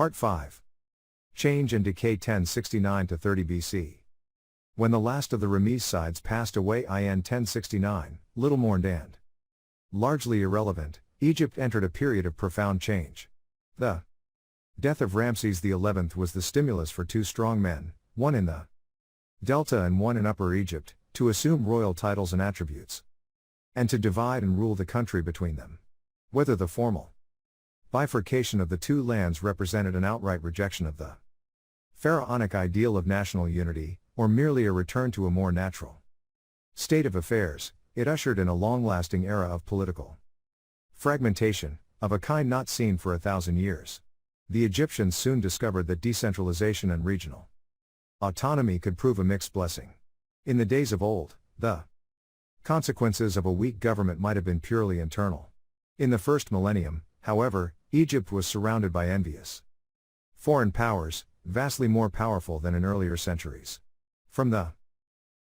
Part 5. Change and Decay 1069 to 30 BC. When the last of the Ramessides passed away in 1069, little mourned and largely irrelevant, Egypt entered a period of profound change. The death of Ramses XI was the stimulus for two strong men, one in the Delta and one in Upper Egypt, to assume royal titles and attributes, and to divide and rule the country between them. Whether the formal bifurcation of the two lands represented an outright rejection of the pharaonic ideal of national unity, or merely a return to a more natural state of affairs, it ushered in a long-lasting era of political fragmentation, of a kind not seen for 1,000 years. The Egyptians soon discovered that decentralization and regional autonomy could prove a mixed blessing. In the days of old, the consequences of a weak government might have been purely internal. In the first millennium, however, Egypt was surrounded by envious foreign powers, vastly more powerful than in earlier centuries. From the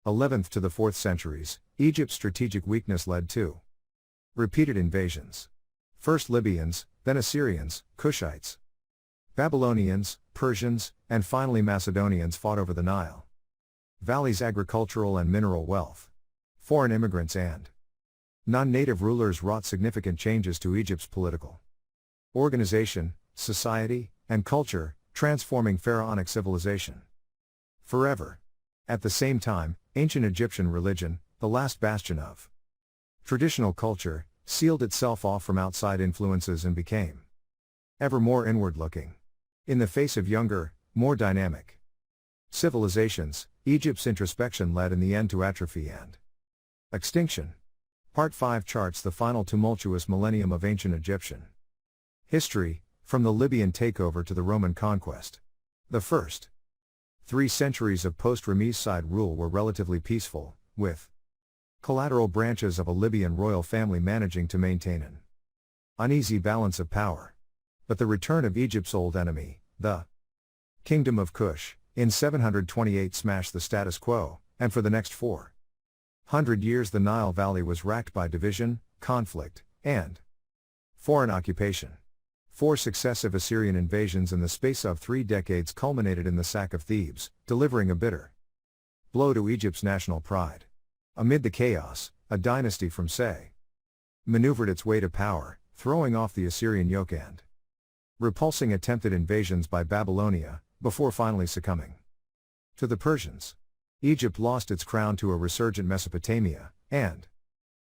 11th to the 4th centuries, Egypt's strategic weakness led to repeated invasions. First Libyans, then Assyrians, Cushites, Babylonians, Persians, and finally Macedonians fought over the Nile Valley's agricultural and mineral wealth. Foreign immigrants and non-native rulers wrought significant changes to Egypt's political organization, society, and culture, transforming pharaonic civilization forever. At the same time, ancient Egyptian religion, the last bastion of traditional culture, sealed itself off from outside influences and became ever more inward-looking. In the face of younger, more dynamic civilizations, Egypt's introspection led in the end to atrophy and extinction. Part 5 charts the final tumultuous millennium of ancient Egyptian history, from the Libyan takeover to the Roman conquest. The first 3 centuries of post-Ramesside rule were relatively peaceful, with collateral branches of a Libyan royal family managing to maintain an uneasy balance of power. But the return of Egypt's old enemy, the Kingdom of Kush, in 728 smashed the status quo, and for the next 400 years the Nile Valley was racked by division, conflict, and foreign occupation. 4 successive Assyrian invasions in the space of 3 decades culminated in the sack of Thebes, delivering a bitter blow to Egypt's national pride. Amid the chaos, a dynasty from Se maneuvered its way to power, throwing off the Assyrian yoke and repulsing attempted invasions by Babylonia, before finally succumbing to the Persians. Egypt lost its crown to a resurgent Mesopotamia, and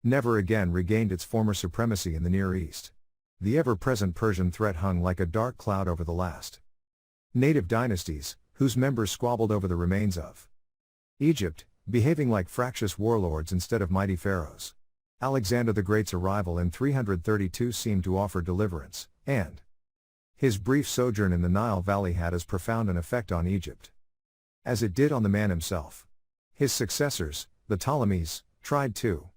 never again regained its former supremacy in the Near East. The ever-present Persian threat hung like a dark cloud over the last native dynasties, whose members squabbled over the remains of Egypt, behaving like fractious warlords instead of mighty pharaohs. Alexander the Great's arrival in 332 seemed to offer deliverance, and his brief sojourn in the Nile Valley had as profound an effect on Egypt as it did on the man himself. His successors, the Ptolemies, tried to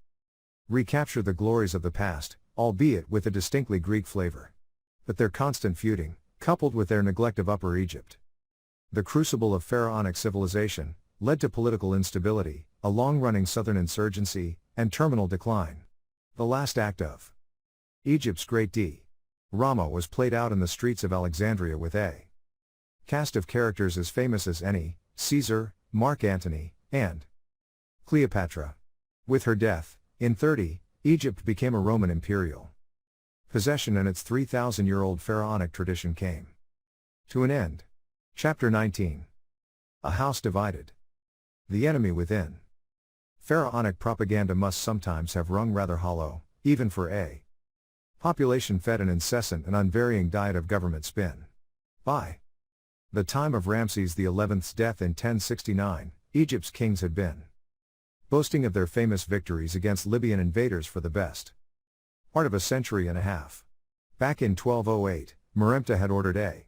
recapture the glories of the past, albeit with a distinctly Greek flavor. But their constant feuding, coupled with their neglect of Upper Egypt, the crucible of pharaonic civilization, led to political instability, a long-running southern insurgency, and terminal decline. The last act of Egypt's great drama was played out in the streets of Alexandria with a cast of characters as famous as any, Caesar, Mark Antony, and Cleopatra. With her death, in 30, Egypt became a Roman imperial possession and its 3,000-year-old pharaonic tradition came to an end. Chapter 19. A house divided. The enemy within. Pharaonic propaganda must sometimes have rung rather hollow, even for a population fed an incessant and unvarying diet of government spin. By the time of Ramses XI's death in 1069, Egypt's kings had been boasting of their famous victories against Libyan invaders for the best part of a century and a half. Back in 1208, Meremta had ordered a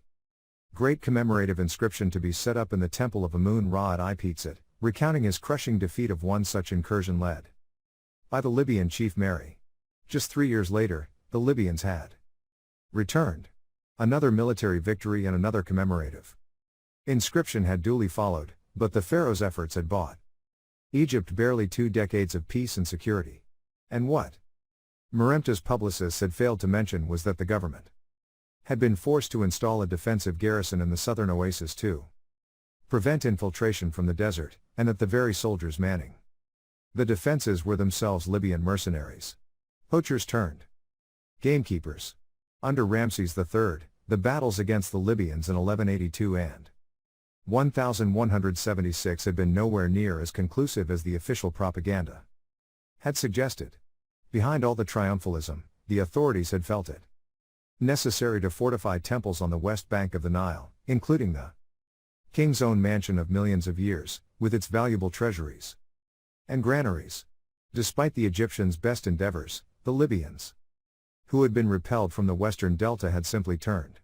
great commemorative inscription to be set up in the temple of Amun-Ra at Ipizit, recounting his crushing defeat of one such incursion led by the Libyan chief Mary. Just 3 years later, the Libyans had returned. Another military victory and another commemorative inscription had duly followed, but the pharaoh's efforts had bought Egypt barely 2 decades of peace and security. And what Meremta's publicists had failed to mention was that the government had been forced to install a defensive garrison in the southern oasis to prevent infiltration from the desert, and that the very soldiers manning the defenses were themselves Libyan mercenaries. Poachers turned gamekeepers. Under Ramses III, the battles against the Libyans in 1182 and 1176 had been nowhere near as conclusive as the official propaganda had suggested. Behind all the triumphalism, the authorities had felt it necessary to fortify temples on the west bank of the Nile, including the king's own mansion of millions of years, with its valuable treasuries and granaries. Despite the Egyptians' best endeavors, the Libyans, who had been repelled from the western delta, had simply turned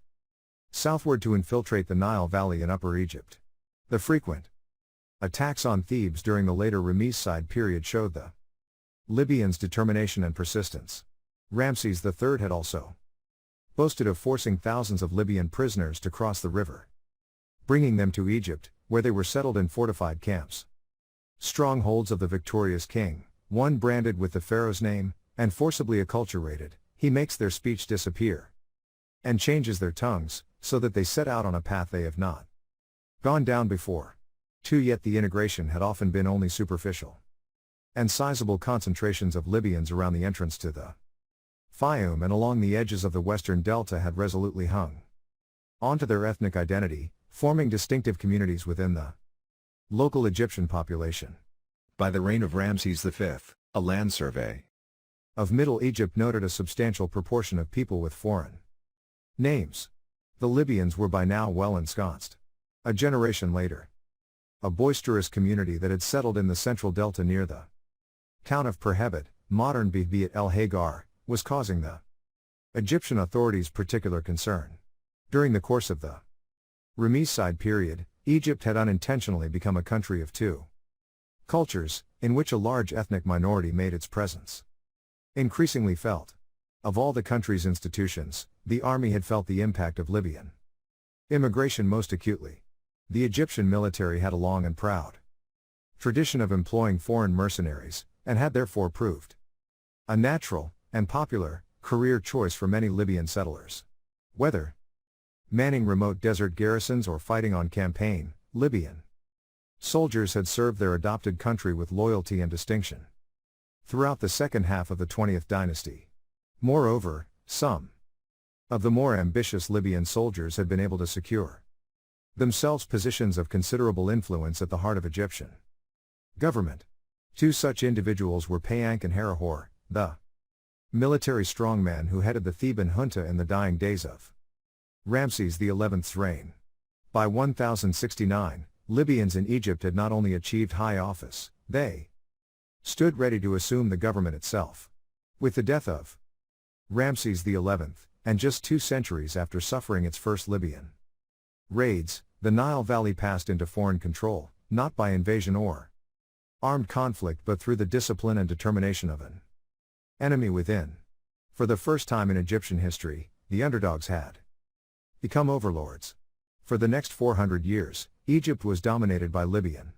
southward to infiltrate the Nile Valley in Upper Egypt. The frequent attacks on Thebes during the later Ramesside period showed the Libyans' determination and persistence. Ramses III had also boasted of forcing thousands of Libyan prisoners to cross the river, bringing them to Egypt, where they were settled in fortified camps. Strongholds of the victorious king, one branded with the pharaoh's name, and forcibly acculturated, he makes their speech disappear and changes their tongues, so that they set out on a path they have not gone down before. 2. Yet the integration had often been only superficial, and sizable concentrations of Libyans around the entrance to the Fayum and along the edges of the western delta had resolutely hung onto their ethnic identity, forming distinctive communities within the local Egyptian population. By the reign of Ramses V, a land survey of Middle Egypt noted a substantial proportion of people with foreign names. The Libyans were by now well ensconced. A generation later, a boisterous community that had settled in the central delta near the town of Perhebet, modern Bibit el Hagar, was causing the Egyptian authorities particular concern. During the course of the Ramesside period, Egypt had unintentionally become a country of two cultures, in which a large ethnic minority made its presence increasingly felt. Of all the country's institutions, the army had felt the impact of Libyan immigration most acutely. The Egyptian military had a long and proud tradition of employing foreign mercenaries, and had therefore proved a natural and popular career choice for many Libyan settlers. Whether manning remote desert garrisons or fighting on campaign, Libyan soldiers had served their adopted country with loyalty and distinction throughout the second half of the 20th dynasty. Moreover, some of the more ambitious Libyan soldiers had been able to secure themselves positions of considerable influence at the heart of Egyptian government. Two such individuals were Payank and Herihor, the military strongman who headed the Theban junta in the dying days of Ramses XI's reign. By 1069, Libyans in Egypt had not only achieved high office, they stood ready to assume the government itself. With the death of Ramses XI, and just 2 centuries after suffering its first Libyan raids, the Nile Valley passed into foreign control, not by invasion or armed conflict but through the discipline and determination of an enemy within. For the first time in Egyptian history, the underdogs had become overlords. For the next 400 years, Egypt was dominated by Libyan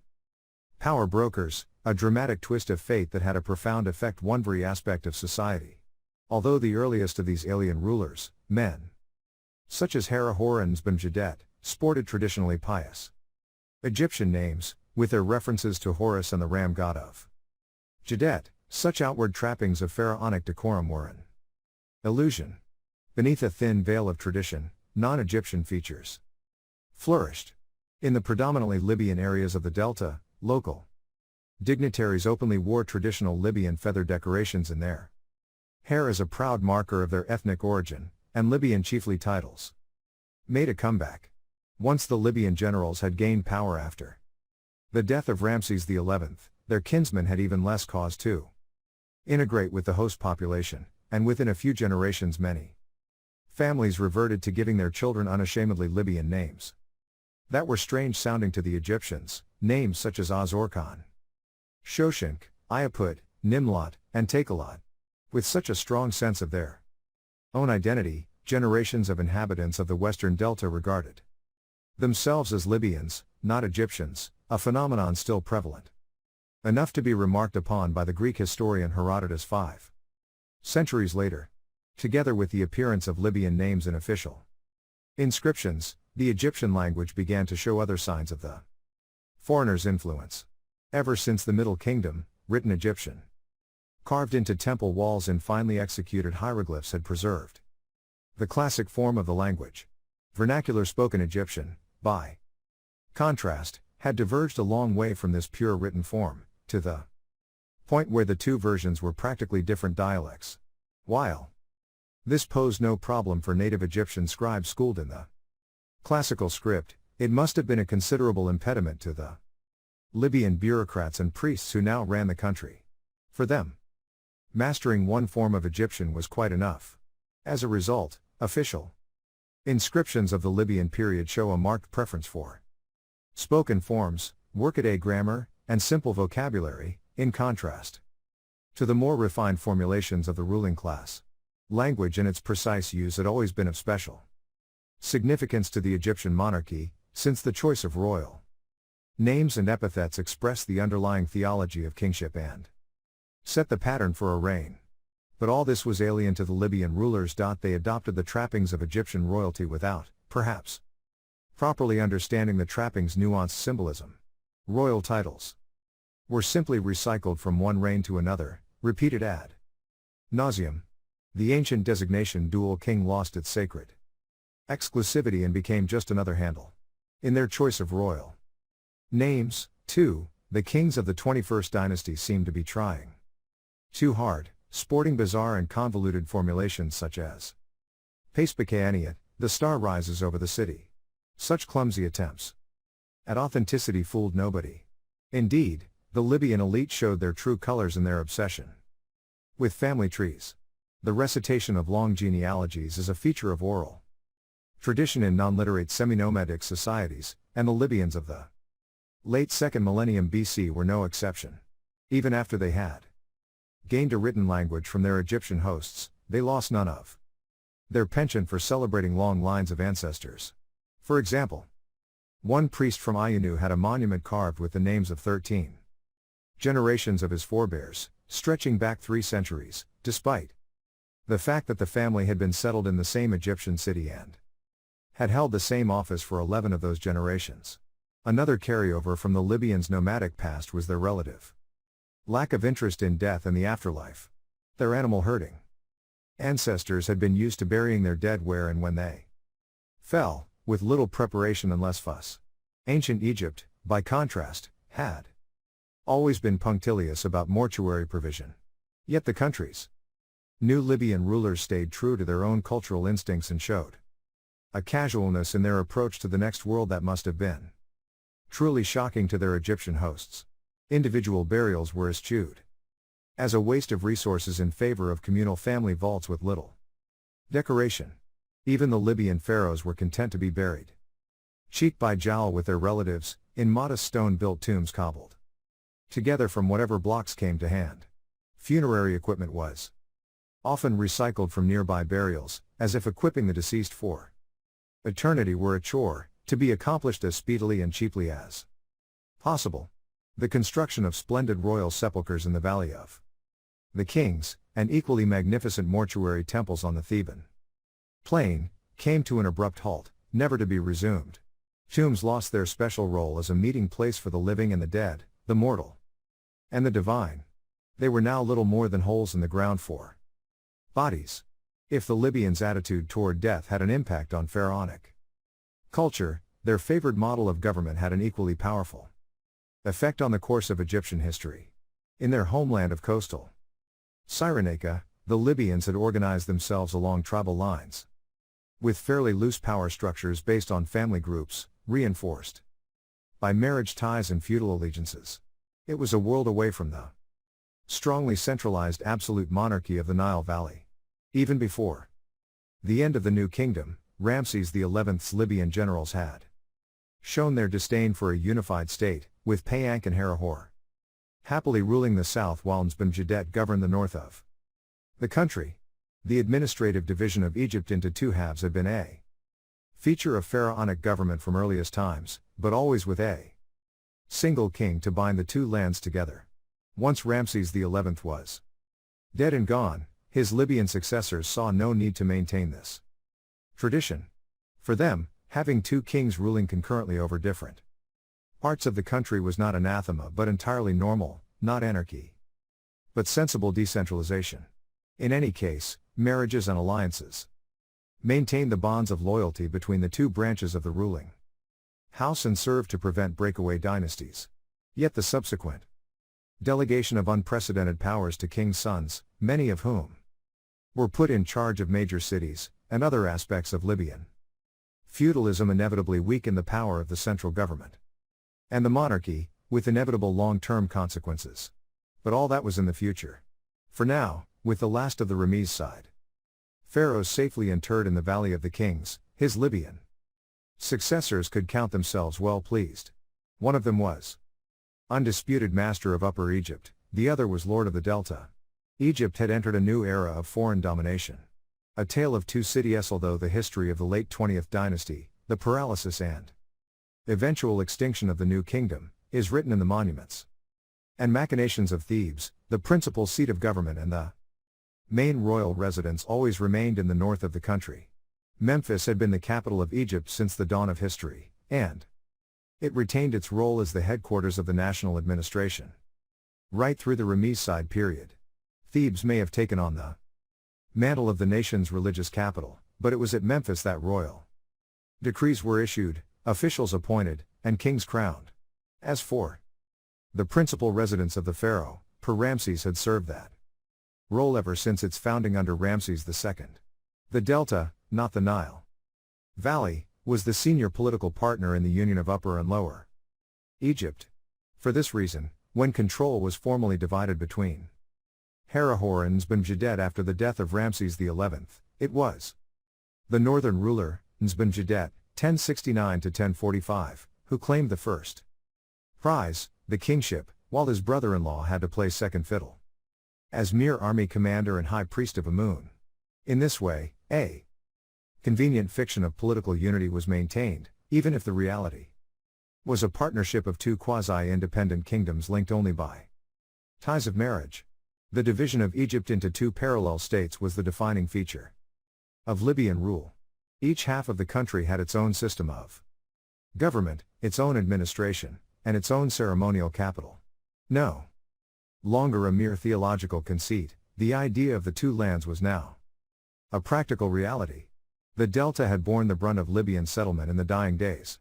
power brokers, a dramatic twist of fate that had a profound effect on every aspect of society. Although the earliest of these alien rulers, men such as Herihor and Zbamjadet, sported traditionally pious Egyptian names, with their references to Horus and the ram god of Jadet, such outward trappings of pharaonic decorum were an illusion. Beneath a thin veil of tradition, non-Egyptian features flourished. In the predominantly Libyan areas of the Delta, local dignitaries openly wore traditional Libyan feather decorations in their hair as a proud marker of their ethnic origin, and Libyan chiefly titles made a comeback. Once the Libyan generals had gained power after the death of Ramses XI, their kinsmen had even less cause to integrate with the host population, and within a few generations many families reverted to giving their children unashamedly Libyan names that were strange sounding to the Egyptians, names such as Azorkan, Shoshink, Iaput, Nimlot, and Takelot. With such a strong sense of their own identity, generations of inhabitants of the western delta regarded themselves as Libyans, not Egyptians, a phenomenon still prevalent enough to be remarked upon by the Greek historian Herodotus 5 centuries later. Together with the appearance of Libyan names in official Inscriptions. The Egyptian language began to show other signs of the foreigner's influence. Ever since the Middle Kingdom, written Egyptian, carved into temple walls in finely executed hieroglyphs had preserved the classic form of the language. Vernacular spoken Egyptian, by contrast, had diverged a long way from this pure written form, to the point where the two versions were practically different dialects. While this posed no problem for native Egyptian scribes schooled in the classical script, it must have been a considerable impediment to the Libyan bureaucrats and priests who now ran the country. For them, mastering one form of Egyptian was quite enough. As a result, official inscriptions of the Libyan period show a marked preference for spoken forms, workaday grammar, and simple vocabulary, in contrast to the more refined formulations of the ruling class. Language and its precise use had always been of special significance to the Egyptian monarchy, since the choice of royal names and epithets expressed the underlying theology of kingship and set the pattern for a reign. But all this was alien to the Libyan rulers. They adopted the trappings of Egyptian royalty without, perhaps, properly understanding the trappings' nuanced symbolism. Royal titles were simply recycled from one reign to another, repeated ad nauseam. The ancient designation dual king lost its sacred exclusivity and became just another handle. In their choice of royal names, too, the kings of the 21st dynasty seemed to be trying too hard, sporting bizarre and convoluted formulations such as Paspakaaniat, the star rises over the city. Such clumsy attempts at authenticity fooled nobody. Indeed, the Libyan elite showed their true colors in their obsession with family trees. The recitation of long genealogies is a feature of oral tradition in non-literate semi-nomadic societies, and the Libyans of the late 2nd millennium BC were no exception. Even after they had gained a written language from their Egyptian hosts, they lost none of their penchant for celebrating long lines of ancestors. For example, one priest from Ayunu had a monument carved with the names of 13 generations of his forebears, stretching back 3 centuries, despite the fact that the family had been settled in the same Egyptian city and had held the same office for 11 of those generations. Another carryover from the Libyans' nomadic past was their relative lack of interest in death and the afterlife. Their animal herding ancestors had been used to burying their dead where and when they fell, with little preparation and less fuss. Ancient Egypt, by contrast, had always been punctilious about mortuary provision. Yet the country's new Libyan rulers stayed true to their own cultural instincts and showed a casualness in their approach to the next world that must have been truly shocking to their Egyptian hosts. Individual burials were eschewed as a waste of resources in favor of communal family vaults with little decoration. Even the Libyan pharaohs were content to be buried cheek by jowl with their relatives, in modest stone-built tombs cobbled together from whatever blocks came to hand. Funerary equipment was often recycled from nearby burials, as if equipping the deceased for eternity were a chore, to be accomplished as speedily and cheaply as possible. The construction of splendid royal sepulchres in the Valley of the Kings, and equally magnificent mortuary temples on the Theban plain, came to an abrupt halt, never to be resumed. Tombs lost their special role as a meeting place for the living and the dead, the mortal and the divine. They were now little more than holes in the ground for bodies. If the Libyans' attitude toward death had an impact on pharaonic culture, their favored model of government had an equally powerful effect on the course of Egyptian history. In their homeland of coastal Cyrenaica, the Libyans had organized themselves along tribal lines, with fairly loose power structures based on family groups, reinforced by marriage ties and feudal allegiances. It was a world away from the strongly centralized absolute monarchy of the Nile Valley. Even before the end of the New Kingdom, Ramses XI's Libyan generals had shown their disdain for a unified state, with Payank and Herihor happily ruling the south while Nzbamjadet governed the north of the country. The administrative division of Egypt into two halves had been a feature of pharaonic government from earliest times, but always with a single king to bind the two lands together. Once Ramses XI was dead and gone, his Libyan successors saw no need to maintain this tradition. For them, having two kings ruling concurrently over different parts of the country was not anathema but entirely normal, not anarchy, but sensible decentralization. In any case, marriages and alliances maintained the bonds of loyalty between the two branches of the ruling house and served to prevent breakaway dynasties. Yet the subsequent delegation of unprecedented powers to king's sons, many of whom were put in charge of major cities, and other aspects of Libyan feudalism inevitably weakened the power of the central government and the monarchy, with inevitable long-term consequences. But all that was in the future. For now, with the last of the Ramiz side pharaohs safely interred in the Valley of the Kings, his Libyan successors could count themselves well pleased. One of them was undisputed master of Upper Egypt, the other was lord of the Delta. Egypt had entered a new era of foreign domination. A tale of two cities. Although the history of the late 20th dynasty, the paralysis and eventual extinction of the new kingdom, is written in the monuments and machinations of Thebes, the principal seat of government and the main royal residence always remained in the north of the country. Memphis had been the capital of Egypt since the dawn of history, and it retained its role as the headquarters of the national administration right through the Ramesside period. Thebes may have taken on the mantle of the nation's religious capital, but it was at Memphis that royal decrees were issued, officials appointed, and kings crowned. As for the principal residence of the pharaoh, Ramses had served that role ever since its founding under Ramses II. The Delta, not the Nile Valley, was the senior political partner in the union of Upper and Lower Egypt. For this reason, when control was formally divided between Herihor and Nzbenjedet after the death of Ramses XI, it was the northern ruler, Nzbenjedet, 1069–1045, who claimed the first prize, the kingship, while his brother-in-law had to play second fiddle as mere army commander and high priest of Amun. In this way, a convenient fiction of political unity was maintained, even if the reality was a partnership of two quasi-independent kingdoms linked only by ties of marriage. The division of Egypt into two parallel states was the defining feature of Libyan rule. Each half of the country had its own system of government, its own administration, and its own ceremonial capital. No longer a mere theological conceit, the idea of the two lands was now a practical reality. The Delta had borne the brunt of Libyan settlement in the dying days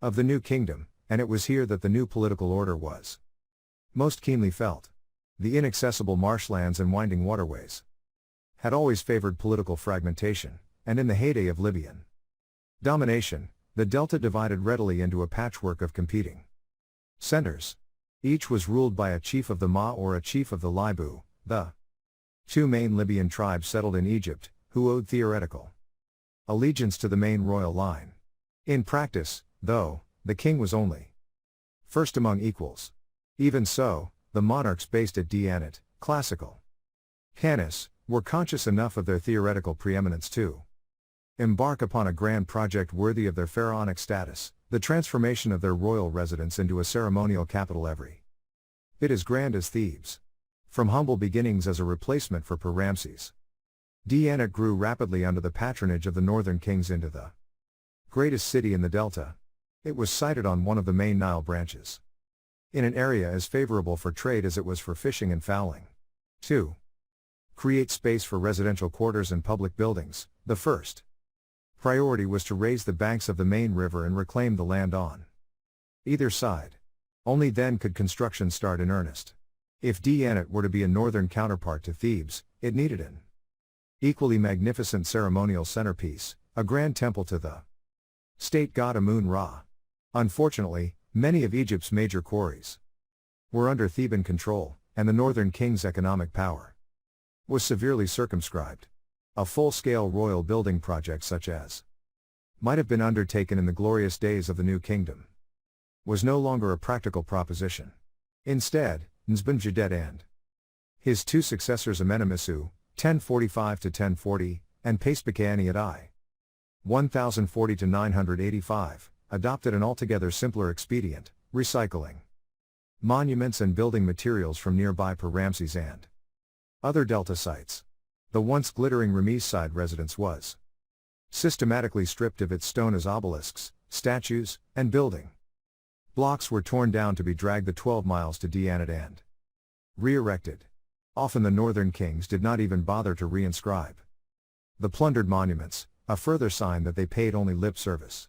of the new kingdom, and it was here that the new political order was most keenly felt. The inaccessible marshlands and winding waterways had always favored political fragmentation, and in the heyday of Libyan domination, the Delta divided readily into a patchwork of competing centers. Each was ruled by a chief of the Ma or a chief of the Libu, the two main Libyan tribes settled in Egypt, who owed theoretical allegiance to the main royal line. In practice, though, the king was only first among equals. Even so, the monarchs based at Dianat, classical Canis, were conscious enough of their theoretical preeminence to embark upon a grand project worthy of their pharaonic status, the transformation of their royal residence into a ceremonial capital every bit as grand as Thebes. From humble beginnings as a replacement for Ramses, Dianat grew rapidly under the patronage of the northern kings into the greatest city in the Delta. It was sited on one of the main Nile branches, in an area as favorable for trade as it was for fishing and fowling. 2. Create space for residential quarters and public buildings. The first priority was to raise the banks of the main river and reclaim the land on either side. Only then could construction start in earnest. If Dianat were to be a northern counterpart to Thebes, it needed an equally magnificent ceremonial centerpiece, a grand temple to the state god Amun-Ra. Unfortunately, many of Egypt's major quarries were under Theban control, and the northern king's economic power was severely circumscribed. A full-scale royal building project such as might have been undertaken in the glorious days of the new kingdom was no longer a practical proposition. Instead, Nzbenjedet and his two successors Amenemhotep, 1045–1040, and Paspehani I, 1040–985, adopted an altogether simpler expedient, recycling monuments and building materials from nearby Ramses and other Delta sites. The once glittering Ramesside residence was systematically stripped of its stone as obelisks, statues, and building. Blocks were torn down to be dragged the 12 miles to Dianat and re-erected. Often the northern kings did not even bother to reinscribe the plundered monuments, a further sign that they paid only lip service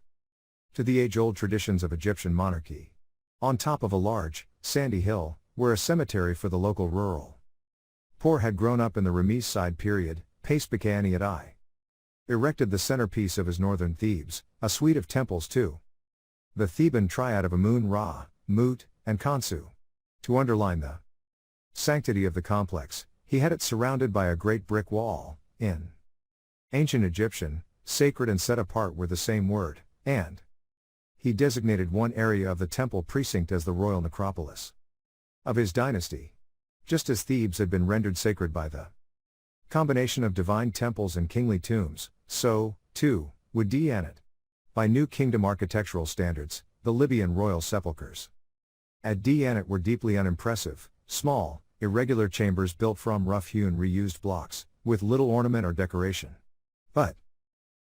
to the age-old traditions of Egyptian monarchy. On top of a large, sandy hill, where a cemetery for the local rural poor had grown up in the Ramesses side period, Paspakaniat erected the centerpiece of his northern Thebes, a suite of temples too. The Theban triad of Amun Ra, Mut, and Khonsu. To underline the sanctity of the complex, he had it surrounded by a great brick wall. In ancient Egyptian, sacred and set apart were the same word, and he designated one area of the temple precinct as the royal necropolis of his dynasty. Just as Thebes had been rendered sacred by the combination of divine temples and kingly tombs, so, too, would Dianat. By New Kingdom architectural standards, the Libyan royal sepulchres at Dianat were deeply unimpressive, small, irregular chambers built from rough-hewn reused blocks, with little ornament or decoration. But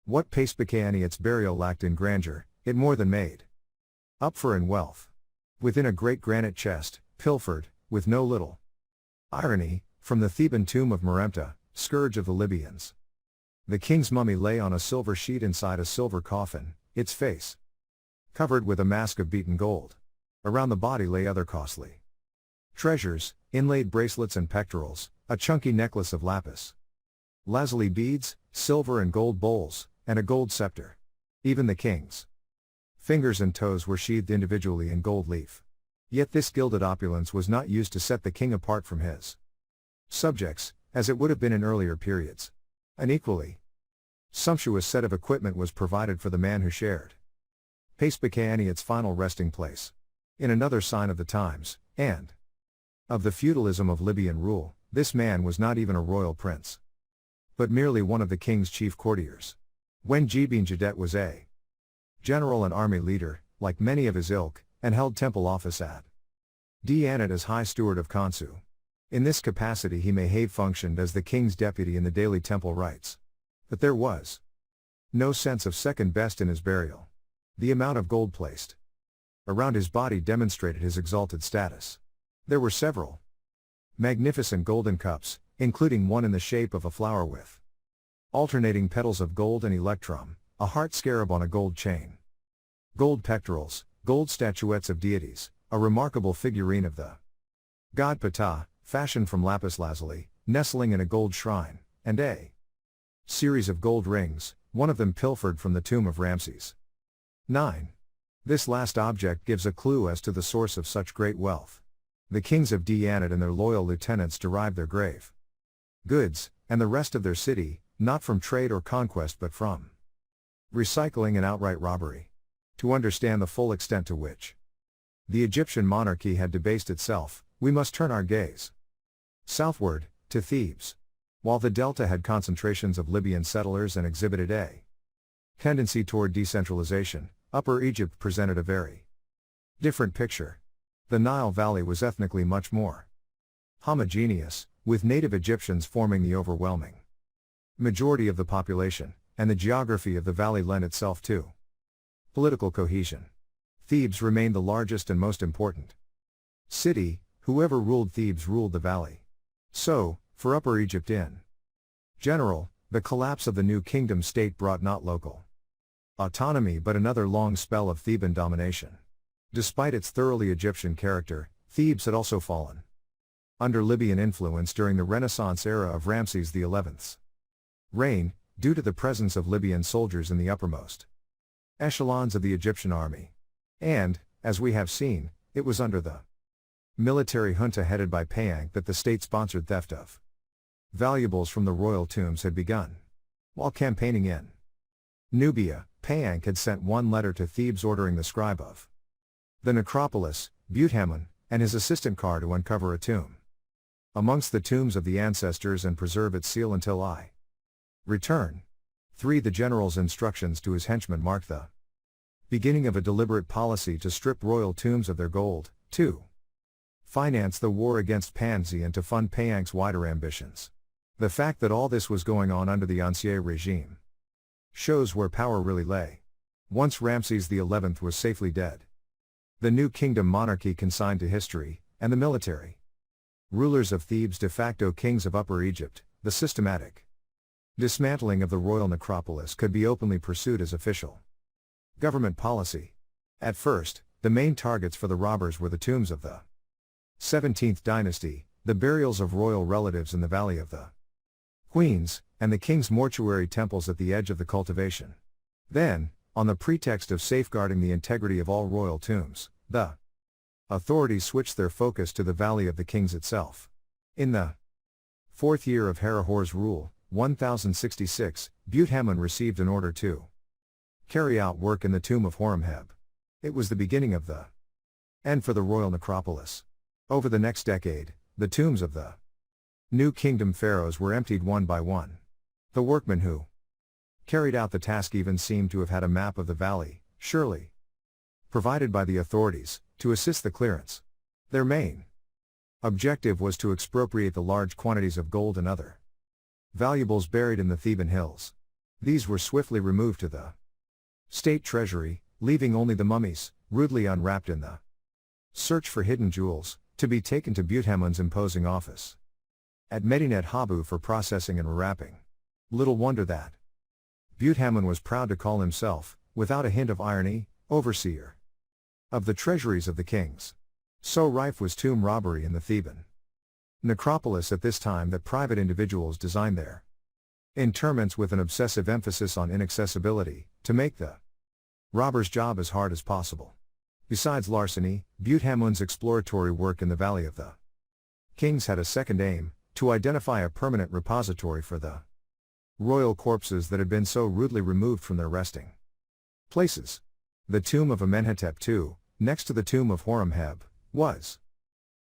what Paspakaniat's burial lacked in grandeur, it more than made up for in wealth. Within a great granite chest, pilfered, with no little irony, from the Theban tomb of Merempta, scourge of the Libyans. The king's mummy lay on a silver sheet inside a silver coffin, its face covered with a mask of beaten gold. Around the body lay other costly treasures, inlaid bracelets and pectorals, a chunky necklace of lapis lazuli beads, silver and gold bowls, and a gold scepter. Even the king's fingers and toes were sheathed individually in gold leaf. Yet this gilded opulence was not used to set the king apart from his subjects, as it would have been in earlier periods. An equally sumptuous set of equipment was provided for the man who shared Paspakaniat's final resting place. In another sign of the times, and of the feudalism of Libyan rule, this man was not even a royal prince, but merely one of the king's chief courtiers. When Jebin Jadet was a general and army leader, like many of his ilk, and held temple office at Dianat as High Steward of Khonsu. In this capacity he may have functioned as the king's deputy in the daily temple rites. But there was no sense of second best in his burial. The amount of gold placed around his body demonstrated his exalted status. There were several magnificent golden cups, including one in the shape of a flower with alternating petals of gold and electrum, a heart scarab on a gold chain, gold pectorals, gold statuettes of deities, a remarkable figurine of the god Ptah, fashioned from lapis lazuli, nestling in a gold shrine, and a series of gold rings, one of them pilfered from the tomb of Ramses. 9. This last object gives a clue as to the source of such great wealth. The kings of Dianat and their loyal lieutenants derived their grave goods, and the rest of their city, not from trade or conquest but from recycling and outright robbery. To understand the full extent to which the Egyptian monarchy had debased itself, we must turn our gaze southward, to Thebes. While the delta had concentrations of Libyan settlers and exhibited a tendency toward decentralization, Upper Egypt presented a very different picture. The Nile Valley was ethnically much more homogeneous, with native Egyptians forming the overwhelming majority of the population, and the geography of the valley lent itself to political cohesion. Thebes remained the largest and most important city. Whoever ruled Thebes ruled the valley. So, for Upper Egypt in general, the collapse of the new kingdom state brought not local autonomy but another long spell of Theban domination. Despite its thoroughly Egyptian character, Thebes had also fallen under Libyan influence during the Renaissance era of Ramses XI's reign, due to the presence of Libyan soldiers in the uppermost echelons of the Egyptian army. And, as we have seen, it was under the military junta headed by Payank that the state-sponsored theft of valuables from the royal tombs had begun. While campaigning in Nubia, Payank had sent one letter to Thebes ordering the scribe of the necropolis, Buthamun, and his assistant Kar to uncover a tomb amongst the tombs of the ancestors and preserve its seal until I return. 3. The general's instructions to his henchmen marked the beginning of a deliberate policy to strip royal tombs of their gold, to finance the war against Panzi and to fund Payank's wider ambitions. The fact that all this was going on under the Ancien regime Shows where power really lay. Once Ramses XI was safely dead. The New Kingdom monarchy consigned to history, and the military. Rulers of Thebes de facto kings of Upper Egypt, the systematic dismantling of the royal necropolis could be openly pursued as official government policy. At first, the main targets for the robbers were the tombs of the 17th dynasty, the burials of royal relatives in the Valley of the Queens, and the king's mortuary temples at the edge of the cultivation. Then, on the pretext of safeguarding the integrity of all royal tombs, the authorities switched their focus to the Valley of the Kings itself. In the fourth year of Herihor's rule, 1066, Buthemon received an order to carry out work in the tomb of Horemheb. It was the beginning of the end for the royal necropolis. Over the next decade, the tombs of the New Kingdom pharaohs were emptied one by one. The workmen who carried out the task even seemed to have had a map of the valley, surely provided by the authorities, to assist the clearance. Their main objective was to expropriate the large quantities of gold and other valuables buried in the Theban hills. These were swiftly removed to the state treasury, leaving only the mummies, rudely unwrapped in the search for hidden jewels, to be taken to Buthemon's imposing office at Medinet Habu for processing and rewrapping. Little wonder that Buthemon was proud to call himself, without a hint of irony, overseer of the treasuries of the kings. So rife was tomb robbery in the Theban necropolis at this time that private individuals designed their interments with an obsessive emphasis on inaccessibility, to make the robber's job as hard as possible. Besides larceny, Buthemon's exploratory work in the Valley of the Kings had a second aim, to identify a permanent repository for the royal corpses that had been so rudely removed from their resting places. The tomb of Amenhotep II, next to the tomb of Horemheb, was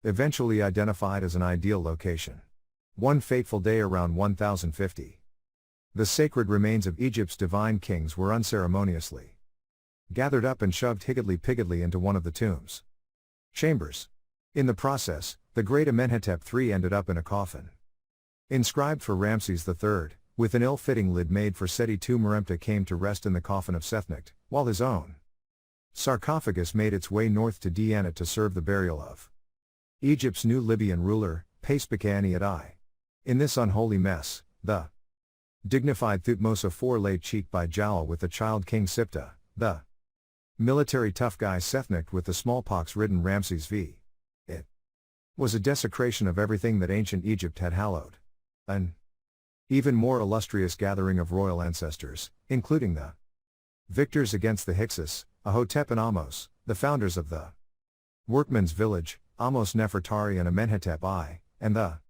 eventually identified as an ideal location. One fateful day around 1050, the sacred remains of Egypt's divine kings were unceremoniously gathered up and shoved higgledy-piggledy into one of the tomb's chambers. In the process, the great Amenhotep III ended up in a coffin inscribed for Ramses III, with an ill-fitting lid made for Seti II. Merempta came to rest in the coffin of Sethnecht, while his own sarcophagus made its way north to Dianat to serve the burial of Egypt's new Libyan ruler, Paspakani. In this unholy mess, the dignified Thutmose IV lay cheek by jowl with the child king Siptah, the military tough guy Sethnecht with the smallpox-ridden Ramses V. It was a desecration of everything that ancient Egypt had hallowed. An even more illustrious gathering of royal ancestors, including the victors against the Hyksos, Ahotep and Ahmose, the founders of the workmen's village, Ahmose Nefertari and Amenhotep I, and the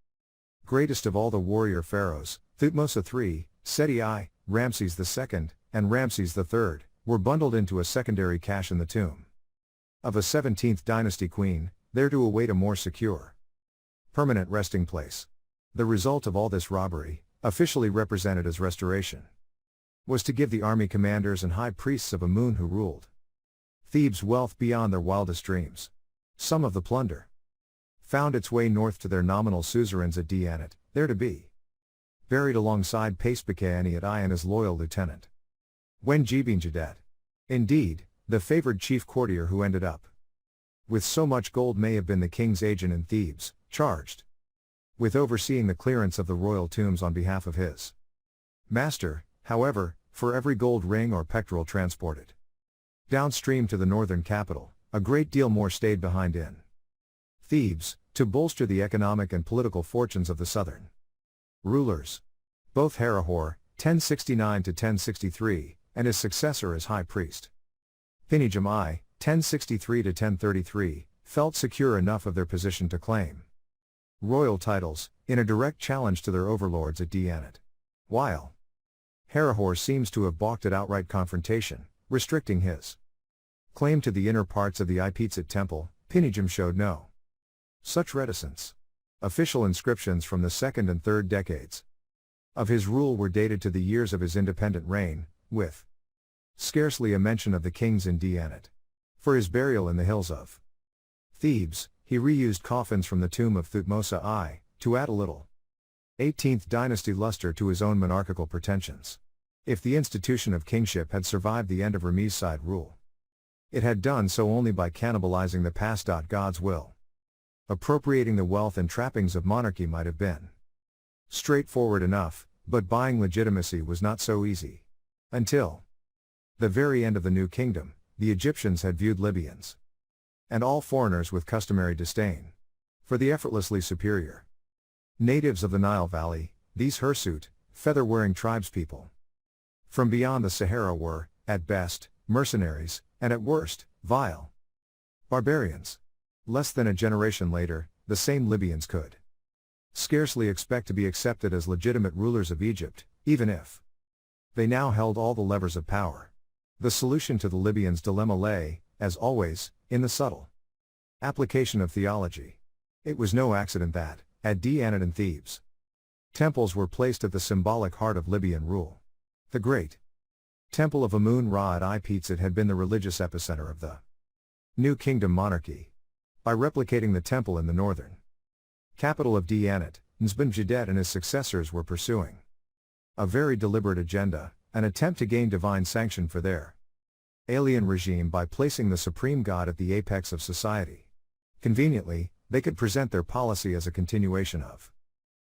greatest of all the warrior pharaohs, Thutmose III, Seti I, Ramses II, and Ramses III, were bundled into a secondary cache in the tomb of a 17th dynasty queen, there to await a more secure, permanent resting place. The result of all this robbery, officially represented as restoration, was to give the army commanders and high priests of Amun who ruled Thebes wealth beyond their wildest dreams. Some of the plunder found its way north to their nominal suzerains at Dianat, there to be buried alongside Paspakani and his loyal lieutenant, Wenjibin-Jadet. Indeed, the favored chief courtier who ended up with so much gold may have been the king's agent in Thebes, charged with overseeing the clearance of the royal tombs on behalf of his master. However, for every gold ring or pectoral transported downstream to the northern capital, a great deal more stayed behind in Thebes, to bolster the economic and political fortunes of the southern rulers. Both Herihor, 1069–1063, and his successor as high priest, Pinijam I, 1063–1033, felt secure enough of their position to claim royal titles, in a direct challenge to their overlords at Dianat. While Herihor seems to have balked at outright confrontation, restricting his claim to the inner parts of the Ipizit temple, Pinijam showed no such reticence. Official inscriptions from the 2nd and 3rd decades of his rule were dated to the years of his independent reign, with scarcely a mention of the kings in Dianat. For his burial in the hills of Thebes, he reused coffins from the tomb of Thutmose I, to add a little 18th dynasty luster to his own monarchical pretensions. If the institution of kingship had survived the end of Remisside rule, it had done so only by cannibalizing the past. God's will. Appropriating the wealth and trappings of monarchy might have been straightforward enough, but buying legitimacy was not so easy. Until the very end of the New Kingdom, the Egyptians had viewed Libyans and all foreigners with customary disdain for the effortlessly superior natives of the Nile Valley. These hirsute, feather-wearing tribespeople from beyond the Sahara were, at best, mercenaries, and at worst, vile barbarians. Less than a generation later, the same Libyans could scarcely expect to be accepted as legitimate rulers of Egypt, even if they now held all the levers of power. The solution to the Libyans' dilemma lay, as always, in the subtle application of theology. It was no accident that, at Decay and Thebes, temples were placed at the symbolic heart of Libyan rule. The great temple of Amun-Ra at Ipizit had been the religious epicenter of the New Kingdom monarchy. By replicating the temple in the northern capital of Decay, Nzben and his successors were pursuing a very deliberate agenda, an attempt to gain divine sanction for their alien regime by placing the supreme god at the apex of society. Conveniently, they could present their policy as a continuation of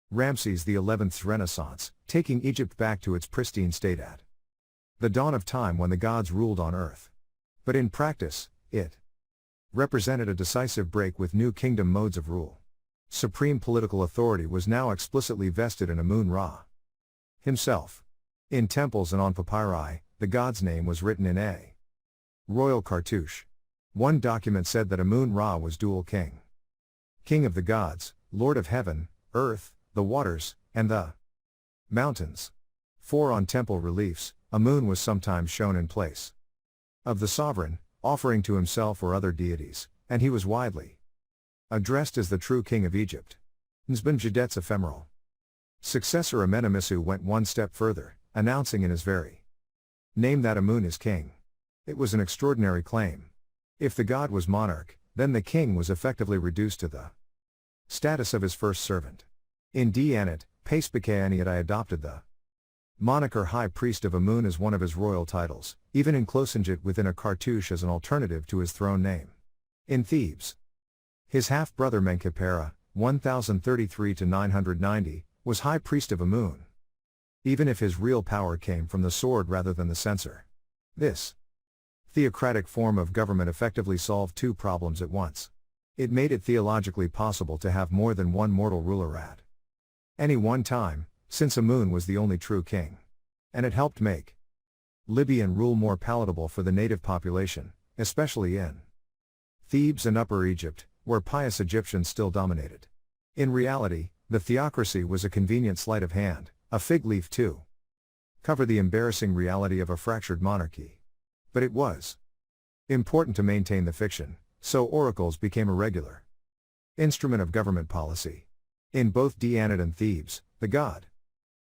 Ramses XI's Renaissance, taking Egypt back to its pristine state at the dawn of time when the gods ruled on earth. But in practice, it represented a decisive break with New Kingdom modes of rule. Supreme political authority was now explicitly vested in Amun-Ra himself. In temples and on papyri, the god's name was written in a royal cartouche. One document said that Amun-Ra was dual king. King of the gods, Lord of heaven, earth, the waters, and the mountains. For on temple reliefs, Amun was sometimes shown in place of the sovereign, offering to himself or other deities, and he was widely addressed as the true king of Egypt. Nzben-Jedet's ephemeral successor Amenemnisu went one step further, announcing in his very name that Amun is king. It was an extraordinary claim. If the god was monarch, then the king was effectively reduced to the status of his first servant. In Decay, Pace-Bikayaniat I adopted the moniker High Priest of Amun as one of his royal titles, even enclosing it within a cartouche as an alternative to his throne name. In Thebes, his half-brother Menkaperra, 1033–990, was High Priest of Amun, even if his real power came from the sword rather than the censer. This theocratic form of government effectively solved two problems at once. It made it theologically possible to have more than one mortal ruler at any one time, since Amun was the only true king. And it helped make Libyan rule more palatable for the native population, especially in Thebes and Upper Egypt, where pious Egyptians still dominated. In reality, the theocracy was a convenient sleight of hand, a fig leaf to cover the embarrassing reality of a fractured monarchy. But it was important to maintain the fiction, so oracles became a regular instrument of government policy. In both Decay and Thebes, the god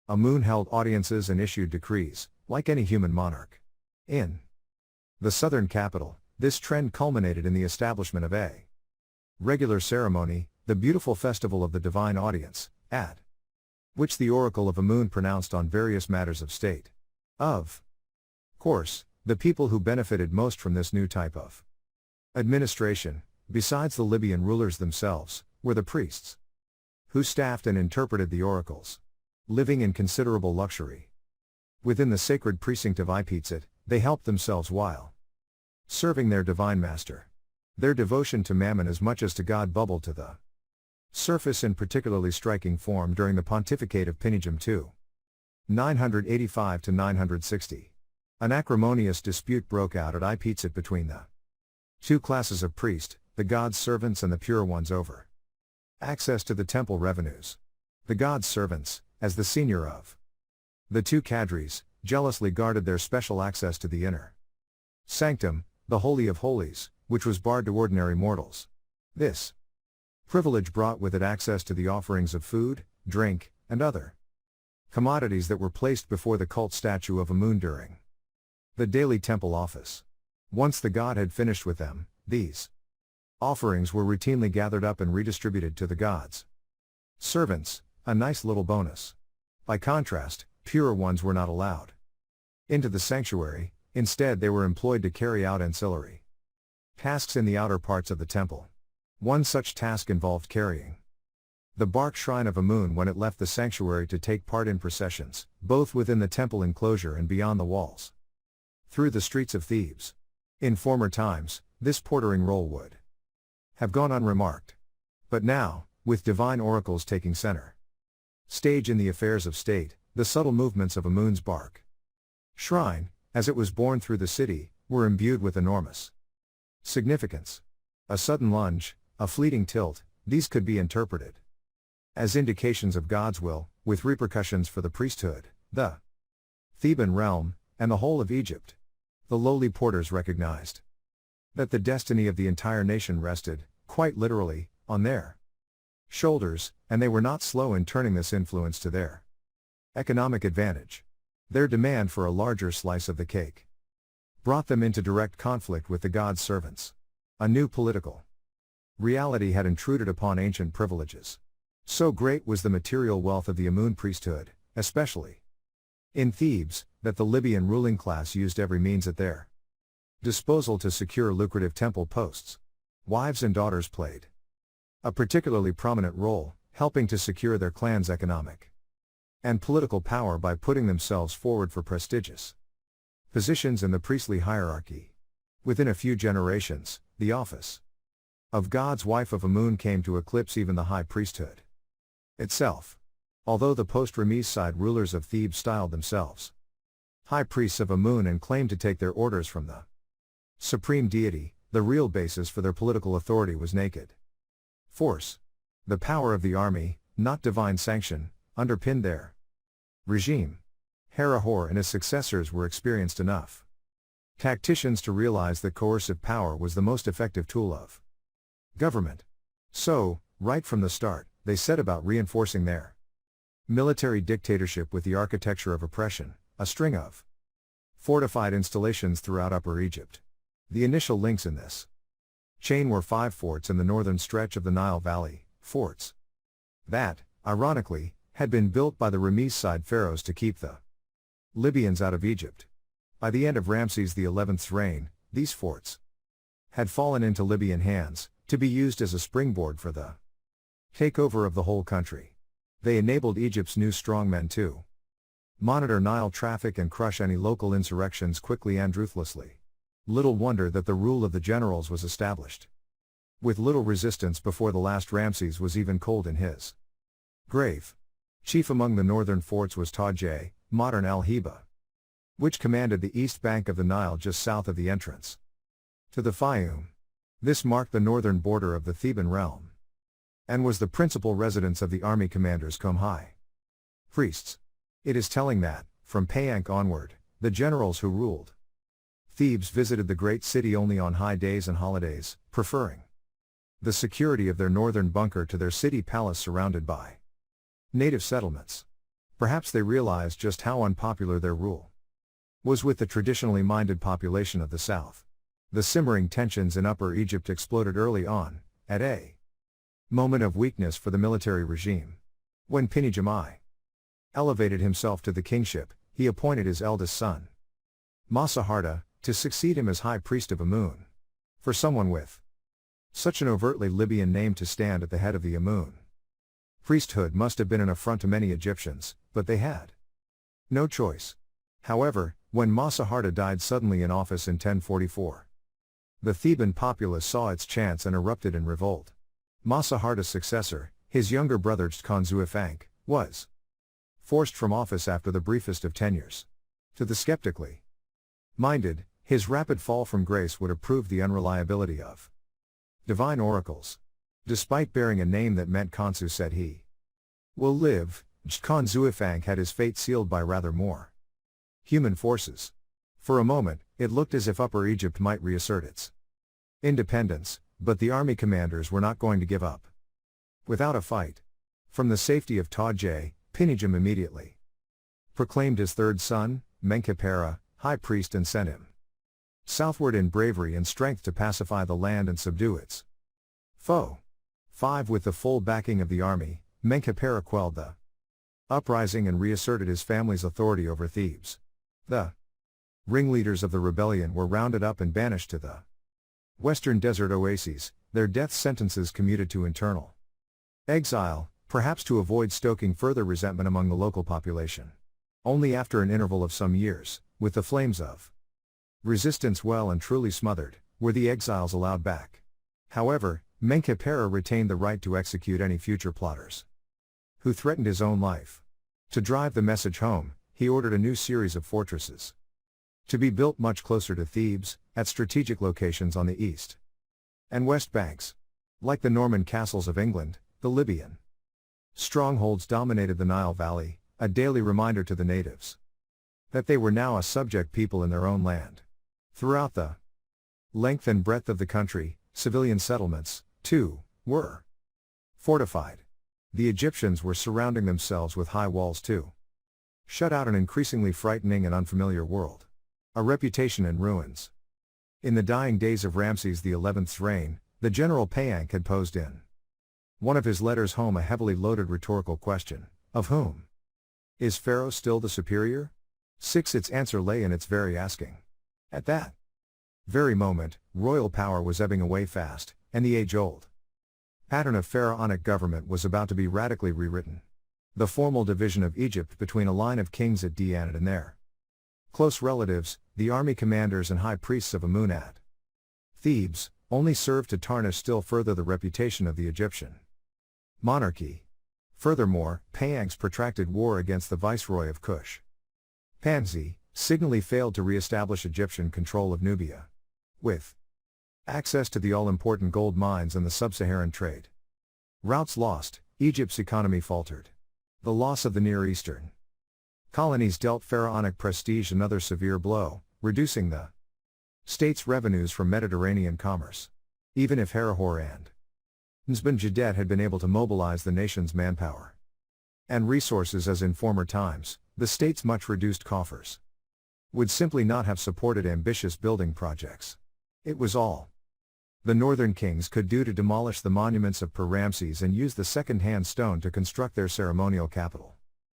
Amun held audiences and issued decrees, like any human monarch. In the southern capital, this trend culminated in the establishment of a regular ceremony, the beautiful festival of the divine audience, at which the oracle of Amun pronounced on various matters of state. Of course, the people who benefited most from this new type of administration, besides the Libyan rulers themselves, were the priests, who staffed and interpreted the oracles. Living in considerable luxury within the sacred precinct of Ipizit, they helped themselves while serving their divine master. Their devotion to Mammon as much as to God bubbled to the surface in particularly striking form during the pontificate of Pinigem II. 985–960. An acrimonious dispute broke out at Ipizit between the two classes of priest, the god's servants and the pure ones over access to the temple revenues. The god's servants, as the senior of the two cadres, jealously guarded their special access to the inner sanctum, the Holy of Holies, which was barred to ordinary mortals. This privilege brought with it access to the offerings of food, drink, and other commodities that were placed before the cult statue of Amun during the daily temple office. Once the god had finished with them, these offerings were routinely gathered up and redistributed to the god's servants, a nice little bonus. By contrast, pure ones were not allowed into the sanctuary. Instead they were employed to carry out ancillary tasks in the outer parts of the temple. One such task involved carrying the bark shrine of Amun when it left the sanctuary to take part in processions, both within the temple enclosure and beyond the walls, through the streets of Thebes. In former times, this portering role would have gone unremarked. But now, with divine oracles taking center stage in the affairs of state, the subtle movements of Amun's bark shrine, as it was borne through the city, were imbued with enormous significance. A sudden lunge, a fleeting tilt, these could be interpreted as indications of God's will, with repercussions for the priesthood, the Theban realm, and the whole of Egypt. The lowly porters recognized that the destiny of the entire nation rested, quite literally, on their shoulders, and they were not slow in turning this influence to their economic advantage. Their demand for a larger slice of the cake brought them into direct conflict with the God's servants. A new political reality had intruded upon ancient privileges. So great was the material wealth of the Amun priesthood, especially in Thebes, that the Libyan ruling class used every means at their disposal to secure lucrative temple posts. Wives and daughters played a particularly prominent role, helping to secure their clan's economic and political power by putting themselves forward for prestigious positions in the priestly hierarchy. Within a few generations, the office of God's wife of Amun came to eclipse even the high priesthood itself. Although the post-Ramesside rulers of Thebes styled themselves high priests of Amun and claimed to take their orders from the supreme deity, the real basis for their political authority was naked force. The power of the army, not divine sanction, underpinned their regime. Herihor and his successors were experienced enough tacticians to realize that coercive power was the most effective tool of government. So, right from the start, they set about reinforcing their military dictatorship with the architecture of oppression, a string of fortified installations throughout Upper Egypt. The initial links in this chain were 5 forts in the northern stretch of the Nile Valley, forts that, ironically, had been built by the Ramesside pharaohs to keep the Libyans out of Egypt. By the end of Ramses XI's reign, these forts had fallen into Libyan hands, to be used as a springboard for the takeover of the whole country. They enabled Egypt's new strongmen to monitor Nile traffic and crush any local insurrections quickly and ruthlessly. Little wonder that the rule of the generals was established with little resistance before the last Ramses was even cold in his grave. Chief among the northern forts was Tadj, modern Al-Hiba, which commanded the east bank of the Nile just south of the entrance to the Fayum. This marked the northern border of the Theban realm, and was the principal residence of the army commanders cum high priests. It is telling that, from Payank onward, the generals who ruled Thebes visited the great city only on high days and holidays, preferring the security of their northern bunker to their city palace surrounded by native settlements. Perhaps they realized just how unpopular their rule was with the traditionally minded population of the south. The simmering tensions in Upper Egypt exploded early on, at a moment of weakness for the military regime. When Pinijamai elevated himself to the kingship, he appointed his eldest son, Masaharda, to succeed him as high priest of Amun. For someone with such an overtly Libyan name to stand at the head of the Amun priesthood must have been an affront to many Egyptians, but they had no choice. However, when Masaharda died suddenly in office in 1044, the Theban populace saw its chance and erupted in revolt. Masaharda's successor, his younger brother Chkanzuifank, was forced from office after the briefest of tenures. To the skeptically minded, his rapid fall from grace would have proved the unreliability of divine oracles. Despite bearing a name that meant Khonsu said he will live, Chkanzuifank had his fate sealed by rather more human forces. For a moment, it looked as if Upper Egypt might reassert its independence, but the army commanders were not going to give up without a fight. From the safety of Tadj, Pinijam immediately proclaimed his third son, Menkaperra, high priest and sent him southward in bravery and strength to pacify the land and subdue its foe. 5. With the full backing of the army, Menkaperra quelled the uprising and reasserted his family's authority over Thebes. The Ringleaders of the rebellion were rounded up and banished to the western desert oases, their death sentences commuted to internal exile, perhaps to avoid stoking further resentment among the local population. Only after an interval of some years, with the flames of resistance well and truly smothered, were the exiles allowed back. However, Menkaperra retained the right to execute any future plotters who threatened his own life. To drive the message home, he ordered a new series of fortresses to be built much closer to Thebes, at strategic locations on the east and west banks. Like the Norman castles of England, the Libyan strongholds dominated the Nile Valley, a daily reminder to the natives that they were now a subject people in their own land. Throughout the length and breadth of the country, civilian settlements, too, were fortified. The Egyptians were surrounding themselves with high walls to shut out an increasingly frightening and unfamiliar world. A reputation in ruins. In the dying days of Ramses XI's reign, the general Payank had posed in one of his letters home a heavily loaded rhetorical question: of whom is Pharaoh still the superior? 6. Its answer lay in its very asking. At that very moment, royal power was ebbing away fast, and the age-old pattern of pharaonic government was about to be radically rewritten. The formal division of Egypt between a line of kings at Dianat and their close relatives, the army commanders and high priests of Amun at Thebes, only served to tarnish still further the reputation of the Egyptian monarchy. Furthermore, Payank's protracted war against the viceroy of Kush, Panzi, signally failed to re-establish Egyptian control of Nubia. With access to the all-important gold mines and the sub-Saharan trade routes lost, Egypt's economy faltered. The loss of the Near Eastern colonies dealt pharaonic prestige another severe blow, reducing the state's revenues from Mediterranean commerce. Even if Herihor and Nzban-Jadet had been able to mobilize the nation's manpower and resources as in former times, the state's much reduced coffers would simply not have supported ambitious building projects. It was all the northern kings could do to demolish the monuments of Per-Ramses and use the second-hand stone to construct their ceremonial capital.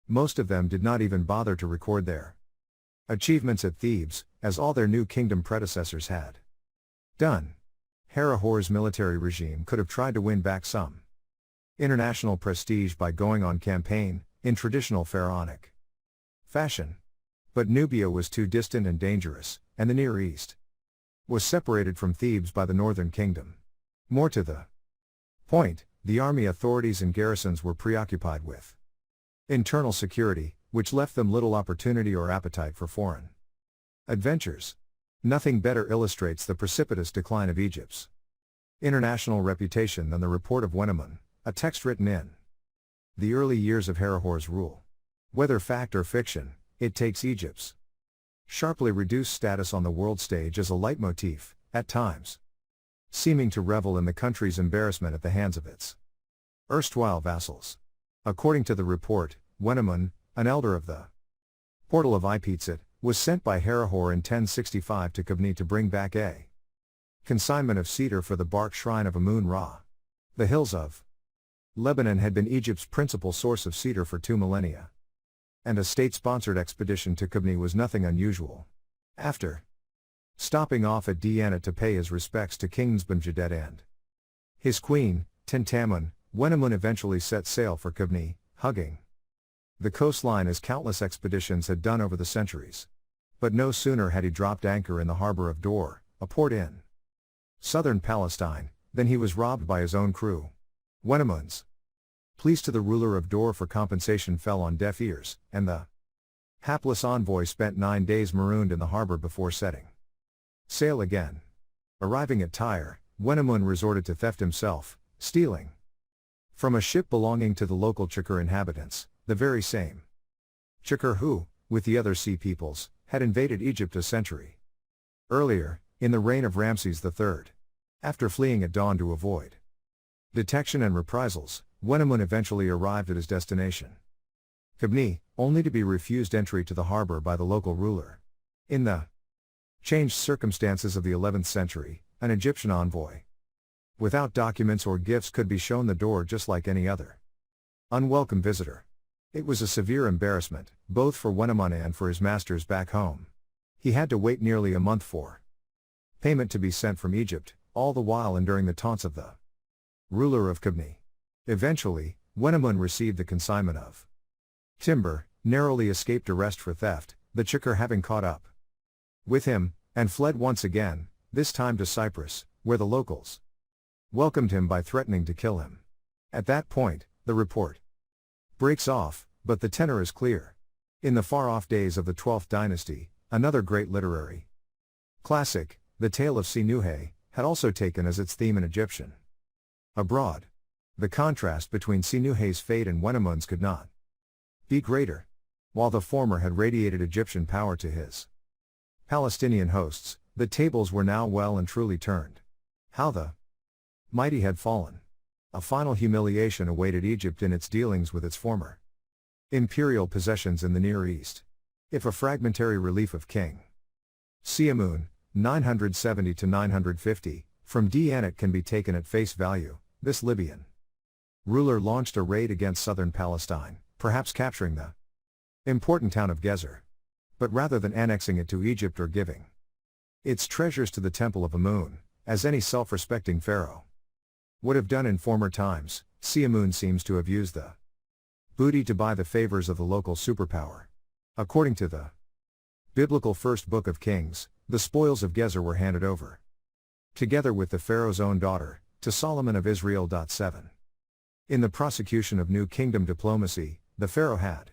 Most of them did not even bother to record their achievements at Thebes, as all their new kingdom predecessors had done. Herihor's military regime could have tried to win back some international prestige by going on campaign, in traditional pharaonic fashion. But Nubia was too distant and dangerous, and the Near East was separated from Thebes by the northern kingdom. More to the point, the army authorities and garrisons were preoccupied with internal security, which left them little opportunity or appetite for foreign adventures. Nothing better illustrates the precipitous decline of Egypt's international reputation than the report of Wenamun, a text written in the early years of Herihor's rule. Whether fact or fiction, it takes Egypt's sharply reduced status on the world stage as a leitmotif, at times seeming to revel in the country's embarrassment at the hands of its erstwhile vassals. According to the report, Wenamun, an elder of the portal of Ipizit, was sent by Herihor in 1065 to Kebni to bring back a consignment of cedar for the bark shrine of Amun-Ra. The hills of Lebanon had been Egypt's principal source of cedar for 2 millennia. And a state-sponsored expedition to Kebni was nothing unusual. After stopping off at Dianat to pay his respects to King Nzban-Jadet and his queen, Tentamun, Wenamun eventually set sail for Kebni, hugging the coastline as countless expeditions had done over the centuries. But no sooner had he dropped anchor in the harbor of Dor, a port in southern Palestine, than he was robbed by his own crew. Wenamun's pleas to the ruler of Dor for compensation fell on deaf ears, and the hapless envoy spent 9 days marooned in the harbor before setting sail again. Arriving at Tyre, Wenamun resorted to theft himself, stealing from a ship belonging to the local Chukar inhabitants, the very same Chukar who, with the other sea peoples, had invaded Egypt a century earlier, in the reign of Ramses III. After fleeing at dawn to avoid detection and reprisals, Wenamun eventually arrived at his destination, Kebni, only to be refused entry to the harbor by the local ruler. In the changed circumstances of the 11th century, an Egyptian envoy without documents or gifts could be shown the door just like any other unwelcome visitor. It was a severe embarrassment, both for Wenamun and for his masters back home. He had to wait nearly a month for payment to be sent from Egypt, all the while enduring the taunts of the ruler of Kibni. Eventually, Wenamun received the consignment of timber, narrowly escaped arrest for theft, the Chukar having caught up with him, and fled once again, this time to Cyprus, where the locals welcomed him by threatening to kill him. At that point, the report breaks off, but the tenor is clear. In the far-off days of the 12th dynasty, another great literary classic, the tale of Sinuhe, had also taken as its theme an Egyptian abroad. The contrast between Sinuhe's fate and Wenamun's could not be greater. While the former had radiated Egyptian power to his Palestinian hosts, the tables were now well and truly turned. How the mighty had fallen. A final humiliation awaited Egypt in its dealings with its former imperial possessions in the Near East. If a fragmentary relief of King Siamun, 970 to 950, from Diyanet can be taken at face value, this Libyan ruler launched a raid against southern Palestine, perhaps capturing the important town of Gezer. But rather than annexing it to Egypt or giving its treasures to the Temple of Amun, as any self-respecting pharaoh would have done in former times, Siamun seems to have used the booty to buy the favors of the local superpower. According to the biblical first book of Kings, the spoils of Gezer were handed over, together with the pharaoh's own daughter, to Solomon of Israel. 7. In the prosecution of New Kingdom diplomacy, the pharaoh had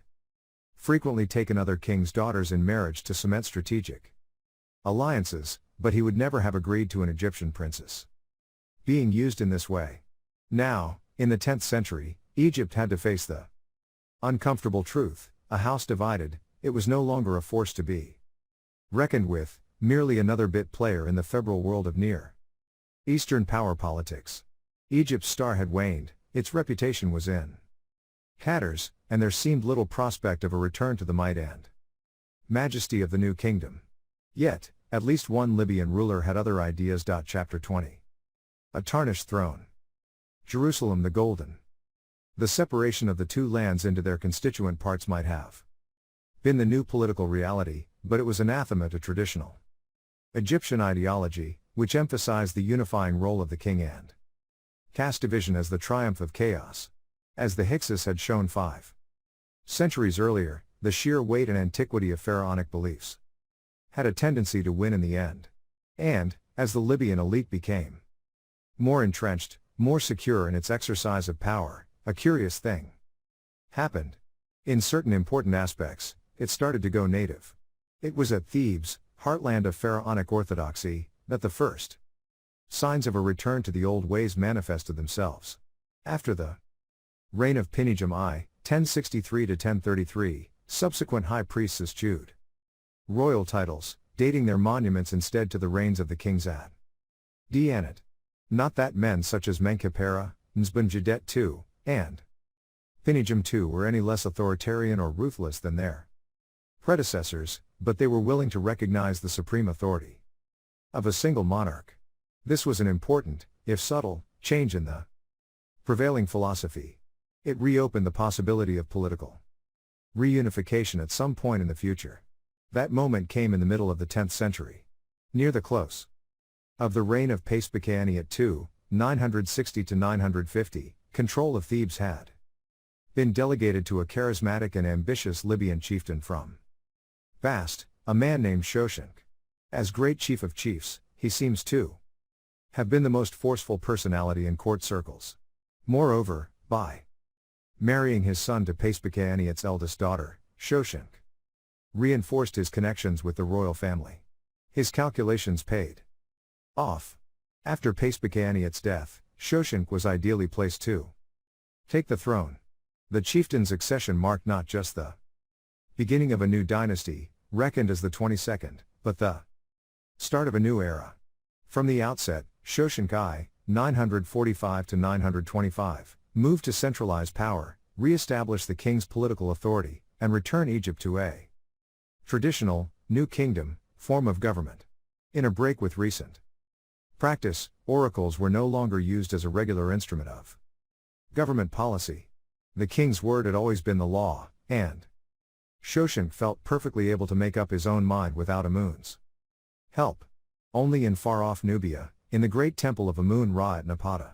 frequently taken other kings' daughters in marriage to cement strategic alliances, but he would never have agreed to an Egyptian princess being used in this way. Now, in the 10th century, Egypt had to face the uncomfortable truth: a house divided, it was no longer a force to be reckoned with, merely another bit player in the febrile world of Near Eastern power politics. Egypt's star had waned, its reputation was in tatters, and there seemed little prospect of a return to the might and majesty of the new kingdom. Yet, at least one Libyan ruler had other ideas. Chapter 20. A Tarnished Throne. Jerusalem the Golden. The separation of the two lands into their constituent parts might have been the new political reality, but it was anathema to traditional Egyptian ideology, which emphasized the unifying role of the king and caste division as the triumph of chaos. As the Hyksos had shown 5 centuries earlier, the sheer weight and antiquity of pharaonic beliefs had a tendency to win in the end. And, as the Libyan elite became more entrenched, more secure in its exercise of power, a curious thing happened. In certain important aspects, it started to go native. It was at Thebes, heartland of pharaonic orthodoxy, that the first signs of a return to the old ways manifested themselves. After the reign of Pinijam I, 1063 to 1033, subsequent high priests eschewed royal titles, dating their monuments instead to the reigns of the kings at Diyanet. Not that men such as Menkaperra, Nzbanjadet II, and Pinijam II were any less authoritarian or ruthless than their predecessors, but they were willing to recognize the supreme authority of a single monarch. This was an important, if subtle, change in the prevailing philosophy. It reopened the possibility of political reunification at some point in the future. That moment came in the middle of the 10th century. Near the close of the reign of Paspakaniat II, 960 to 950, control of Thebes had been delegated to a charismatic and ambitious Libyan chieftain from Bast, a man named Shoshenq. As great chief of chiefs, he seems to have been the most forceful personality in court circles. Moreover, by marrying his son to Paspakaniat's eldest daughter, Shoshenq reinforced his connections with the royal family. His calculations paid off. After Paspakaniat's death, Shoshenq was ideally placed to take the throne. The chieftain's accession marked not just the beginning of a new dynasty, reckoned as the 22nd, but the start of a new era. From the outset, Shoshenq I, 945 to 925, moved to centralize power, re-establish the king's political authority, and return Egypt to a traditional, new kingdom, form of government. In a break with recent practice, oracles were no longer used as a regular instrument of government policy. The king's word had always been the law, and Shoshenq felt perfectly able to make up his own mind without Amun's help. Only in far-off Nubia, in the great temple of Amun-Ra at Napata,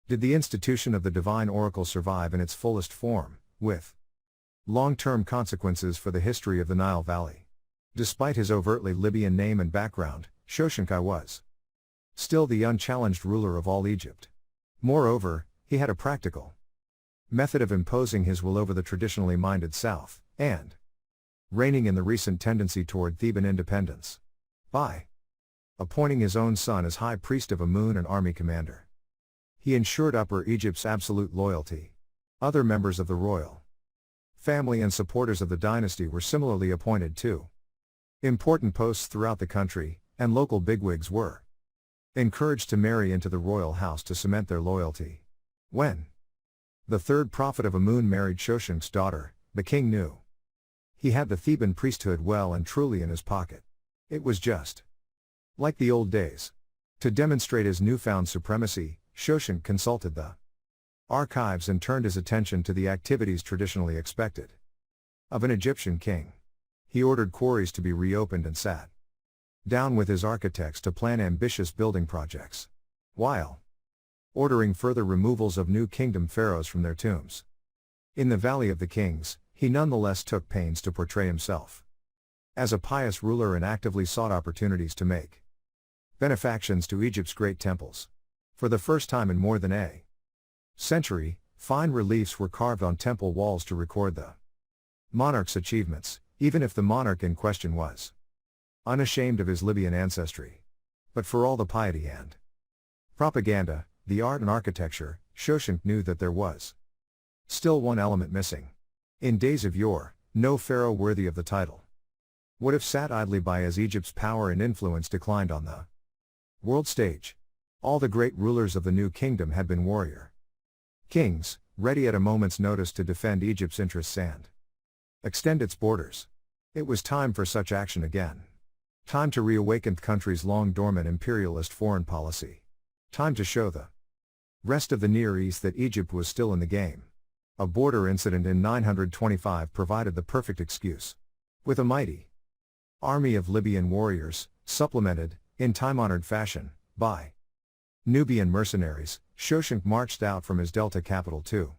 did the institution of the divine oracle survive in its fullest form, with long-term consequences for the history of the Nile Valley. Despite his overtly Libyan name and background, Shoshenq was still the unchallenged ruler of all Egypt. Moreover, he had a practical method of imposing his will over the traditionally minded South, and reigning in the recent tendency toward Theban independence, by appointing his own son as high priest of Amun and army commander. He ensured Upper Egypt's absolute loyalty. Other members of the royal family and supporters of the dynasty were similarly appointed to important posts throughout the country, and local bigwigs were encouraged to marry into the royal house to cement their loyalty. When the third prophet of Amun married Shoshenq's daughter, the king knew he had the Theban priesthood well and truly in his pocket. It was just like the old days. To demonstrate his newfound supremacy, Shoshenq consulted the archives and turned his attention to the activities traditionally expected of an Egyptian king. He ordered quarries to be reopened and sat down with his architects to plan ambitious building projects, while ordering further removals of new kingdom pharaohs from their tombs. In the Valley of the Kings, he nonetheless took pains to portray himself as a pious ruler and actively sought opportunities to make benefactions to Egypt's great temples. For the first time in more than a century, fine reliefs were carved on temple walls to record the monarch's achievements, even if the monarch in question was unashamed of his Libyan ancestry. But for all the piety and propaganda, the art and architecture, Shoshenq knew that there was still one element missing. In days of yore, no pharaoh worthy of the title would have sat idly by as Egypt's power and influence declined on the world stage. All the great rulers of the new kingdom had been warrior kings, ready at a moment's notice to defend Egypt's interests and extend its borders. It was time for such action again. Time to reawaken the country's long-dormant imperialist foreign policy. Time to show the rest of the Near East that Egypt was still in the game. A border incident in 925 provided the perfect excuse. With a mighty army of Libyan warriors, supplemented, in time-honored fashion, by Nubian mercenaries, Shoshenq marched out from his delta capital to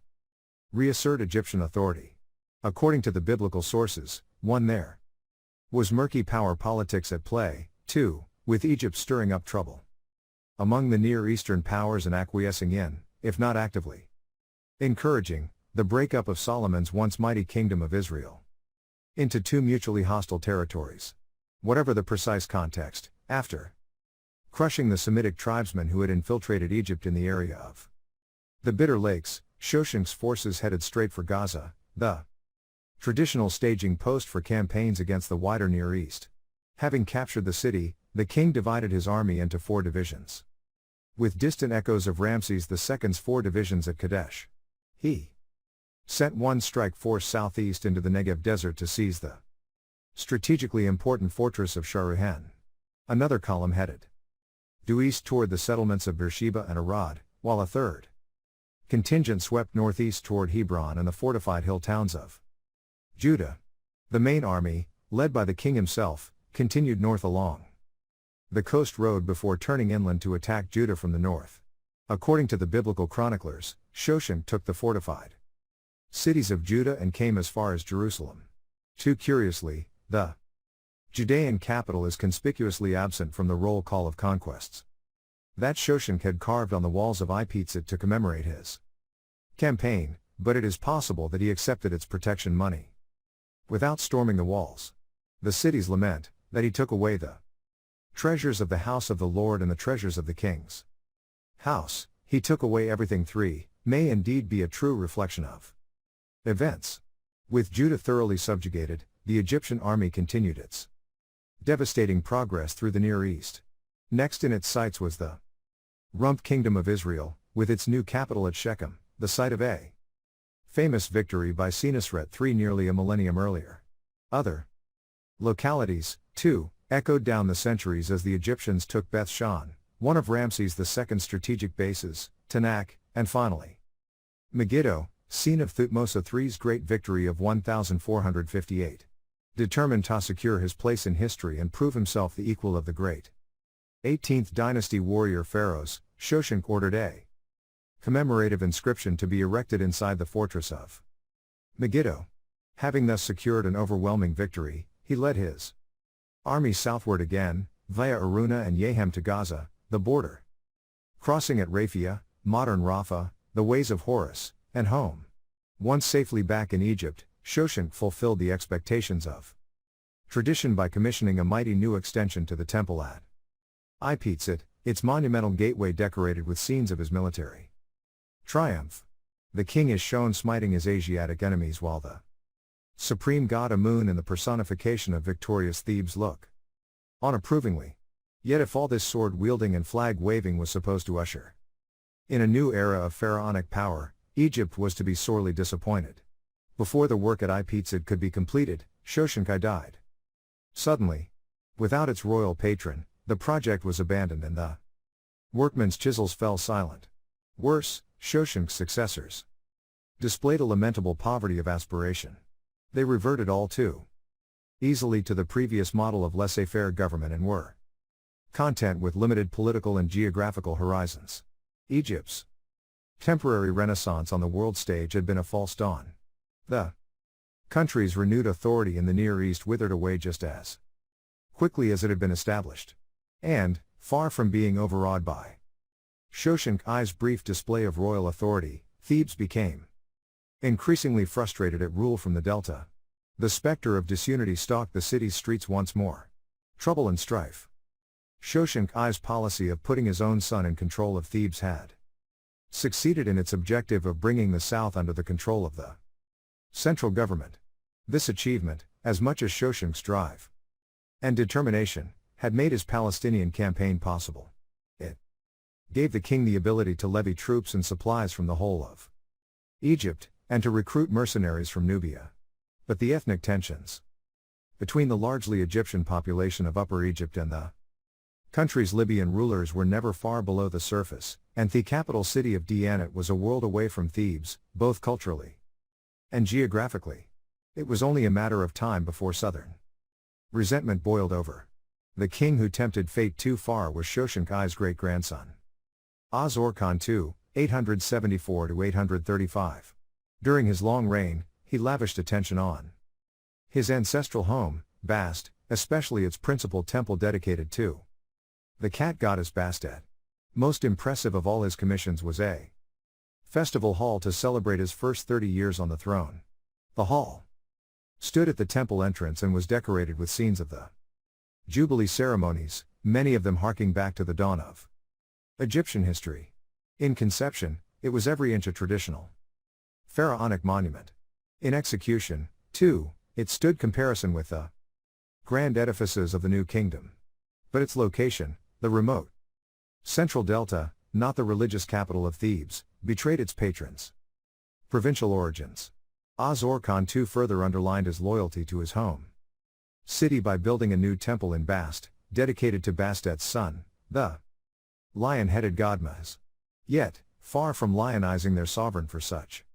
reassert Egyptian authority. According to the biblical sources, there was murky power politics at play, too, with Egypt stirring up trouble among the Near Eastern powers and acquiescing in, if not actively encouraging, the breakup of Solomon's once mighty kingdom of Israel into two mutually hostile territories. Whatever the precise context, after crushing the Semitic tribesmen who had infiltrated Egypt in the area of the Bitter Lakes, Shoshenq's forces headed straight for Gaza, the traditional staging post for campaigns against the wider Near East. Having captured the city, the king divided his army into 4 divisions. With distant echoes of Ramses II's 4 divisions at Kadesh, he sent one strike force southeast into the Negev desert to seize the strategically important fortress of Sharuhan. Another column headed due east toward the settlements of Beersheba and Arad, while a third contingent swept northeast toward Hebron and the fortified hill towns of Judah. The main army, led by the king himself, continued north along the coast road before turning inland to attack Judah from the north. According to the biblical chroniclers, Shoshenq took the fortified cities of Judah and came as far as Jerusalem. Too curiously, the Judean capital is conspicuously absent from the roll call of conquests that Shoshenq had carved on the walls of Ipizit to commemorate his campaign, but it is possible that he accepted its protection money without storming the walls. The cities lament that he took away the treasures of the house of the Lord and the treasures of the king's house. He took away everything. 3 may indeed be a true reflection of events. With Judah thoroughly subjugated, the Egyptian army continued its devastating progress through the Near East. Next in its sights was the Rump Kingdom of Israel, with its new capital at Shechem, the site of a famous victory by Senusret III nearly a millennium earlier. Other localities, too, echoed down the centuries as the Egyptians took Beth Shan, one of Ramses II's strategic bases, Tanakh, and finally Megiddo, scene of Thutmose III's great victory of 1458. Determined to secure his place in history and prove himself the equal of the great 18th dynasty warrior pharaohs, Shoshenq ordered a commemorative inscription to be erected inside the fortress of Megiddo. Having thus secured an overwhelming victory, he led his army southward again, via Aruna and Yehem to Gaza, the border. Crossing at Raphia, modern Rafah, the ways of Horus, and home. Once safely back in Egypt, Shoshenq fulfilled the expectations of tradition by commissioning a mighty new extension to the temple at Ipizit, its monumental gateway decorated with scenes of his military triumph. The king is shown smiting his Asiatic enemies while the supreme god Amun in the personification of victorious Thebes look on approvingly. Yet if all this sword-wielding and flag-waving was supposed to usher in a new era of pharaonic power, Egypt was to be sorely disappointed. Before the work at Ipizit could be completed, Shoshenq I died suddenly. Without its royal patron, the project was abandoned and the workmen's chisels fell silent. Worse, Shoshenq's successors displayed a lamentable poverty of aspiration. They reverted all too easily to the previous model of laissez-faire government and were content with limited political and geographical horizons. Egypt's temporary renaissance on the world stage had been a false dawn. The country's renewed authority in the Near East withered away just as quickly as it had been established. And, far from being overawed by Shoshenq I's brief display of royal authority, Thebes became increasingly frustrated at rule from the Delta. The specter of disunity stalked the city's streets once more. Trouble and strife. Shoshenq I's policy of putting his own son in control of Thebes had succeeded in its objective of bringing the south under the control of the central government. This achievement, as much as Shoshenq's drive and determination, had made his Palestinian campaign possible. It gave the king the ability to levy troops and supplies from the whole of Egypt, and to recruit mercenaries from Nubia. But the ethnic tensions between the largely Egyptian population of Upper Egypt and the country's Libyan rulers were never far below the surface, and the capital city of Dianat was a world away from Thebes, both culturally and geographically. It was only a matter of time before southern resentment boiled over. The king who tempted fate too far was Shoshenq I's great-grandson, Az-Ur-Khan II, 874–835. During his long reign, he lavished attention on his ancestral home, Bast, especially its principal temple dedicated to the cat goddess Bastet. Most impressive of all his commissions was a festival hall to celebrate his first 30 years on the throne. The hall stood at the temple entrance and was decorated with scenes of the Jubilee ceremonies, many of them harking back to the dawn of Egyptian history. In conception, it was every inch a traditional pharaonic monument. In execution, too, it stood comparison with the grand edifices of the New Kingdom. But its location, the remote central delta, not the religious capital of Thebes, betrayed its patrons' provincial origins. Az-Ur-Khan II further underlined his loyalty to his home city by building a new temple in Bast, dedicated to Bastet's son, the lion-headed god Maz. Yet, far from lionizing their sovereign for such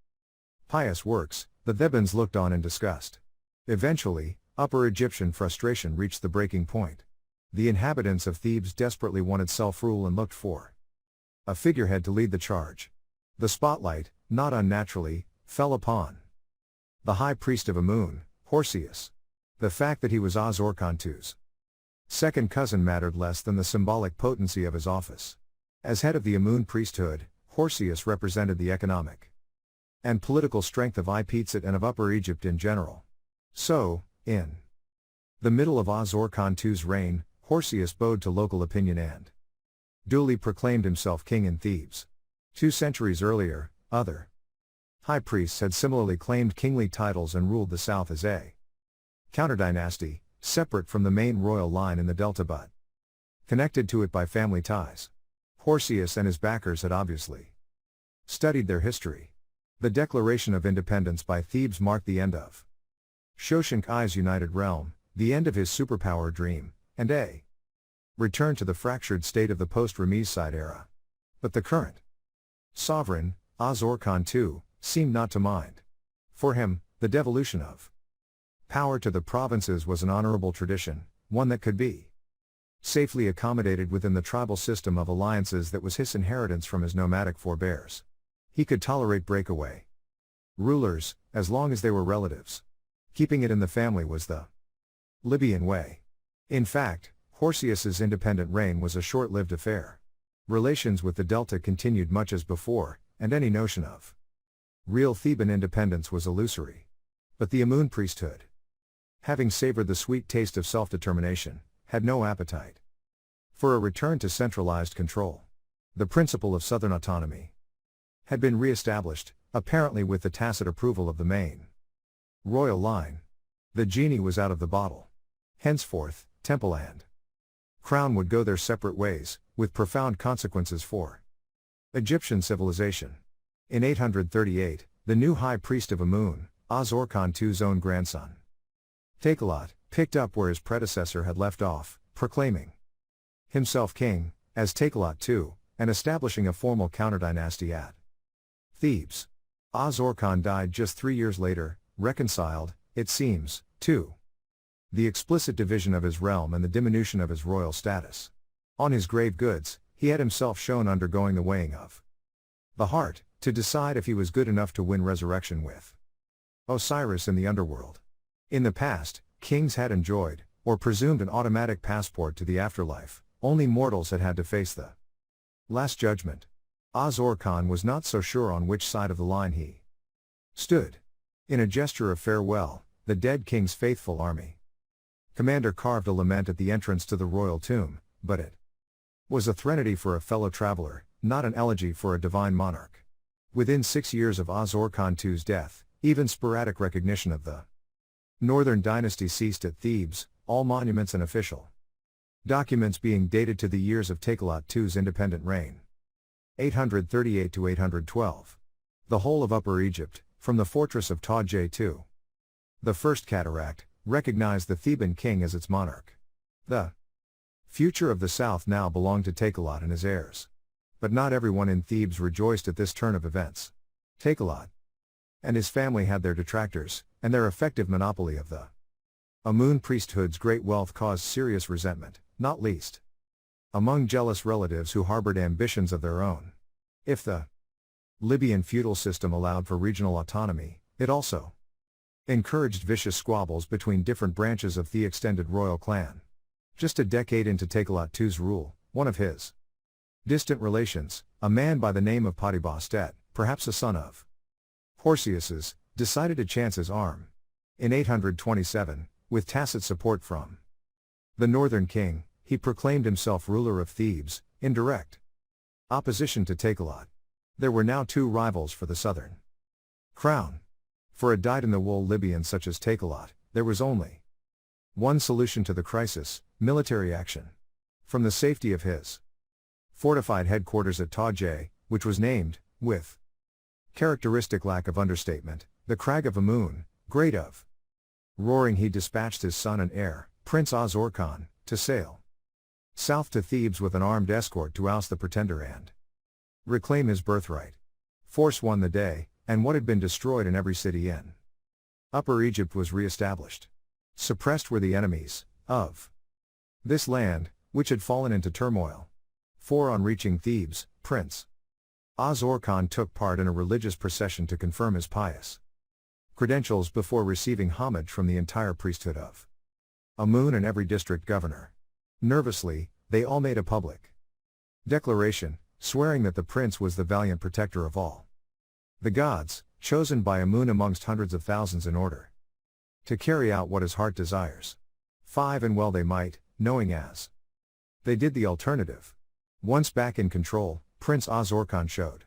pious works, the Thebans looked on in disgust. Eventually, Upper Egyptian frustration reached the breaking point. The inhabitants of Thebes desperately wanted self-rule and looked for a figurehead to lead the charge. The spotlight, not unnaturally, fell upon the high priest of Amun, Horsius. The fact that he was Az-Ur-Khan II's second cousin mattered less than the symbolic potency of his office. As head of the Amun priesthood, Horsius represented the economic and political strength of Ipizit and of Upper Egypt in general. So, in the middle of Az-Ur-Khan II's reign, Horsius bowed to local opinion and duly proclaimed himself king in Thebes. 2 centuries earlier, other high priests had similarly claimed kingly titles and ruled the south as a counter-dynasty, separate from the main royal line in the Delta but connected to it by family ties. Horsius and his backers had obviously studied their history. The declaration of independence by Thebes marked the end of Shoshenq I's united realm, the end of his superpower dream, and a return to the fractured state of the post-Ramesside era. But the current sovereign, Az-Ur-Khan II, seemed not to mind. For him, the devolution of power to the provinces was an honorable tradition, one that could be safely accommodated within the tribal system of alliances that was his inheritance from his nomadic forebears. He could tolerate breakaway rulers, as long as they were relatives. Keeping it in the family was the Libyan way. In fact, Horsius's independent reign was a short-lived affair. Relations with the Delta continued much as before, and any notion of real Theban independence was illusory. But the Amun priesthood, having savored the sweet taste of self-determination, had no appetite for a return to centralized control. The principle of southern autonomy had been re-established, apparently with the tacit approval of the main royal line. The genie was out of the bottle. Henceforth, temple and crown would go their separate ways, with profound consequences for Egyptian civilization. In 838, the new high priest of Amun, Az-Orkhan II's own grandson, Takelot, picked up where his predecessor had left off, proclaiming himself king, as Takelot II, and establishing a formal counter-dynasty at Thebes. Az-Orkhan died just 3 years later, reconciled, it seems, to the explicit division of his realm and the diminution of his royal status. On his grave goods, he had himself shown undergoing the weighing of the heart, to decide if he was good enough to win resurrection with Osiris in the underworld. In the past, kings had enjoyed, or presumed an automatic passport to the afterlife. Only mortals had had to face the Last Judgment. Az-Orkhan was not so sure on which side of the line he stood. In a gesture of farewell, the dead king's faithful army commander carved a lament at the entrance to the royal tomb, but it was a threnody for a fellow traveler, not an elegy for a divine monarch. Within 6 years of Az-Orkhan II's death, even sporadic recognition of the northern dynasty ceased at Thebes, all monuments and official documents being dated to the years of Takelot II's independent reign. 838 to 812. The whole of Upper Egypt, from the fortress of Taujeh to the First Cataract, recognized the Theban king as its monarch. The future of the south now belonged to Takelot and his heirs. But not everyone in Thebes rejoiced at this turn of events. Takelot and his family had their detractors, and their effective monopoly of the Amun priesthood's great wealth caused serious resentment, not least among jealous relatives who harbored ambitions of their own. If the Libyan feudal system allowed for regional autonomy, it also encouraged vicious squabbles between different branches of the extended royal clan. Just a decade into Takelot II's rule, one of his distant relations, a man by the name of Patibastet, perhaps a son of Horsius's, decided to chance his arm. In 827, with tacit support from the northern king, he proclaimed himself ruler of Thebes, in direct opposition to Takelot. There were now 2 rivals for the southern crown. For a dyed-in-the-wool Libyan such as Takelot, there was only one solution to the crisis: military action. From the safety of his fortified headquarters at Taujeh, which was named, with characteristic lack of understatement, the Crag of Amun, Great of Roaring, he dispatched his son and heir, Prince Az-Orkhan, to sail south to Thebes with an armed escort to oust the pretender and reclaim his birthright. Force won the day, and what had been destroyed in every city in Upper Egypt was re-established. Suppressed were the enemies of this land, which had fallen into turmoil. For on reaching Thebes, Prince Az-Orkhan took part in a religious procession to confirm his pious credentials before receiving homage from the entire priesthood of Amun and every district governor. Nervously, they all made a public declaration, swearing that the prince was the valiant protector of all the gods, chosen by Amun amongst hundreds of thousands in order to carry out what his heart desires. 5 And well they might, knowing as they did the alternative. Once back in control, Prince Az-Orkhan showed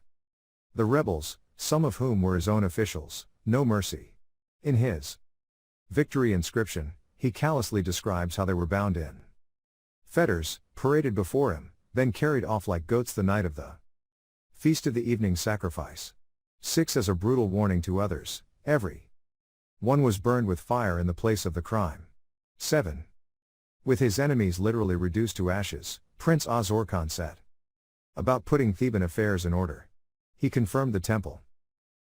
the rebels, some of whom were his own officials, no mercy. In his victory inscription, he callously describes how they were bound in fetters, paraded before him, then carried off like goats the night of the feast of the evening sacrifice. 6 As a brutal warning to others, every one was burned with fire in the place of the crime. 7 With his enemies literally reduced to ashes, Prince Az-Orkhan set about putting Theban affairs in order. He confirmed the temple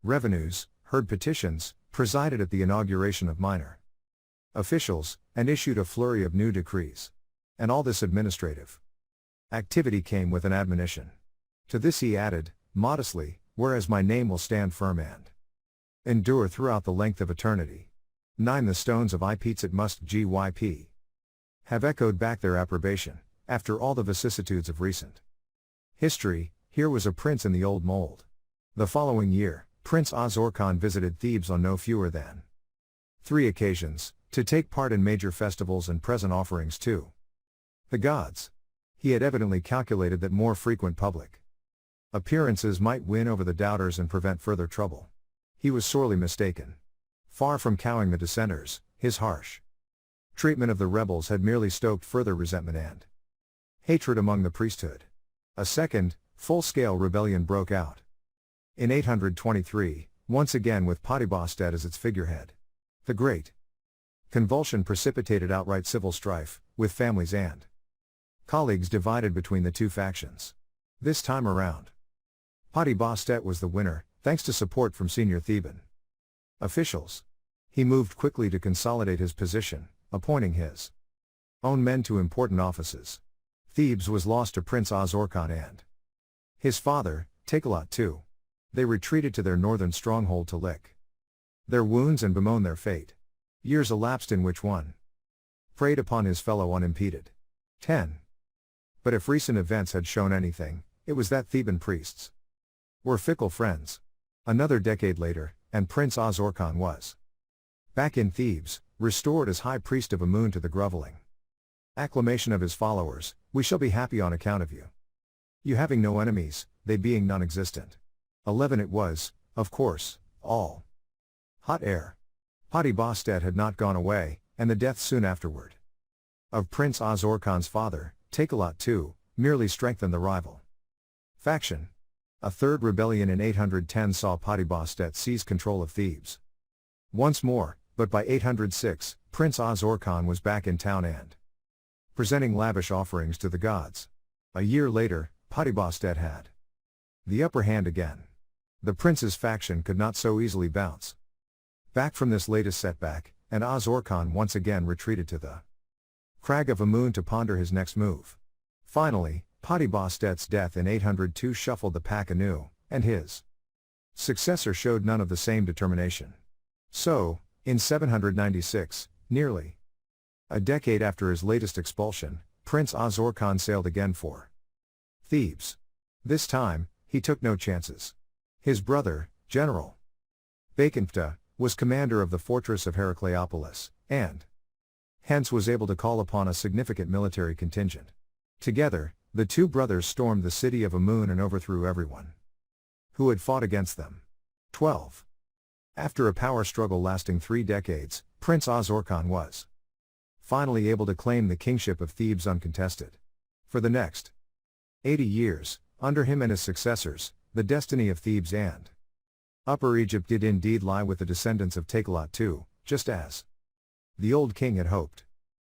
Revenues, heard petitions, presided at the inauguration of minor officials, and issued a flurry of new decrees. And all this administrative activity came with an admonition. To this he added, modestly, whereas my name will stand firm and endure throughout the length of eternity. 9. The stones of Ipetsit must gyp have echoed back their approbation, after all the vicissitudes of recent history. Here was a prince in the old mold. The following year, Prince Azorkan visited Thebes on no fewer than 3 occasions, to take part in major festivals and present offerings to the gods. He had evidently calculated that more frequent public appearances might win over the doubters and prevent further trouble. He was sorely mistaken. Far from cowing the dissenters, his harsh treatment of the rebels had merely stoked further resentment and hatred among the priesthood. A second, full-scale rebellion broke out in 823, once again with Patibostat as its figurehead. The great convulsion precipitated outright civil strife, with families and colleagues divided between the two factions. This time around, Patibostat was the winner, thanks to support from senior Theban officials. He moved quickly to consolidate his position, appointing his own men to important offices. Thebes was lost to Prince Azorkan and his father, Takealot II. They retreated to their northern stronghold to lick their wounds and bemoan their fate. Years elapsed in which one preyed upon his fellow unimpeded. 10. But if recent events had shown anything, it was that Theban priests were fickle friends. Another decade later, and Prince Azorkan was back in Thebes, restored as high priest of Amun to the groveling acclamation of his followers, "We shall be happy on account of you. You having no enemies, they being non-existent." 11. It was, of course, all hot air. Patibostat had not gone away, and the death soon afterward of Prince Azorkan's father, Takealot II, merely strengthened the rival faction. A third rebellion in 810 saw Patibostat seize control of Thebes once more, but by 806, Prince Azorkan was back in town and presenting lavish offerings to the gods. A year later, Patibostat had the upper hand again. The prince's faction could not so easily bounce back from this latest setback, and Azorkan once again retreated to the crag of Amun to ponder his next move. Finally, Patibostat's death in 802 shuffled the pack anew, and his successor showed none of the same determination. So, in 796, nearly a decade after his latest expulsion, Prince Azorkan sailed again for Thebes. This time, he took no chances. His brother, General Baconfta, was commander of the fortress of Heracleopolis, and hence was able to call upon a significant military contingent. Together, the two brothers stormed the city of Amun and overthrew everyone who had fought against them. 12. After a power struggle lasting 3 decades, Prince Azorkan was finally able to claim the kingship of Thebes uncontested. For the next 80 years, under him and his successors, the destiny of Thebes and Upper Egypt did indeed lie with the descendants of Takealot II, just as the old king had hoped.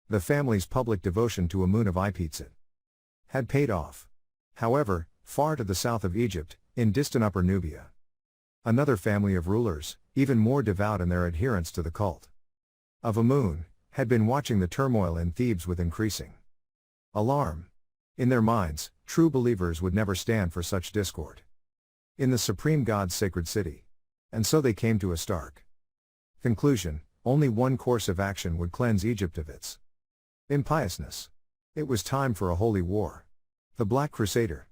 The family's public devotion to Amun of Ipetsit had paid off. However, far to the south of Egypt, in distant Upper Nubia, another family of rulers, even more devout in their adherence to the cult of Amun, had been watching the turmoil in Thebes with increasing alarm. In their minds, true believers would never stand for such discord in the supreme God's sacred city. And so they came to a stark conclusion: only one course of action would cleanse Egypt of its impiousness. It was time for a holy war. The Black Crusader.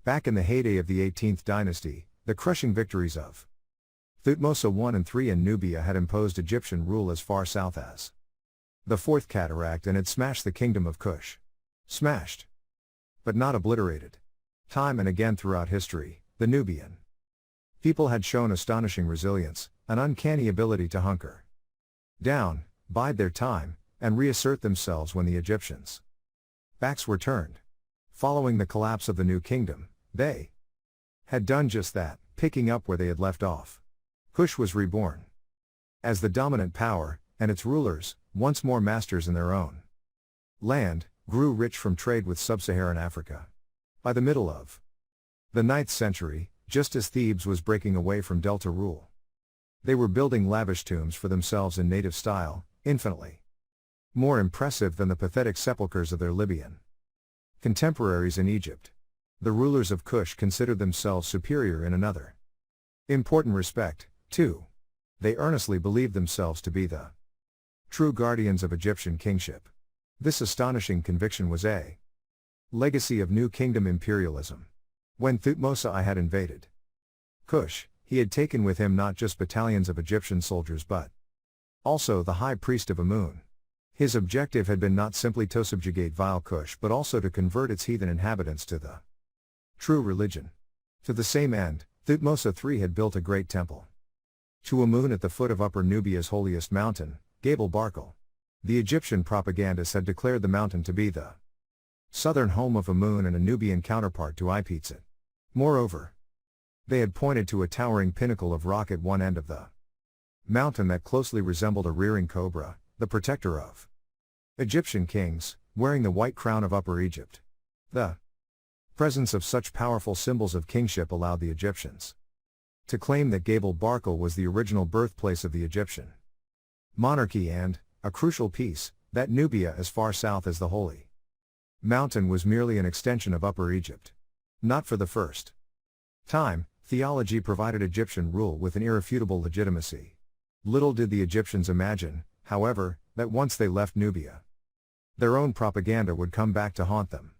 Back in the heyday of the 18th dynasty, the crushing victories of Thutmose I and III in Nubia had imposed Egyptian rule as far south as the Fourth Cataract and had smashed the kingdom of Kush. Smashed, but not obliterated. Time and again throughout history, the Nubian people had shown astonishing resilience, an uncanny ability to hunker down, bide their time, and reassert themselves when the Egyptians' backs were turned. Following the collapse of the New Kingdom, they had done just that, picking up where they had left off. Kush was reborn as the dominant power, and its rulers, once more masters in their own land, grew rich from trade with sub-Saharan Africa. By the middle of the 9th century, just as Thebes was breaking away from Delta rule. They were building lavish tombs for themselves in native style, infinitely more impressive than the pathetic sepulchres of their Libyan contemporaries in Egypt. The rulers of Kush considered themselves superior in another important respect, too. They earnestly believed themselves to be the true guardians of Egyptian kingship. This astonishing conviction was a legacy of New Kingdom imperialism. When Thutmose I had invaded Kush, he had taken with him not just battalions of Egyptian soldiers but also the high priest of Amun. His objective had been not simply to subjugate vile Kush but also to convert its heathen inhabitants to the true religion. To the same end, Thutmose III had built a great temple to Amun at the foot of Upper Nubia's holiest mountain, Gabal Barkal. The Egyptian propagandists had declared the mountain to be the southern home of Amun and a Nubian counterpart to Ipizit. Moreover, they had pointed to a towering pinnacle of rock at one end of the mountain that closely resembled a rearing cobra, the protector of Egyptian kings, wearing the white crown of Upper Egypt. The presence of such powerful symbols of kingship allowed the Egyptians to claim that Gabal Barkal was the original birthplace of the Egyptian monarchy and, a crucial piece, that Nubia as far south as the Holy Mountain was merely an extension of Upper Egypt. Not for the first time, theology provided Egyptian rule with an irrefutable legitimacy. Little did the Egyptians imagine, however, that once they left Nubia, their own propaganda would come back to haunt them.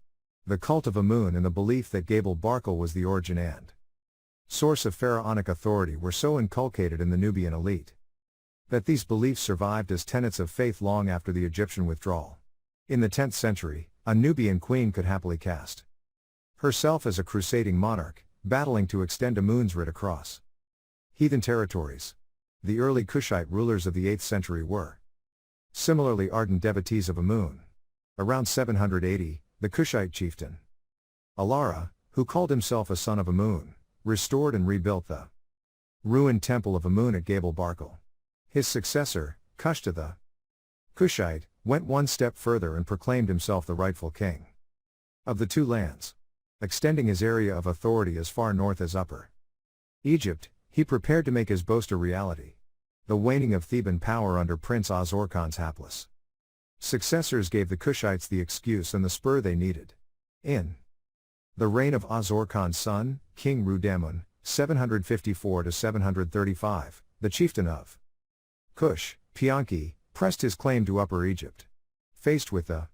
The cult of Amun and the belief that Gabal Barkal was the origin and source of pharaonic authority were so inculcated in the Nubian elite that these beliefs survived as tenets of faith long after the Egyptian withdrawal. In the 10th century, a Nubian queen could happily cast herself as a crusading monarch, battling to extend Amun's writ across heathen territories. The early Kushite rulers of the 8th century were similarly ardent devotees of Amun. Around 780, the Kushite chieftain Alara, who called himself a son of Amun, restored and rebuilt the ruined temple of Amun at Gabal Barkal. His successor, Kushta the Kushite, went one step further and proclaimed himself the rightful king of the two lands. Extending his area of authority as far north as Upper Egypt, he prepared to make his boast a reality. The waning of Theban power under Prince Azor-Khan's hapless successors gave the Kushites the excuse and the spur they needed. In the reign of Azor-Khan's son, King Rudamun, 754–735, the chieftain of Kush, Pianki, pressed his claim to Upper Egypt. Faced with the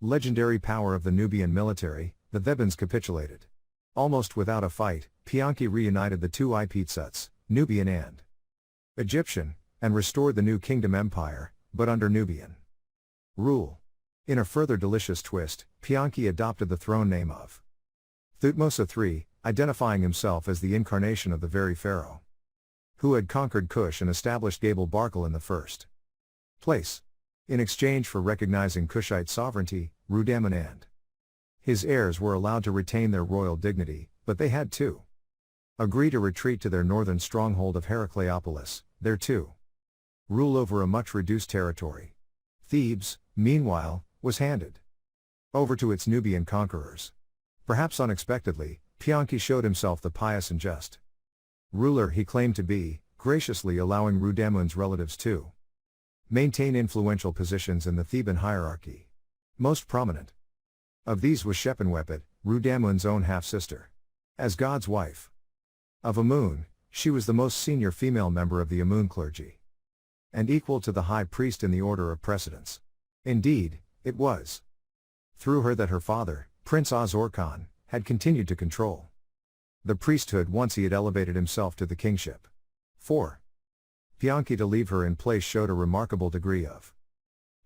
legendary power of the Nubian military, the Thebans capitulated. Almost without a fight, Pianki reunited the two Ipizits, Nubian and Egyptian, and restored the new kingdom empire, but under Nubian rule. In a further delicious twist, Pianki adopted the throne name of Thutmose III, identifying himself as the incarnation of the very pharaoh who had conquered Kush and established Gabal Barkal in the first place. In exchange for recognizing Kushite sovereignty, Rudamun and his heirs were allowed to retain their royal dignity, but they had to agree to retreat to their northern stronghold of Heracleopolis, there to rule over a much reduced territory. Thebes, meanwhile, was handed over to its Nubian conquerors. Perhaps unexpectedly, Pianki showed himself the pious and just ruler he claimed to be, graciously allowing Rudamun's relatives to maintain influential positions in the Theban hierarchy. Most prominent of these was Shepenwepet, Rudamun's own half-sister. As God's wife of Amun, she was the most senior female member of the Amun clergy, and equal to the high priest in the order of precedence. Indeed, it was through her that her father, Prince Azor-Khan, had continued to control the priesthood once he had elevated himself to the kingship. 4. Pianki to leave her in place showed a remarkable degree of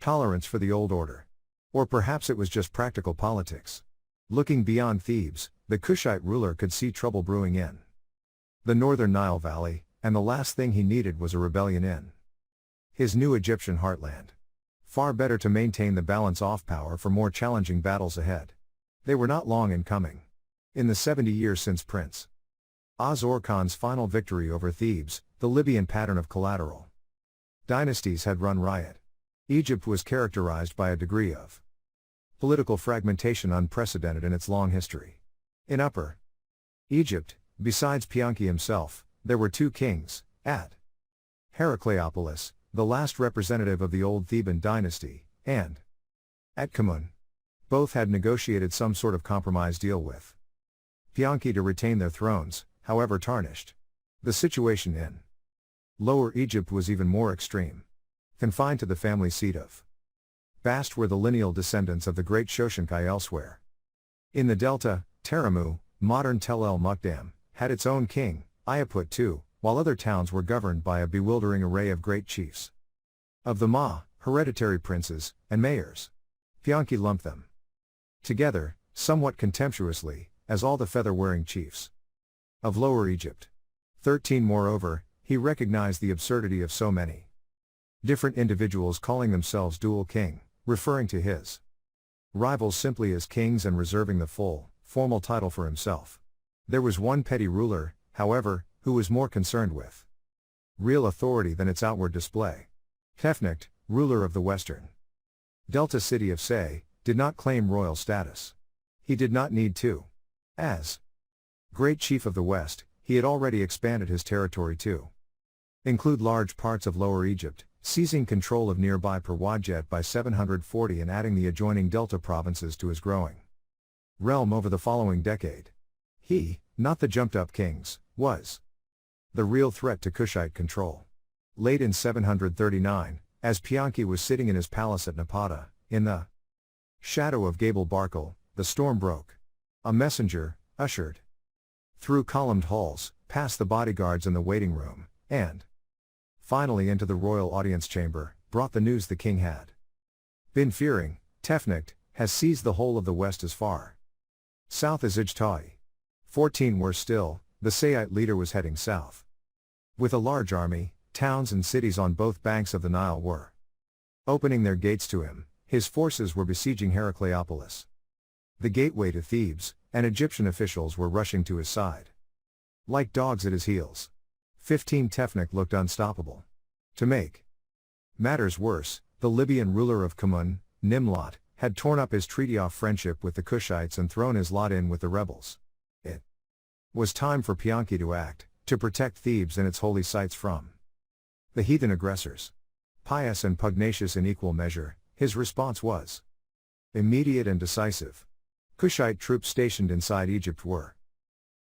tolerance for the old order. Or perhaps it was just practical politics. Looking beyond Thebes, the Kushite ruler could see trouble brewing in the northern Nile Valley, and the last thing he needed was a rebellion in his new Egyptian heartland. Far better to maintain the balance off power for more challenging battles ahead. They were not long in coming. In the 70 years since Prince Azor-Khan's final victory over Thebes, the Libyan pattern of collateral dynasties had run riot. Egypt was characterized by a degree of political fragmentation unprecedented in its long history. In Upper Egypt, besides Pianki himself, there were two kings, at Heracleopolis, the last representative of the old Theban dynasty, and at Khammun. Both had negotiated some sort of compromise deal with Pianki to retain their thrones, however tarnished. The situation in Lower Egypt was even more extreme. Confined to the family seat of Bast were the lineal descendants of the great Shoshenkai elsewhere. In the delta, Teramu, modern Tel El Mukdam, had its own king, Ayaput II, while other towns were governed by a bewildering array of great chiefs. Of the Ma, hereditary princes, and mayors. Pianki lumped them together, somewhat contemptuously, as all the feather-wearing chiefs of Lower Egypt. 13 Moreover, he recognized the absurdity of so many different individuals calling themselves dual king, referring to his rivals simply as kings and reserving the full, formal title for himself. There was one petty ruler, however, who was more concerned with real authority than its outward display. Tefnakht, ruler of the western delta city of Say, did not claim royal status. He did not need to. As great chief of the West, he had already expanded his territory to include large parts of Lower Egypt, seizing control of nearby Perwadjet by 740 and adding the adjoining delta provinces to his growing realm over the following decade. He, not the jumped-up kings, was the real threat to Kushite control. Late in 739, as Pianki was sitting in his palace at Napata, in the shadow of Gabel Barkal, the storm broke. A messenger, ushered through columned halls, past the bodyguards in the waiting room, and finally into the royal audience chamber, brought the news the king had been fearing. Tefnakht has seized the whole of the west as far south as Ijta'i. 14 Worse still, the Sayite leader was heading south. With a large army, towns and cities on both banks of the Nile were opening their gates to him. His forces were besieging Heracleopolis, the gateway to Thebes, and Egyptian officials were rushing to his side like dogs at his heels. 15 Tefnakht looked unstoppable. To make matters worse, the Libyan ruler of Khammun, Nimlot, had torn up his treaty-off friendship with the Kushites and thrown his lot in with the rebels. It was time for Pianki to act, to protect Thebes and its holy sites from the heathen aggressors. Pious and pugnacious in equal measure, his response was immediate and decisive. Kushite troops stationed inside Egypt were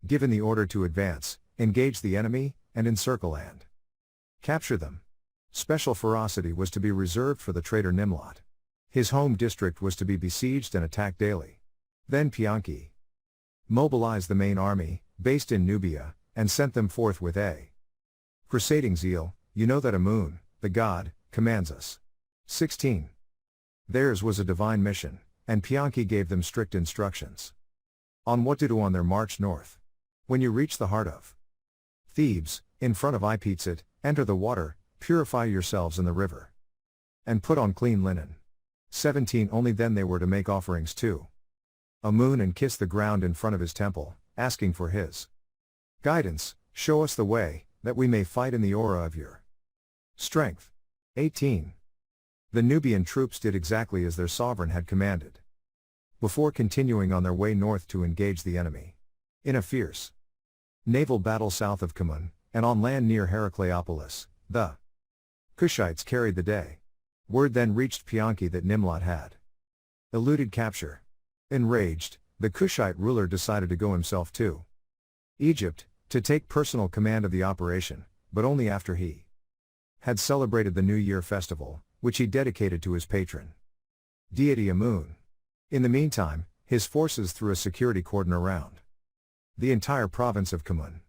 given the order to advance, engage the enemy, and encircle and capture them. Special ferocity was to be reserved for the traitor Nimlot. His home district was to be besieged and attacked daily. Then Pianki mobilized the main army, based in Nubia, and sent them forth with a crusading zeal. You know that Amun, the god, commands us. 16. Theirs was a divine mission, and Pianki gave them strict instructions on what to do on their march north. When you reach the heart of Thebes, in front of Ipizit, enter the water, purify yourselves in the river, and put on clean linen. 17 Only then they were to make offerings to Amun and kiss the ground in front of his temple, asking for his guidance. Show us the way, that we may fight in the aura of your strength. 18. The Nubian troops did exactly as their sovereign had commanded, before continuing on their way north to engage the enemy. In a fierce naval battle south of Khammun, and on land near Heracleopolis, the Kushites carried the day. Word then reached Pianki that Nimlot had eluded capture. Enraged, the Kushite ruler decided to go himself to Egypt, to take personal command of the operation, but only after he had celebrated the New Year festival, which he dedicated to his patron deity Amun. In the meantime, his forces threw a security cordon around the entire province of Khammun.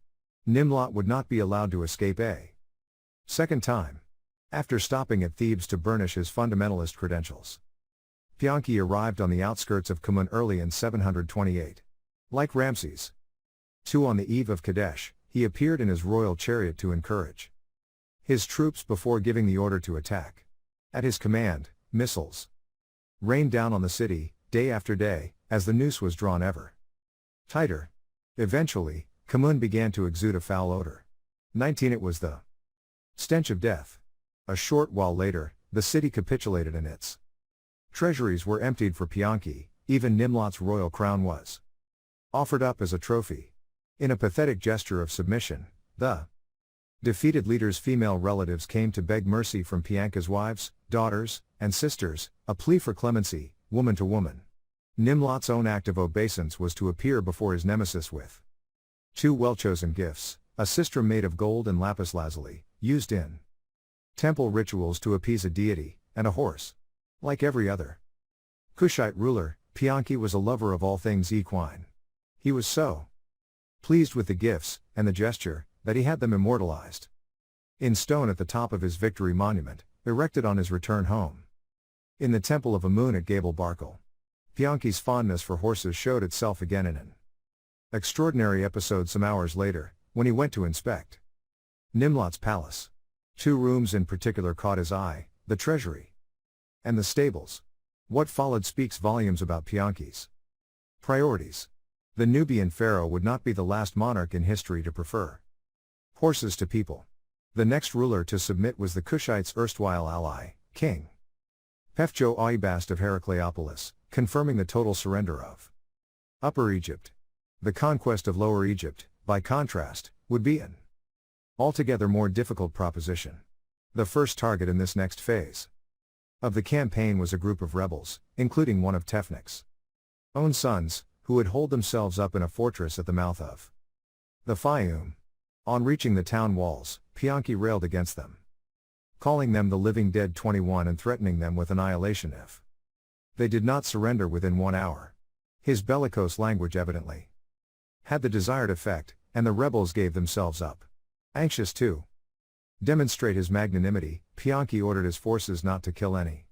Nimlot would not be allowed to escape a second time. After stopping at Thebes to burnish his fundamentalist credentials, Pianki arrived on the outskirts of Khammun early in 728. Like Ramses II on the eve of Kadesh, he appeared in his royal chariot to encourage his troops before giving the order to attack. At his command, missiles rained down on the city, day after day, as the noose was drawn ever tighter. Eventually, Khammun began to exude a foul odor. 19 It was the stench of death. A short while later, the city capitulated and its treasuries were emptied for Pianki. Even Nimlot's royal crown was offered up as a trophy. In a pathetic gesture of submission, the defeated leader's female relatives came to beg mercy from Pianka's wives, daughters, and sisters, a plea for clemency, woman to woman. Nimlot's own act of obeisance was to appear before his nemesis with two well-chosen gifts, a sistrum made of gold and lapis lazuli, used in temple rituals to appease a deity, and a horse. Like every other Kushite ruler, Pianki was a lover of all things equine. He was so pleased with the gifts, and the gesture, that he had them immortalized in stone at the top of his victory monument, erected on his return home. In the temple of Amun at Gabel Barkal, Pianki's fondness for horses showed itself again in an extraordinary episode some hours later, when he went to inspect Nimlot's palace. Two rooms in particular caught his eye, the treasury and the stables. What followed speaks volumes about Pianki's priorities. The Nubian pharaoh would not be the last monarch in history to prefer horses to people. The next ruler to submit was the Kushites' erstwhile ally, King Pefjo Aibast of Heracleopolis, confirming the total surrender of Upper Egypt. The conquest of Lower Egypt, by contrast, would be an altogether more difficult proposition. The first target in this next phase of the campaign was a group of rebels, including one of Tefnek's own sons, who had holed themselves up in a fortress at the mouth of the Fayum. On reaching the town walls, Pianki railed against them, calling them the living dead 21 and threatening them with annihilation if they did not surrender within 1 hour. His bellicose language evidently had the desired effect, and the rebels gave themselves up. Anxious to demonstrate his magnanimity, Pianki ordered his forces not to kill any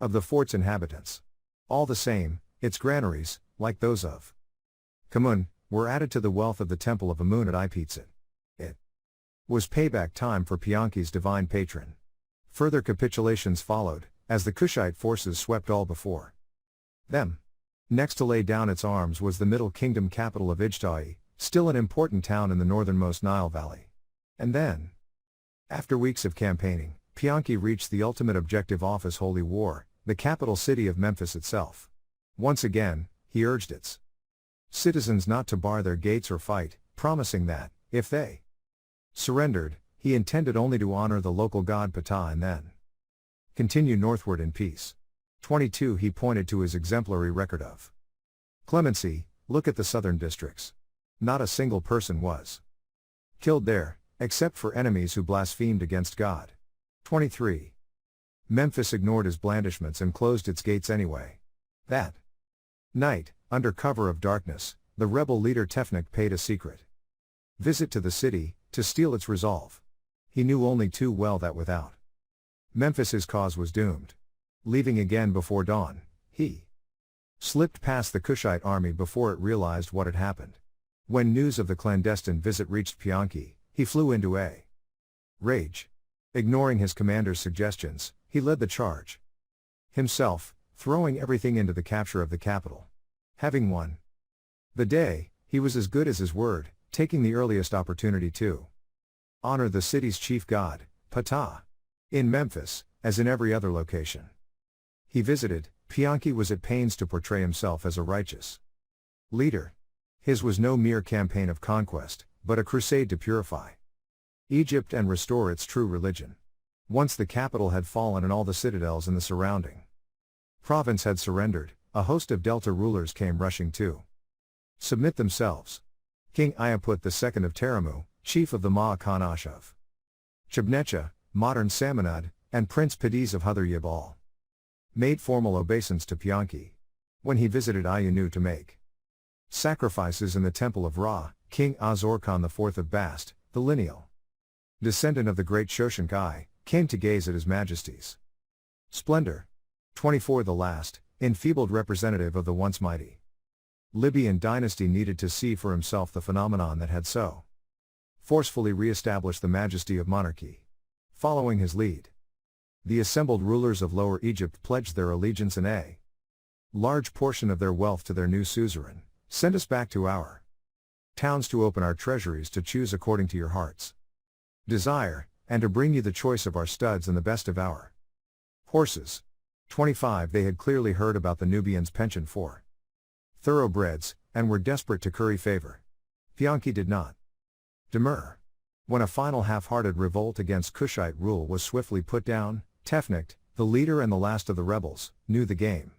of the fort's inhabitants. All the same, its granaries, like those of Kamun, were added to the wealth of the temple of Amun at Ipitsit. It was payback time for Pianki's divine patron. Further capitulations followed, as the Kushite forces swept all before them. Next to lay down its arms was the Middle Kingdom capital of Ijtai, still an important town in the northernmost Nile Valley. And then, after weeks of campaigning, Pianki reached the ultimate objective office: Holy War, the capital city of Memphis itself. Once again, he urged its citizens not to bar their gates or fight, promising that, if they surrendered, he intended only to honor the local god Ptah and then continue northward in peace. 22 He pointed to his exemplary record of clemency. Look at the southern districts. Not a single person was killed there, except for enemies who blasphemed against God. 23. Memphis ignored his blandishments and closed its gates anyway. That night, under cover of darkness, the rebel leader Tefnek paid a secret visit to the city, to steal its resolve. He knew only too well that without Memphis his cause was doomed. Leaving again before dawn, he slipped past the Kushite army before it realized what had happened. When news of the clandestine visit reached Pianki, he flew into a rage. Ignoring his commander's suggestions, he led the charge himself, throwing everything into the capture of the capital. Having won the day, he was as good as his word, taking the earliest opportunity to honor the city's chief god, Ptah. In Memphis, as in every other location he visited, Pianki was at pains to portray himself as a righteous leader. His was no mere campaign of conquest, but a crusade to purify Egypt and restore its true religion. Once the capital had fallen and all the citadels in the surrounding province had surrendered, a host of Delta rulers came rushing to submit themselves. King Iaput II of Teramu, chief of the Ma'akanash of Chebnecha, modern Samanad, and Prince Padiz of Huther Yabal made formal obeisance to Pianki. When he visited Ayanu to make sacrifices in the temple of Ra, King Azorkhan IV of Bast, the lineal descendant of the great Shoshenq I, came to gaze at his majesty's splendor. 24 The last, enfeebled representative of the once mighty Libyan dynasty needed to see for himself the phenomenon that had so forcefully re-established the majesty of monarchy. Following his lead, the assembled rulers of Lower Egypt pledged their allegiance and a large portion of their wealth to their new suzerain. Send us back to our towns to open our treasuries to choose according to your heart's desire, and to bring you the choice of our studs and the best of our horses. 25 They had clearly heard about the Nubians' penchant for thoroughbreds, and were desperate to curry favor Pianki did not demur. When a final half-hearted revolt against Kushite rule was swiftly put down, Tefnakt, the leader and the last of the rebels, knew the game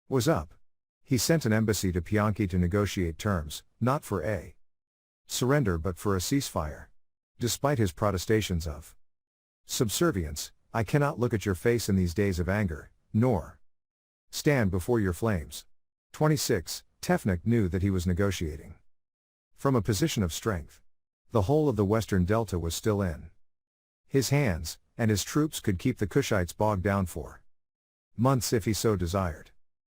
was up. He sent an embassy to Pianki to negotiate terms, not for a surrender but for a ceasefire. Despite his protestations of subservience, "I cannot look at your face in these days of anger, nor stand before your flames." 26. Tefnakt knew that he was negotiating from a position of strength. The whole of the western delta was still in his hands, and his troops could keep the Kushites bogged down for months if he so desired.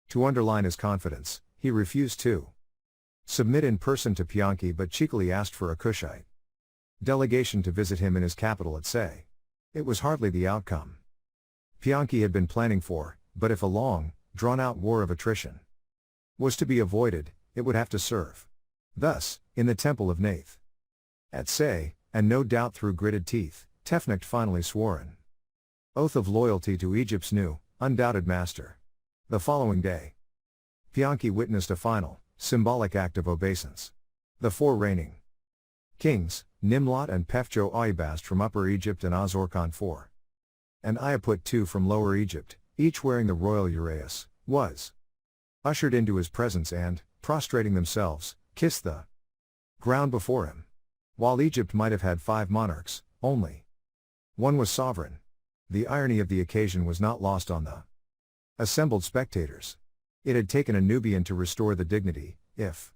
To underline his confidence, he refused to submit in person to Pianki but cheekily asked for a Kushite delegation to visit him in his capital at Say. It was hardly the outcome Pianki had been planning for, but if a long, drawn-out war of attrition was to be avoided, it would have to serve. Thus, in the Temple of Nath at Say, and no doubt through gritted teeth, Tefnakt finally swore an oath of loyalty to Egypt's new, undoubted master. The following day, Pianki witnessed a final, symbolic act of obeisance. The four reigning kings, Nimlot and Pefjo Aibast from Upper Egypt and Azorkhan IV, and Iaput II from Lower Egypt, each wearing the royal uraeus, was ushered into his presence and, prostrating themselves, kissed the ground before him. While Egypt might have had 5 monarchs, only one was sovereign. The irony of the occasion was not lost on the assembled spectators. It had taken a Nubian to restore the dignity, if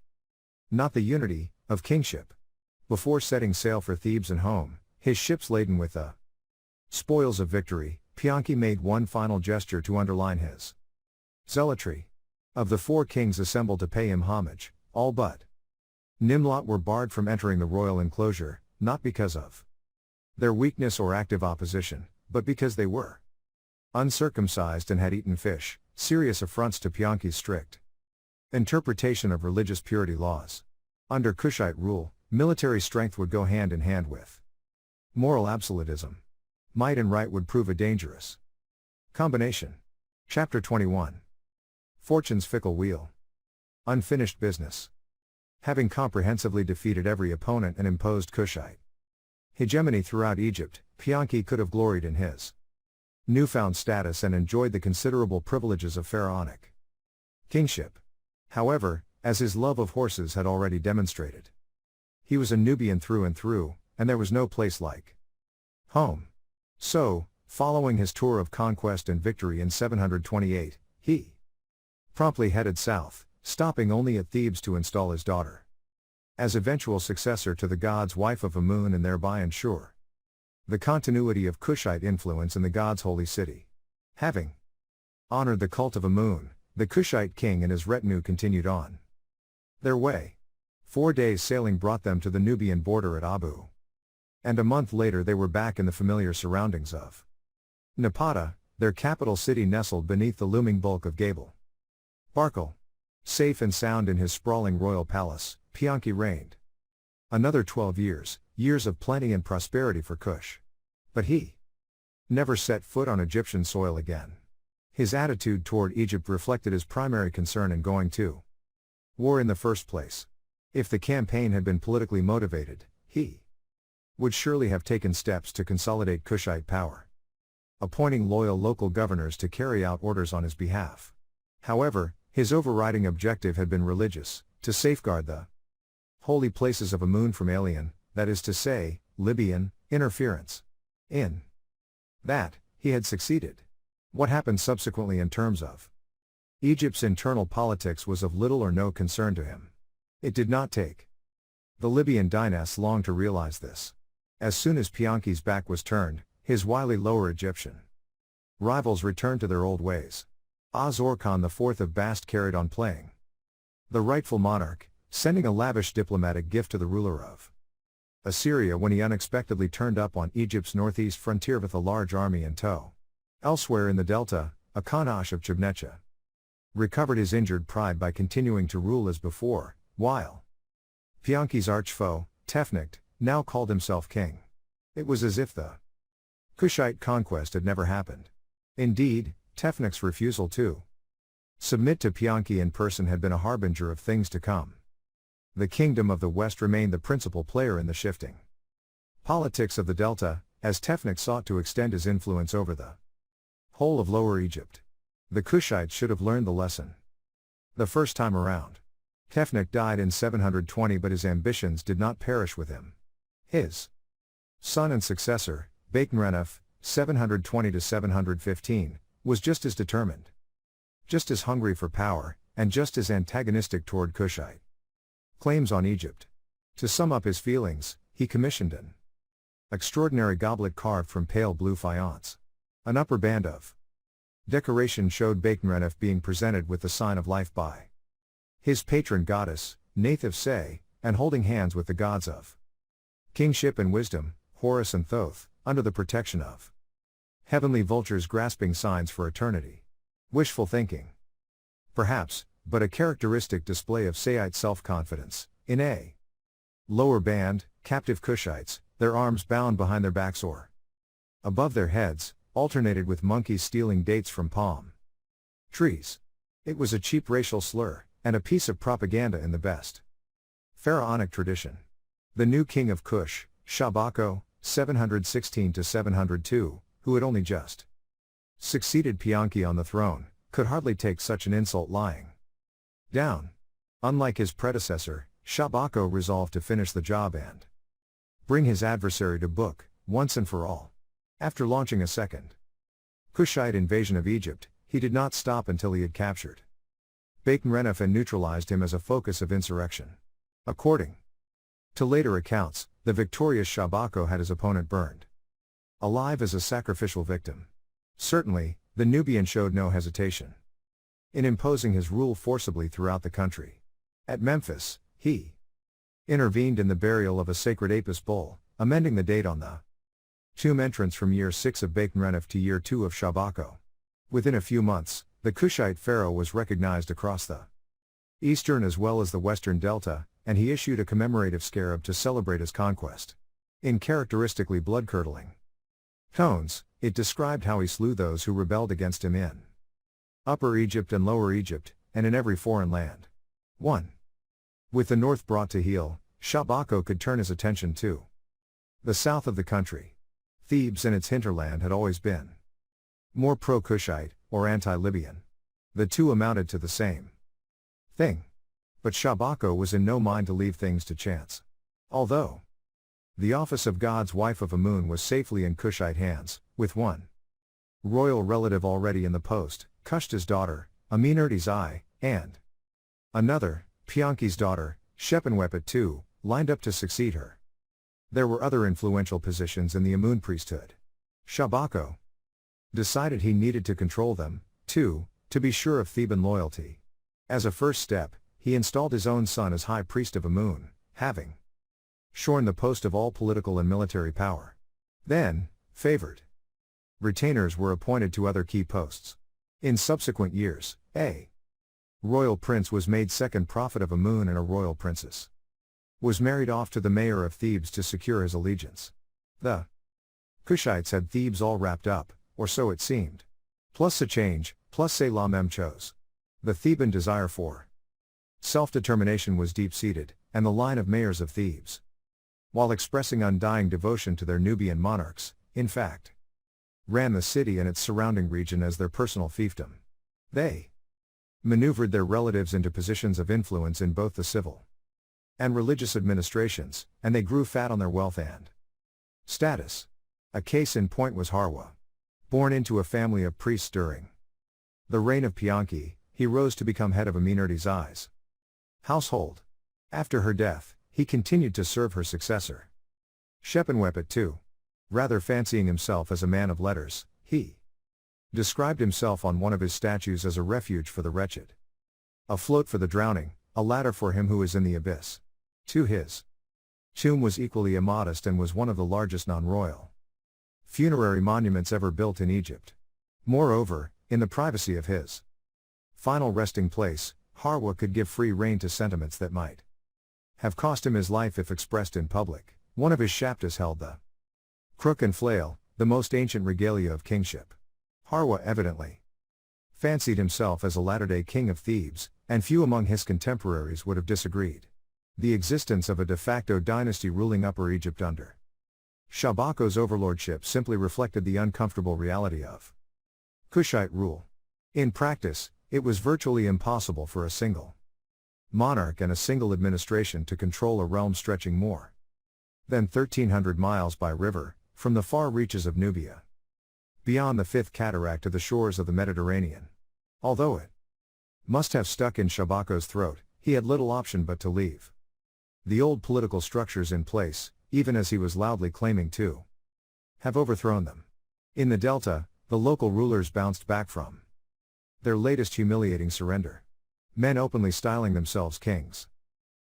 not the unity, of kingship. Before setting sail for Thebes and home, his ships laden with the spoils of victory, Pianki made one final gesture to underline his zealotry. Of the 4 kings assembled to pay him homage, all but Nimlot were barred from entering the royal enclosure, not because of their weakness or active opposition, but because they were uncircumcised and had eaten fish, serious affronts to Pianki's strict interpretation of religious purity laws. Under Kushite rule, military strength would go hand in hand with moral absolutism. Might and right would prove a dangerous combination. Chapter 21. Fortune's Fickle Wheel. Unfinished business. Having comprehensively defeated every opponent and imposed Kushite hegemony throughout Egypt, Pianki could have gloried in his newfound status and enjoyed the considerable privileges of pharaonic kingship. However, as his love of horses had already demonstrated, he was a Nubian through and through, and there was no place like home. So, following his tour of conquest and victory in 728, he promptly headed south, stopping only at Thebes to install his daughter as eventual successor to the god's wife of Amun and thereby ensure the continuity of Kushite influence in the god's holy city. Having honored the cult of Amun, the Kushite king and his retinue continued on their way. 4 days sailing brought them to the Nubian border at Abu, and a month later they were back in the familiar surroundings of Napata, their capital city nestled beneath the looming bulk of Gabel. Barkal. Safe and sound in his sprawling royal palace, Pianki reigned another 12 years, years of plenty and prosperity for Kush. But he never set foot on Egyptian soil again. His attitude toward Egypt reflected his primary concern in going to war in the first place. If the campaign had been politically motivated, he would surely have taken steps to consolidate Kushite power, appointing loyal local governors to carry out orders on his behalf. However, his overriding objective had been religious, to safeguard the holy places of Amun from alien, that is to say, Libyan, interference. In that, he had succeeded. What happened subsequently in terms of Egypt's internal politics was of little or no concern to him. It did not take the Libyan dynasts long to realize this. As soon as Pianki's back was turned, his wily Lower Egyptian rivals returned to their old ways. Azorkhan IV of Bast carried on playing the rightful monarch, sending a lavish diplomatic gift to the ruler of Assyria when he unexpectedly turned up on Egypt's northeast frontier with a large army in tow. Elsewhere in the delta, Akanash of Chebnecha recovered his injured pride by continuing to rule as before, while Pianki's arch-foe, Tefnakt, now called himself king. It was as if the Kushite conquest had never happened. Indeed, Tefnakt's refusal to submit to Pianki in person had been a harbinger of things to come. The Kingdom of the West remained the principal player in the shifting politics of the Delta, as Tefnut sought to extend his influence over the whole of Lower Egypt. The Kushites should have learned the lesson the first time around. Tefnut died in 720, but his ambitions did not perish with him. His son and successor, Bakenrenef, 720–715, was just as determined, just as hungry for power, and just as antagonistic toward Kushite claims on Egypt. To sum up his feelings, he commissioned an extraordinary goblet carved from pale blue faience. An upper band of decoration showed Bakenrenef being presented with the sign of life by his patron goddess, Nathif Se, and holding hands with the gods of kingship and wisdom, Horus and Thoth, under the protection of heavenly vultures grasping signs for eternity. Wishful thinking, perhaps, but a characteristic display of Seite self-confidence. In a lower band, captive Kushites, their arms bound behind their backs or above their heads, alternated with monkeys stealing dates from palm trees. It was a cheap racial slur, and a piece of propaganda in the best pharaonic tradition. The new king of Kush, Shabako, 716–702, who had only just succeeded Pianki on the throne, could hardly take such an insult lying down. Unlike his predecessor, Shabako resolved to finish the job and bring his adversary to book, once and for all. After launching a second Kushite invasion of Egypt, he did not stop until he had captured Bakenrenef and neutralized him as a focus of insurrection. According to later accounts, the victorious Shabako had his opponent burned alive as a sacrificial victim. Certainly, the Nubian showed no hesitation in imposing his rule forcibly throughout the country. At Memphis, he intervened in the burial of a sacred Apis bull, amending the date on the tomb entrance from year 6 of Bakenrenef to year 2 of Shabako. Within a few months, the Kushite pharaoh was recognized across the eastern as well as the western delta, and he issued a commemorative scarab to celebrate his conquest. In characteristically blood-curdling tones, it described how he slew those who rebelled against him in Upper Egypt and Lower Egypt, and in every foreign land. 1. With the north brought to heel, Shabako could turn his attention to the south of the country. Thebes and its hinterland had always been more pro-Kushite, or anti-Libyan. The two amounted to the same thing. But Shabako was in no mind to leave things to chance. Although the office of God's wife of Amun was safely in Kushite hands, with one royal relative already in the post, Kushta's daughter, Amenerti's Eye, and another, Pianki's daughter, Shepenwepet II, lined up to succeed her. There were other influential positions in the Amun priesthood. Shabako decided he needed to control them, too, to be sure of Theban loyalty. As a first step, he installed his own son as high priest of Amun, having shorn the post of all political and military power. Then, favored retainers were appointed to other key posts. In subsequent years, a royal prince was made second prophet of Amun, and a royal princess was married off to the mayor of Thebes to secure his allegiance. The Kushites had Thebes all wrapped up, or so it seemed. Plus a change, plus Selah Mem chose. The Theban desire for self-determination was deep-seated, and the line of mayors of Thebes, while expressing undying devotion to their Nubian monarchs, in fact, ran the city and its surrounding region as their personal fiefdom. They maneuvered their relatives into positions of influence in both the civil and religious administrations, and they grew fat on their wealth and status. A case in point was Harwa. Born into a family of priests during the reign of Pianki, he rose to become head of Amenerti's Eye's household. After her death, he continued to serve her successor, Shepenwepet II. Rather fancying himself as a man of letters, he described himself on one of his statues as a refuge for the wretched, a float for the drowning, a ladder for him who is in the abyss. His tomb was equally immodest and was one of the largest non-royal funerary monuments ever built in Egypt. Moreover, in the privacy of his final resting place, Harwa could give free rein to sentiments that might have cost him his life if expressed in public. One of his shaptas held the crook and flail, the most ancient regalia of kingship. Harwa evidently fancied himself as a latter-day king of Thebes, and few among his contemporaries would have disagreed. the existence of a de facto dynasty ruling Upper Egypt under Shabako's overlordship simply reflected the uncomfortable reality of Kushite rule. In practice, it was virtually impossible for a single monarch and a single administration to control a realm stretching more than 1,300 miles by river, from the far reaches of Nubia beyond the Fifth Cataract to the shores of the Mediterranean. Although it must have stuck in Shabako's throat, he had little option but to leave the old political structures in place, even as he was loudly claiming to have overthrown them. In the Delta, the local rulers bounced back from their latest humiliating surrender. Men openly styling themselves kings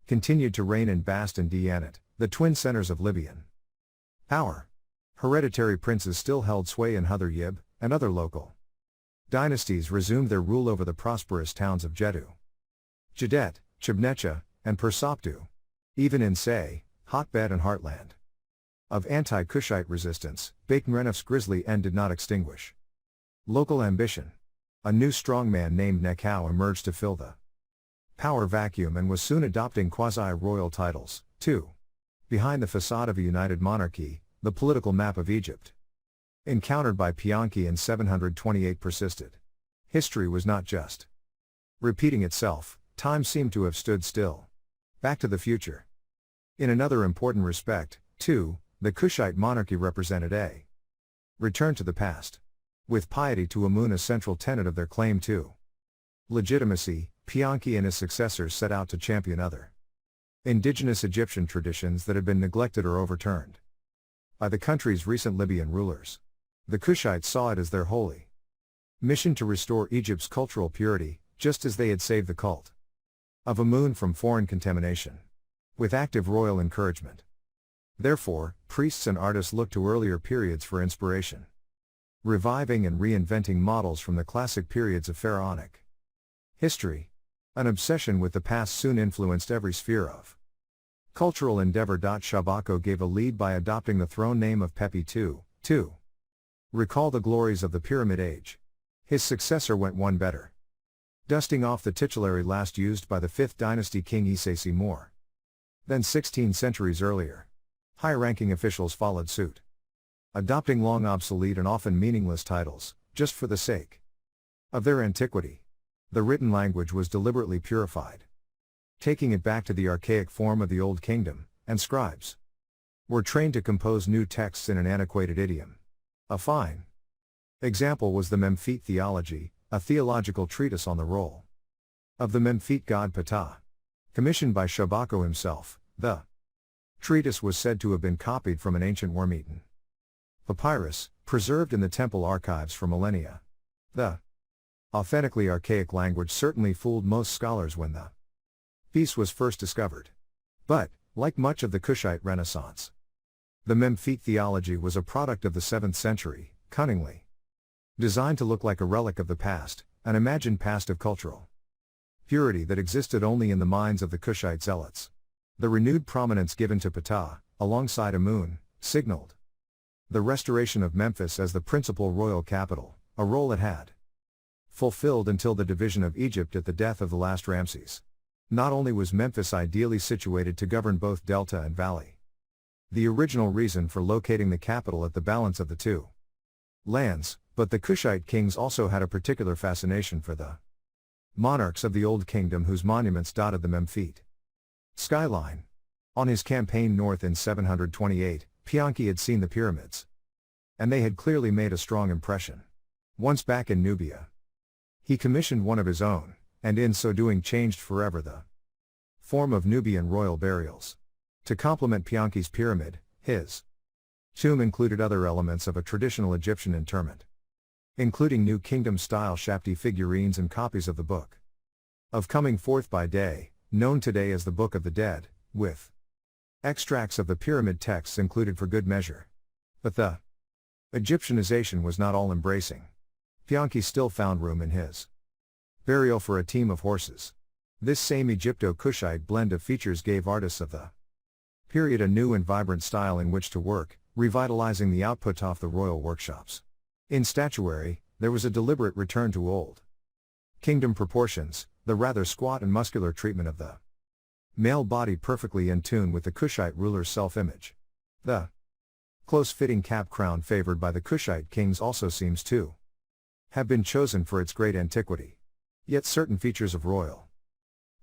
continued to reign in Bast and Dianat, the twin centers of Libyan power. Hereditary princes still held sway in Hudhar Yib, and other local dynasties resumed their rule over the prosperous towns of Jeddu, Jadet, Chibnecha, and Persoptu. Even in Say, hotbed and heartland of anti-Kushite resistance, Bakenrenef's grisly end did not extinguish local ambition. A new strongman named Nekau emerged to fill the power vacuum and was soon adopting quasi-royal titles, too. Behind the facade of a united monarchy, the political map of Egypt, encountered by Pianki in 728, persisted. History was not just repeating itself, time seemed to have stood still. Back to the future. In another important respect, too, the Kushite monarchy represented a return to the past. With piety to Amun a central tenet of their claim to legitimacy, Pianki and his successors set out to champion other indigenous Egyptian traditions that had been neglected or overturned by the country's recent Libyan rulers. The Kushites saw it as their holy mission to restore Egypt's cultural purity, just as they had saved the cult of Amun from foreign contamination, with active royal encouragement. Therefore, priests and artists looked to earlier periods for inspiration, reviving and reinventing models from the classic periods of pharaonic history. An obsession with the past soon influenced every sphere of cultural endeavor. Shabako gave a lead by adopting the throne name of Pepi II, to recall the glories of the Pyramid Age. His successor went one better, dusting off the titulary last used by the 5th dynasty king Isesi more than 16 centuries earlier. High-ranking officials followed suit, adopting long obsolete and often meaningless titles, just for the sake of their antiquity. The written language was deliberately purified, taking it back to the archaic form of the Old Kingdom, and scribes were trained to compose new texts in an antiquated idiom. A fine example was the Memphite Theology, a theological treatise on the role of the Memphite god Ptah. Commissioned by Shabako himself, the treatise was said to have been copied from an ancient worm-eaten papyrus, preserved in the temple archives for millennia. The authentically archaic language certainly fooled most scholars when the piece was first discovered. But, like much of the Kushite Renaissance, the Memphite theology was a product of the 7th century, cunningly designed to look like a relic of the past, an imagined past of cultural purity that existed only in the minds of the Kushite zealots. The renewed prominence given to Ptah, alongside Amun, signaled the restoration of Memphis as the principal royal capital, a role it had fulfilled until the division of Egypt at the death of the last Ramses. Not only was Memphis ideally situated to govern both delta and valley, the original reason for locating the capital at the balance of the two lands, but the Kushite kings also had a particular fascination for the monarchs of the Old Kingdom whose monuments dotted the Memphite skyline. On his campaign north in 728, Pianki had seen the pyramids, and they had clearly made a strong impression. Once back in Nubia, he commissioned one of his own, and in so doing changed forever the form of Nubian royal burials. To complement Pianki's pyramid, his tomb included other elements of a traditional Egyptian interment, including New Kingdom-style Shapti figurines and copies of the Book of Coming Forth by Day, known today as the Book of the Dead, with extracts of the pyramid texts included for good measure. But the Egyptianization was not all-embracing. Pianki still found room in his burial for a team of horses. This same Egypto-Kushite blend of features gave artists of the period a new and vibrant style in which to work, revitalizing the output off the royal workshops. In statuary, there was a deliberate return to Old Kingdom proportions, the rather squat and muscular treatment of the Male body perfectly in tune with the Kushite ruler's self-image. The close-fitting cap crown favored by the Kushite kings also seems to have been chosen for its great antiquity. Yet certain features of royal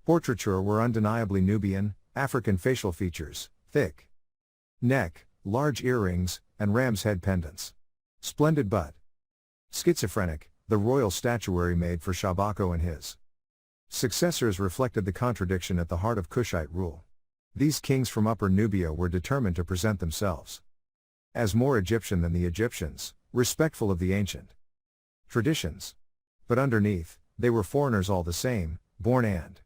portraiture were undeniably Nubian, African facial features, thick neck, large earrings, and ram's head pendants. Splendid but schizophrenic, the royal statuary made for Shabako and his successors reflected the contradiction at the heart of Kushite rule. These kings from Upper Nubia were determined to present themselves as more Egyptian than the Egyptians, respectful of the ancient traditions. But underneath, they were foreigners all the same, born and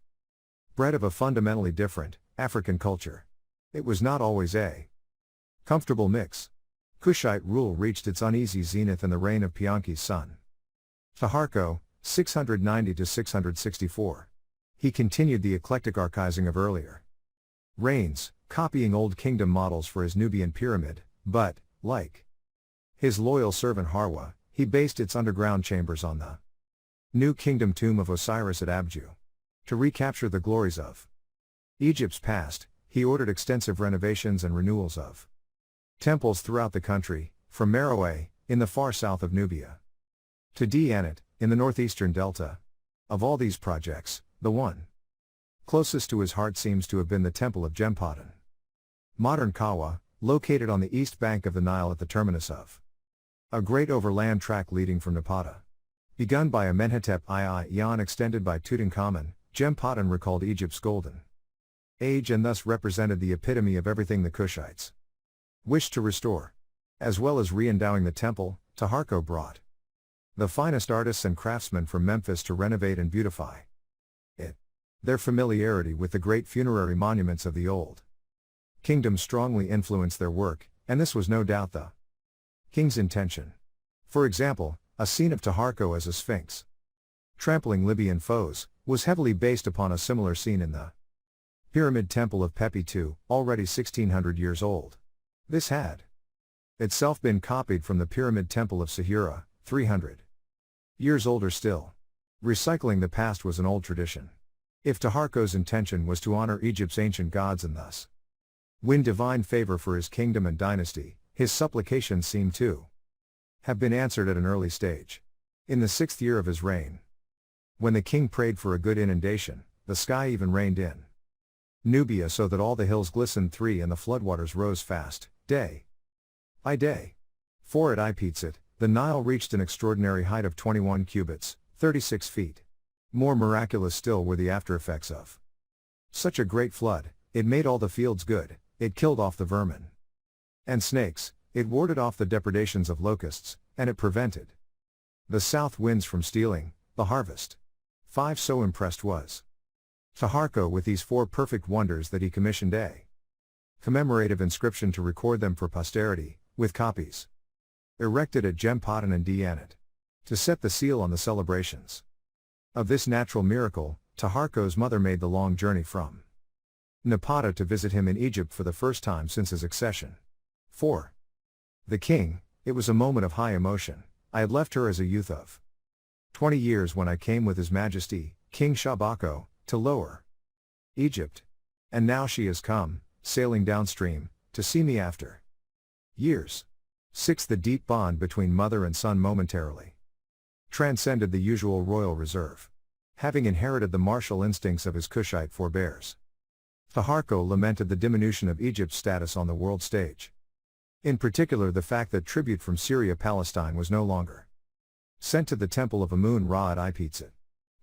bred of a fundamentally different, African culture. It was not always a comfortable mix. Kushite rule reached its uneasy zenith in the reign of Pianki's son, Taharko, 690–664. He continued the eclectic archaizing of earlier reigns, copying old kingdom models for his Nubian pyramid, but, like his loyal servant Harwa, he based its underground chambers on the new kingdom tomb of Osiris at Abju. To recapture the glories of Egypt's past, he ordered extensive renovations and renewals of temples throughout the country, from Meroe, in the far south of Nubia, to Dianat, in the northeastern delta. Of all these projects, the one closest to his heart seems to have been the Temple of Gempatan. Modern Kawa, located on the east bank of the Nile at the terminus of a great overland track leading from Napata. Begun by Amenhotep II and extended by Tutankhamun, Gempatan recalled Egypt's golden age and thus represented the epitome of everything the Kushites wished to restore. As well as re-endowing the temple, Taharko brought the finest artists and craftsmen from Memphis to renovate and beautify it. Their familiarity with the great funerary monuments of the Old Kingdom strongly influenced their work, and this was no doubt the king's intention. For example, a scene of Taharko as a sphinx trampling Libyan foes was heavily based upon a similar scene in the Pyramid Temple of Pepi II, already 1600 years old. This had itself been copied from the Pyramid Temple of Sahura, 300 years older still. Recycling the past was an old tradition. If Taharko's intention was to honor Egypt's ancient gods and thus win divine favor for his kingdom and dynasty, his supplications seem to have been answered at an early stage. In the 6th year of his reign, when the king prayed for a good inundation, the sky even rained in Nubia so that all the hills glistened and the floodwaters rose fast, day by day. For at Ipitsit, the Nile reached an extraordinary height of 21 cubits, 36 feet. More miraculous still were the after-effects of such a great flood. It made all the fields good, it killed off the vermin and snakes, it warded off the depredations of locusts, and it prevented the south winds from stealing the harvest. 5 So impressed was Taharko with these 4 perfect wonders that he commissioned a commemorative inscription to record them for posterity, with copies erected at Gempatan and Dianat to set the seal on the celebrations of this natural miracle. Taharko's mother made the long journey from Napata to visit him in Egypt for the first time since his accession. For the king, it was a moment of high emotion. I had left her as a youth of 20 years when I came with His Majesty, King Shabako, to Lower Egypt. And now she has come, sailing downstream, to see me after years. 6 The deep bond between mother and son momentarily transcended the usual royal reserve. Having inherited the martial instincts of his Kushite forebears, Taharko lamented the diminution of Egypt's status on the world stage. In particular the fact that tribute from Syria-Palestine was no longer sent to the temple of Amun-Ra at Ipitsit.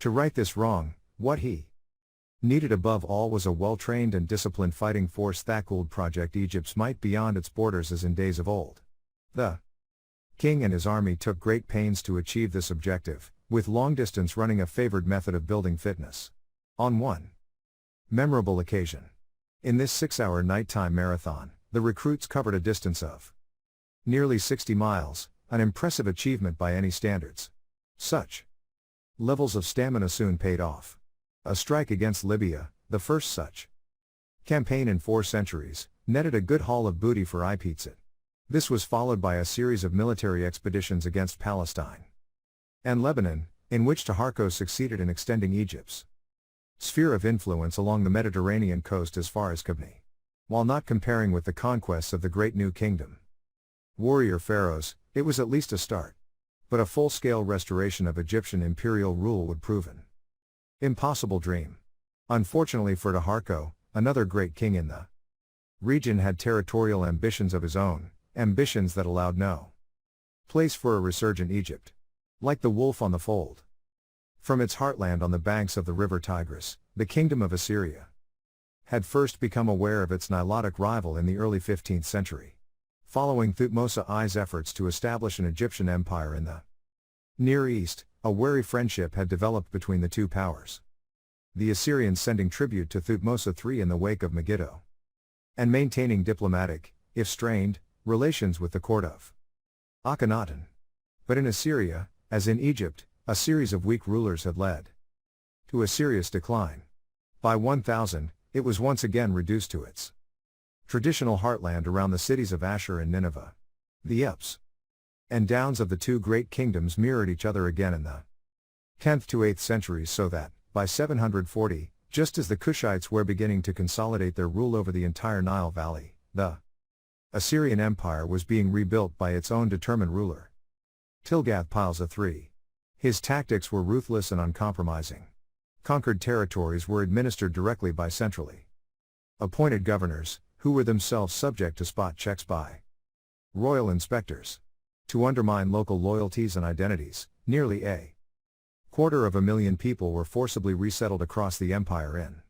To right this wrong, what he needed above all was a well-trained and disciplined fighting force that could project Egypt's might beyond its borders as in days of old. The king and his army took great pains to achieve this objective, with long distance running a favored method of building fitness. On one memorable occasion, in this 6-hour nighttime marathon, the recruits covered a distance of nearly 60 miles, an impressive achievement by any standards. Such levels of stamina soon paid off. A strike against Libya, the first such campaign in 4 centuries, netted a good haul of booty for Ipitsit. This was followed by a series of military expeditions against Palestine and Lebanon, in which Taharko succeeded in extending Egypt's sphere of influence along the Mediterranean coast as far as Kibni. While not comparing with the conquests of the Great New Kingdom warrior pharaohs, it was at least a start. But a full-scale restoration of Egyptian imperial rule would prove an impossible dream. Unfortunately for Taharko, another great king in the region had territorial ambitions of his own, ambitions that allowed no place for a resurgent Egypt. Like the wolf on the fold. From its heartland on the banks of the river Tigris, the kingdom of Assyria had first become aware of its Nilotic rival in the early 15th century. Following Thutmose I's efforts to establish an Egyptian empire in the Near East, a wary friendship had developed between the two powers. The Assyrians sending tribute to Thutmose III in the wake of Megiddo, and maintaining diplomatic, if strained, relations with the court of Akhenaten. But in Assyria, as in Egypt, a series of weak rulers had led to Assyria's decline. By 1000, it was once again reduced to its traditional heartland around the cities of Ashur and Nineveh. The ups and downs of the two great kingdoms mirrored each other again in the 10th to 8th centuries, so that, by 740, just as the Kushites were beginning to consolidate their rule over the entire Nile Valley, the Assyrian Empire was being rebuilt by its own determined ruler, Tilgath-Pilesa III. His tactics were ruthless and uncompromising. Conquered territories were administered directly by centrally appointed governors, who were themselves subject to spot checks by royal inspectors. To undermine local loyalties and identities, nearly 250,000 people were forcibly resettled across the empire in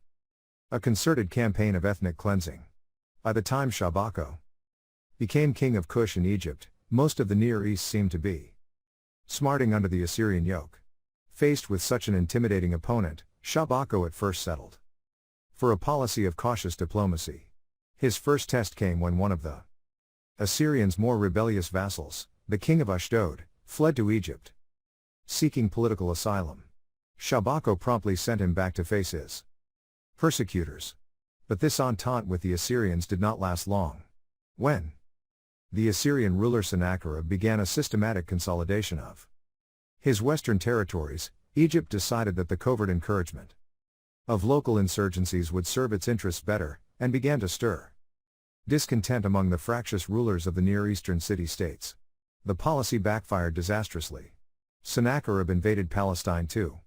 a concerted campaign of ethnic cleansing. By the time Shabako became king of Kush in Egypt, most of the Near East seemed to be smarting under the Assyrian yoke. Faced with such an intimidating opponent, Shabako at first settled for a policy of cautious diplomacy. His first test came when one of the Assyrians' more rebellious vassals, the king of Ashdod, fled to Egypt, seeking political asylum. Shabako promptly sent him back to face his persecutors. But this entente with the Assyrians did not last long. When the Assyrian ruler Sennacherib began a systematic consolidation of his western territories, Egypt decided that the covert encouragement of local insurgencies would serve its interests better, and began to stir discontent among the fractious rulers of the Near Eastern city-states. The policy backfired disastrously. Sennacherib invaded Palestine to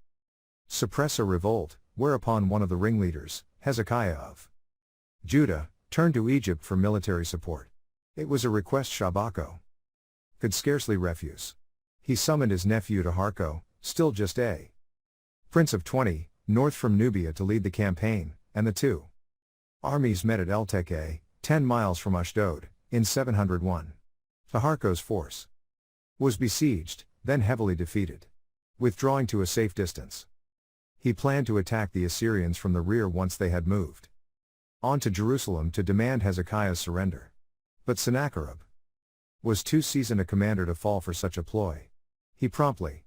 suppress a revolt, whereupon one of the ringleaders, Hezekiah of Judah, turned to Egypt for military support. It was a request Shabako could scarcely refuse. He summoned his nephew Taharko, still just a prince of 20, north from Nubia to lead the campaign, and the two armies met at El Teke, 10 miles from Ashdod, in 701. Taharko's force was besieged, then heavily defeated. Withdrawing to a safe distance, he planned to attack the Assyrians from the rear once they had moved on to Jerusalem to demand Hezekiah's surrender. But Sennacherib was too seasoned a commander to fall for such a ploy. He promptly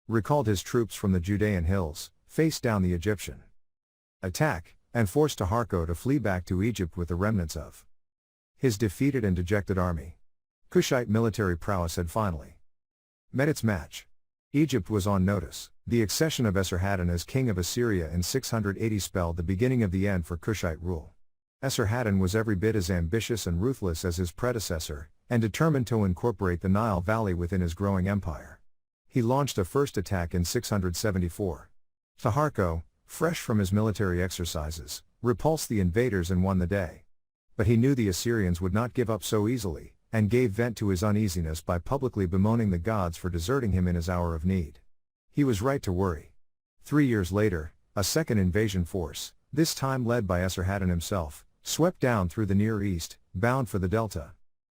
recalled his troops from the Judean hills, faced down the Egyptian attack, and forced Taharko to flee back to Egypt with the remnants of his defeated and dejected army. Kushite military prowess had finally met its match. Egypt was on notice. The accession of Esarhaddon as king of Assyria in 680 spelled the beginning of the end for Kushite rule. Esarhaddon was every bit as ambitious and ruthless as his predecessor, and determined to incorporate the Nile Valley within his growing empire. He launched a first attack in 674. Taharko, fresh from his military exercises, repulsed the invaders and won the day. But he knew the Assyrians would not give up so easily, and gave vent to his uneasiness by publicly bemoaning the gods for deserting him in his hour of need. He was right to worry. 3 years later, a second invasion force, this time led by Esarhaddon himself, swept down through the Near East, bound for the Delta.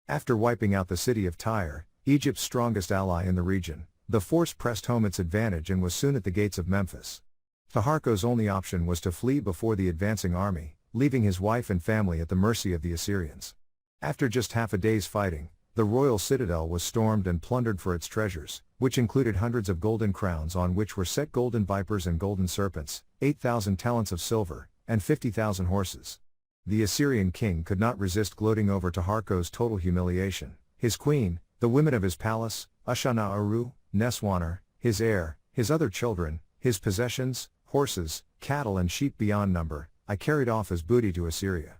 After wiping out the city of Tyre, Egypt's strongest ally in the region, the force pressed home its advantage and was soon at the gates of Memphis. Taharko's only option was to flee before the advancing army, leaving his wife and family at the mercy of the Assyrians. After just half a day's fighting, the royal citadel was stormed and plundered for its treasures, which included hundreds of golden crowns on which were set golden vipers and golden serpents, 8,000 talents of silver, and 50,000 horses. The Assyrian king could not resist gloating over Taharko's total humiliation. His queen, the women of his palace, Ashana-Aru, Neswaner, his heir, his other children, his possessions, horses, cattle and sheep beyond number, I carried off as booty to Assyria.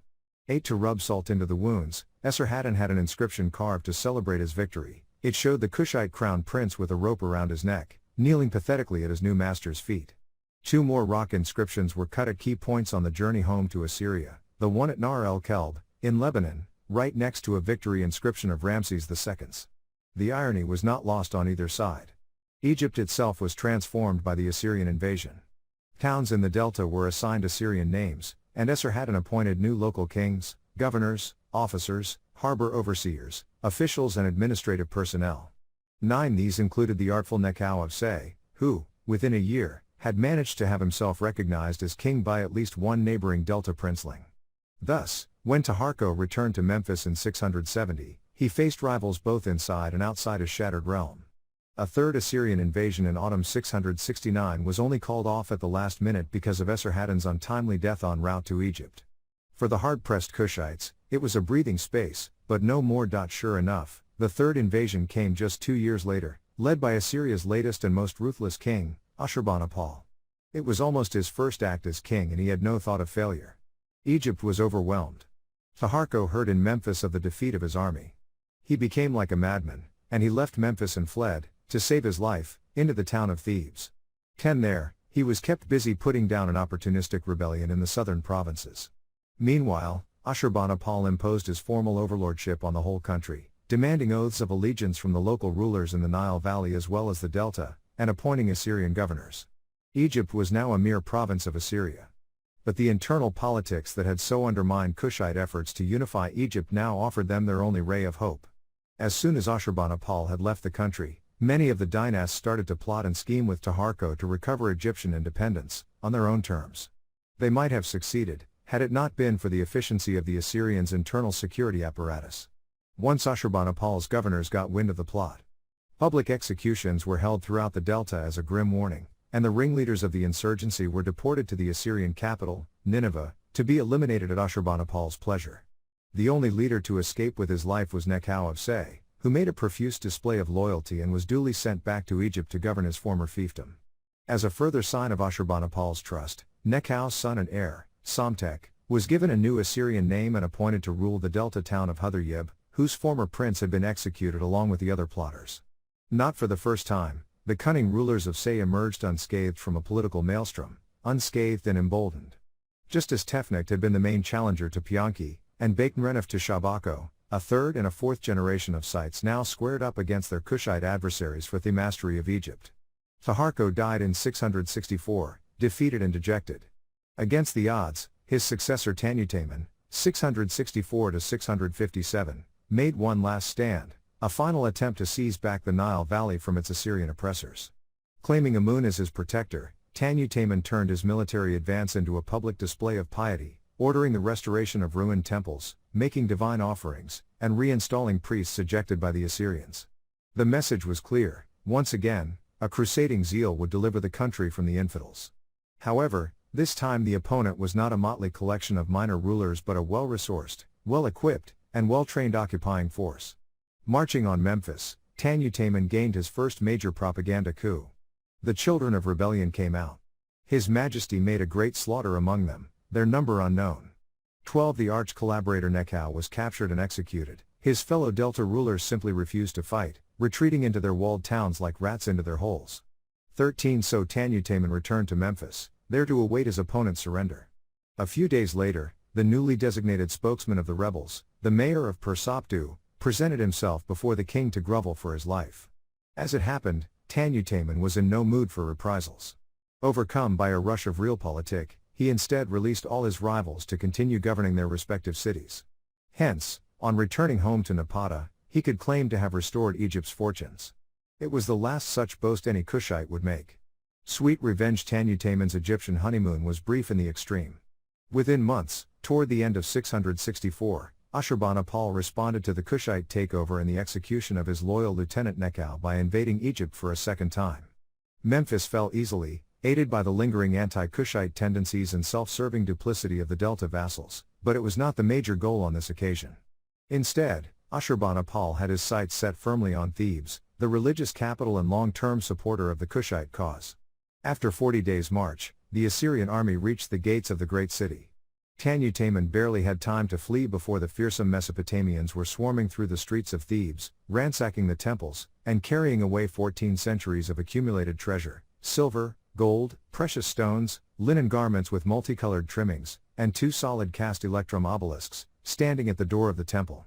8 To rub salt into the wounds, Esarhaddon had an inscription carved to celebrate his victory. It showed the Kushite crown prince with a rope around his neck, kneeling pathetically at his new master's feet. 2 more rock inscriptions were cut at key points on the journey home to Assyria, the one at Nar el-Kelb, in Lebanon, right next to a victory inscription of Ramses II's. The irony was not lost on either side. Egypt itself was transformed by the Assyrian invasion. Towns in the delta were assigned Assyrian names, and Esarhaddon appointed new local kings, governors, officers, harbor overseers, officials and administrative personnel. 9 These included the artful Nekhau of Se, who, within a year, had managed to have himself recognized as king by at least one neighboring delta princeling. Thus, when Taharqa returned to Memphis in 670, he faced rivals both inside and outside his shattered realm. A third Assyrian invasion in autumn 669 was only called off at the last minute because of Esarhaddon's untimely death en route to Egypt. For the hard-pressed Kushites, it was a breathing space, but no more. Sure enough, the third invasion came just 2 years later, led by Assyria's latest and most ruthless king, Ashurbanipal. It was almost his first act as king and he had no thought of failure. Egypt was overwhelmed. Taharqa heard in Memphis of the defeat of his army. He became like a madman, and he left Memphis and fled, to save his life, into the town of Thebes. 10 There, he was kept busy putting down an opportunistic rebellion in the southern provinces. Meanwhile, Ashurbanipal imposed his formal overlordship on the whole country, demanding oaths of allegiance from the local rulers in the Nile Valley as well as the Delta, and appointing Assyrian governors. Egypt was now a mere province of Assyria. But the internal politics that had so undermined Kushite efforts to unify Egypt now offered them their only ray of hope. As soon as Ashurbanipal had left the country, many of the dynasts started to plot and scheme with Taharqa to recover Egyptian independence, on their own terms. They might have succeeded, had it not been for the efficiency of the Assyrians' internal security apparatus. Once Ashurbanipal's governors got wind of the plot, public executions were held throughout the Delta as a grim warning, and the ringleaders of the insurgency were deported to the Assyrian capital, Nineveh, to be eliminated at Ashurbanipal's pleasure. The only leader to escape with his life was Nekhau of Se, who made a profuse display of loyalty and was duly sent back to Egypt to govern his former fiefdom. As a further sign of Ashurbanipal's trust, Nekhau's son and heir, Psamtek, was given a new Assyrian name and appointed to rule the delta town of Hutharyib, whose former prince had been executed along with the other plotters. Not for the first time, the cunning rulers of Se emerged unscathed from a political maelstrom, unscathed and emboldened. Just as Tefnekht had been the main challenger to Pianki, and Bakenrenef to Shabako, a third and a fourth generation of Scythes now squared up against their Kushite adversaries for the mastery of Egypt. Taharqa died in 664, defeated and dejected. Against the odds, his successor Tanutaman, 664-657, made one last stand, a final attempt to seize back the Nile Valley from its Assyrian oppressors. Claiming Amun as his protector, Tanutaman turned his military advance into a public display of piety, ordering the restoration of ruined temples, making divine offerings, and reinstalling priests ejected by the Assyrians. The message was clear: once again, a crusading zeal would deliver the country from the infidels. However, this time the opponent was not a motley collection of minor rulers but a well-resourced, well-equipped, and well-trained occupying force. Marching on Memphis, Tanutaman gained his first major propaganda coup. The children of rebellion came out. His Majesty made a great slaughter among them, their number unknown. 12 The arch-collaborator Nekhau was captured and executed. His fellow Delta rulers simply refused to fight, retreating into their walled towns like rats into their holes. 13 So Tanutaman returned to Memphis, there to await his opponent's surrender. A few days later, the newly designated spokesman of the rebels, the mayor of Persoptu, presented himself before the king to grovel for his life. As it happened, Tanutaman was in no mood for reprisals. Overcome by a rush of realpolitik, he instead released all his rivals to continue governing their respective cities. Hence, on returning home to Napata, he could claim to have restored Egypt's fortunes. It was the last such boast any Kushite would make. Sweet revenge. Tanutaman's Egyptian honeymoon was brief in the extreme. Within months, toward the end of 664, Ashurbanipal responded to the Kushite takeover and the execution of his loyal lieutenant Nekhau by invading Egypt for a second time. Memphis fell easily, aided by the lingering anti-Kushite tendencies and self-serving duplicity of the Delta vassals, but it was not the major goal on this occasion. Instead, Ashurbanipal had his sights set firmly on Thebes, the religious capital and long-term supporter of the Kushite cause. After 40 days' march, the Assyrian army reached the gates of the great city. Tanutaman barely had time to flee before the fearsome Mesopotamians were swarming through the streets of Thebes, ransacking the temples, and carrying away 14 centuries of accumulated treasure, silver, gold, precious stones, linen garments with multicolored trimmings, and 2 solid cast electrum obelisks, standing at the door of the temple.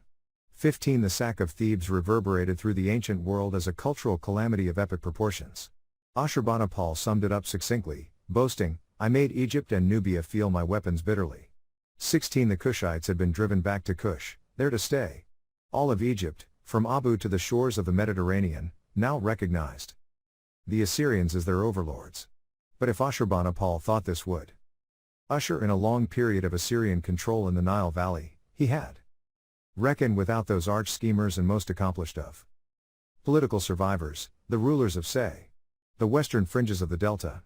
15 The sack of Thebes reverberated through the ancient world as a cultural calamity of epic proportions. Ashurbanipal summed it up succinctly, boasting, "I made Egypt and Nubia feel my weapons bitterly." 16 The Kushites had been driven back to Kush, there to stay. All of Egypt, from Abu to the shores of the Mediterranean, now recognized the Assyrians as their overlords. But if Ashurbanipal thought this would usher in a long period of Assyrian control in the Nile Valley, he had reckoned without those arch-schemers and most accomplished of political survivors, the rulers of, say, the western fringes of the Delta.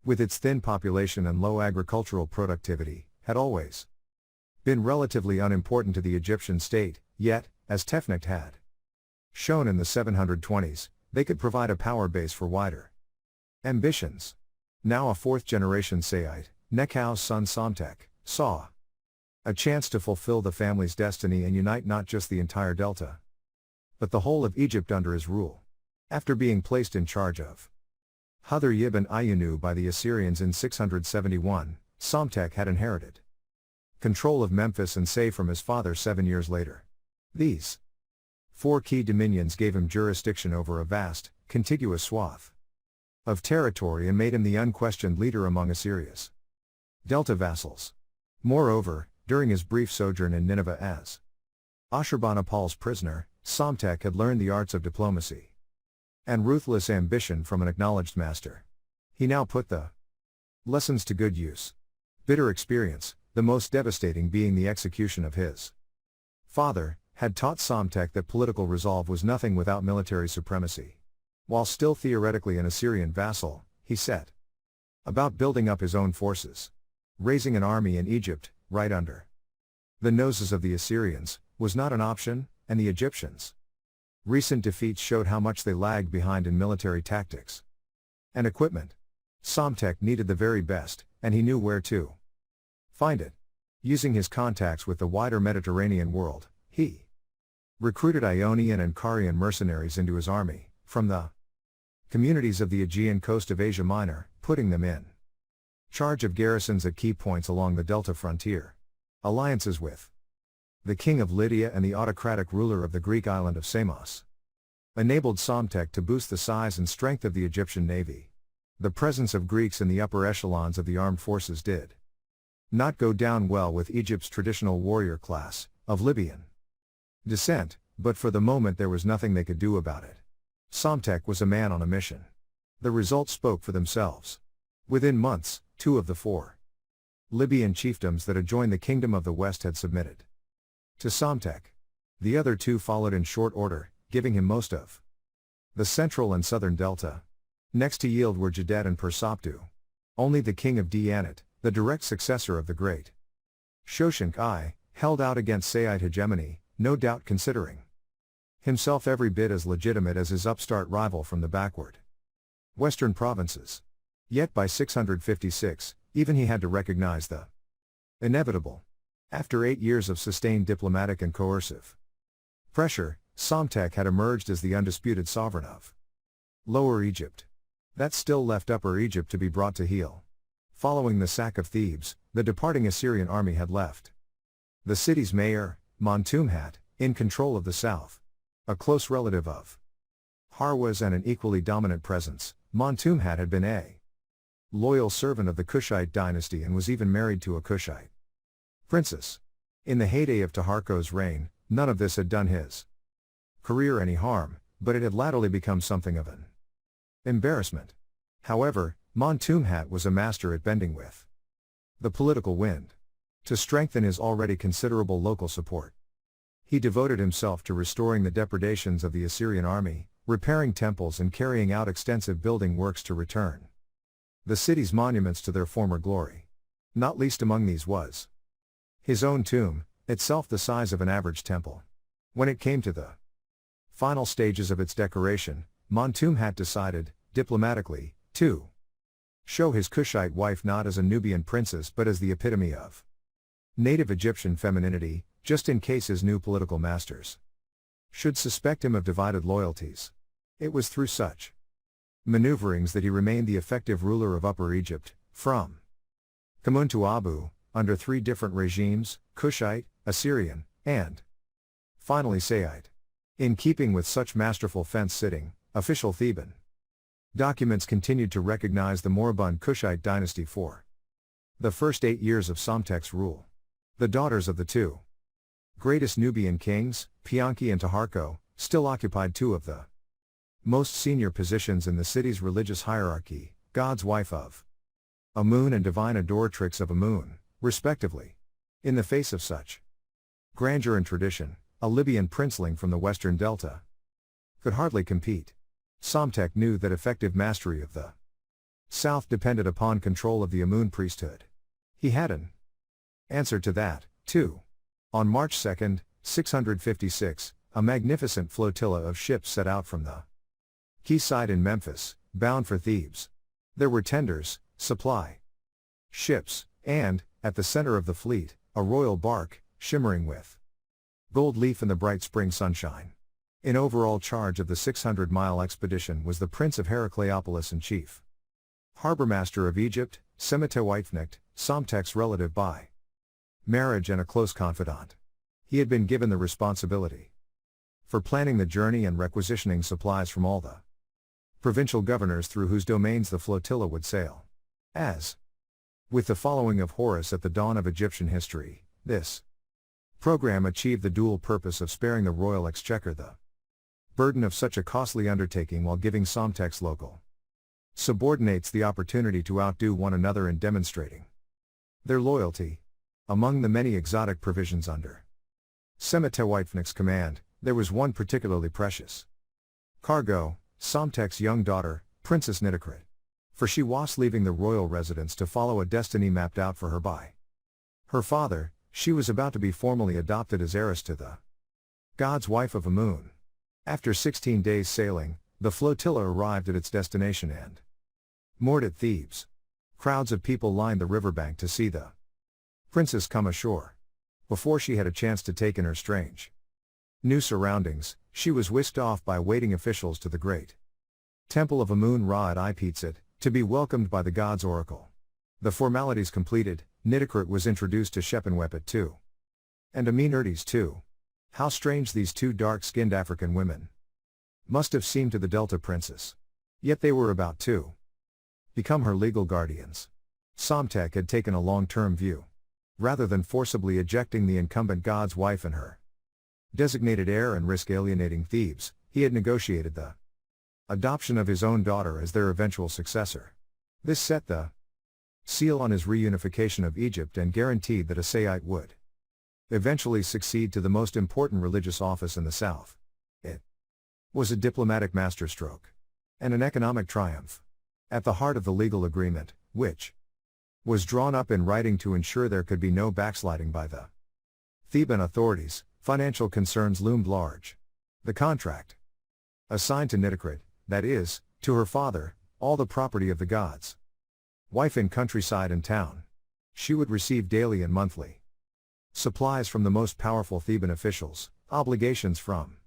With its thin population and low agricultural productivity, had always been relatively unimportant to the Egyptian state, yet, as Tefnut had shown in the 720s, they could provide a power base for wider ambitions. Now a fourth-generation Saite, Nekau's son Somtek, saw a chance to fulfill the family's destiny and unite not just the entire Delta, but the whole of Egypt under his rule. After being placed in charge of Hudhur ibn Ayunu by the Assyrians in 671, Somtek had inherited control of Memphis and Say from his father 7 years later. These 4 key dominions gave him jurisdiction over a vast, contiguous swath of territory and made him the unquestioned leader among Assyria's Delta vassals. Moreover, during his brief sojourn in Nineveh as Ashurbanipal's prisoner, Somtek had learned the arts of diplomacy and ruthless ambition from an acknowledged master. He now put the lessons to good use. Bitter experience, the most devastating being the execution of his father, had taught Somtek that political resolve was nothing without military supremacy. While still theoretically an Assyrian vassal, he set about building up his own forces. Raising an army in Egypt, right under the noses of the Assyrians, was not an option, and the Egyptians' recent defeats showed how much they lagged behind in military tactics and equipment. Somtek needed the very best, and he knew where to find it. Using his contacts with the wider Mediterranean world, he recruited Ionian and Carian mercenaries into his army, from the communities of the Aegean coast of Asia Minor, putting them in charge of garrisons at key points along the Delta frontier. Alliances with the king of Lydia and the autocratic ruler of the Greek island of Samos enabled Somtek to boost the size and strength of the Egyptian navy. The presence of Greeks in the upper echelons of the armed forces did not go down well with Egypt's traditional warrior class, of Libyan descent, but for the moment there was nothing they could do about it. Somtek was a man on a mission. The results spoke for themselves. Within months, 2 of the 4 Libyan chiefdoms that had joined the Kingdom of the West had submitted to Somtek. The other 2 followed in short order, giving him most of the central and southern delta. Next to yield were Jadet and Persoptu. Only the king of Dianat, the direct successor of the great Shoshenq I, held out against Saite hegemony, no doubt considering himself every bit as legitimate as his upstart rival from the backward western provinces. Yet by 656, even he had to recognize the inevitable. After 8 years of sustained diplomatic and coercive pressure, Somtek had emerged as the undisputed sovereign of Lower Egypt. That still left Upper Egypt to be brought to heel. Following the sack of Thebes, the departing Assyrian army had left the city's mayor, Montumhat, in control of the south. A close relative of Harwaz and an equally dominant presence, Montumhat had been a loyal servant of the Kushite dynasty and was even married to a Kushite princess. In the heyday of Taharko's reign, none of this had done his career any harm, but it had latterly become something of an embarrassment. However, Montumhat was a master at bending with the political wind to strengthen his already considerable local support. He devoted himself to restoring the depredations of the Assyrian army, repairing temples and carrying out extensive building works to return the city's monuments to their former glory. Not least among these was his own tomb, itself the size of an average temple. When it came to the final stages of its decoration, Montumhat decided, diplomatically, to show his Kushite wife not as a Nubian princess but as the epitome of native Egyptian femininity, just in case his new political masters should suspect him of divided loyalties. It was through such maneuverings that he remained the effective ruler of Upper Egypt, from Kamun to Abu, under 3 different regimes, Kushite, Assyrian, and finally Saite. In keeping with such masterful fence-sitting, official Theban documents continued to recognize the moribund Kushite dynasty for the first 8 years of Psamtek's rule. The daughters of the 2 greatest Nubian kings, Pianki and Taharko, still occupied 2 of the most senior positions in the city's religious hierarchy, God's wife of Amun and divine adoratrix of Amun, respectively. In the face of such grandeur and tradition, a Libyan princeling from the western delta could hardly compete. Psamtek knew that effective mastery of the south depended upon control of the Amun priesthood. He had an answer to that, too. On March 2, 656, a magnificent flotilla of ships set out from the quayside in Memphis, bound for Thebes. There were tenders, supply ships, and, at the center of the fleet, a royal bark, shimmering with gold leaf in the bright spring sunshine. In overall charge of the 600-mile expedition was the Prince of Heracleopolis and chief harbormaster of Egypt, Semetewifnecht, Psamtek's relative by marriage and a close confidant. He had been given the responsibility for planning the journey and requisitioning supplies from all the provincial governors through whose domains the flotilla would sail. As with the following of Horus at the dawn of Egyptian history, this program achieved the dual purpose of sparing the royal exchequer the burden of such a costly undertaking while giving Psamtek's local subordinates the opportunity to outdo one another in demonstrating their loyalty. Among the many exotic provisions under Semetewifnecht's command, there was one particularly precious cargo, Psamtek's young daughter, Princess Nitocrit. For she was leaving the royal residence to follow a destiny mapped out for her by her father. She was about to be formally adopted as heiress to the God's wife of Amun. After 16 days sailing, the flotilla arrived at its destination and moored at Thebes. Crowds of people lined the riverbank to see the princess come ashore. Before she had a chance to take in her strange new surroundings, she was whisked off by waiting officials to the great temple of Amun-Ra at Ipizit, to be welcomed by the god's oracle. The formalities completed, Nitocrit was introduced to Shepenwepet II and Amenertes too. How strange these 2 dark-skinned African women must have seemed to the Delta princess. Yet they were about to become her legal guardians. Psamtek had taken a long-term view. Rather than forcibly ejecting the incumbent god's wife and her designated heir and risk alienating Thebes, he had negotiated the adoption of his own daughter as their eventual successor. This set the seal on his reunification of Egypt and guaranteed that a Saite would eventually succeed to the most important religious office in the south. It was a diplomatic masterstroke and an economic triumph. At the heart of the legal agreement, which was drawn up in writing to ensure there could be no backsliding by the Theban authorities, financial concerns loomed large. The contract assigned to Nitocrit, that is, to her father, all the property of the gods' wife in countryside and town. She would receive daily and monthly supplies from the most powerful Theban officials, obligations from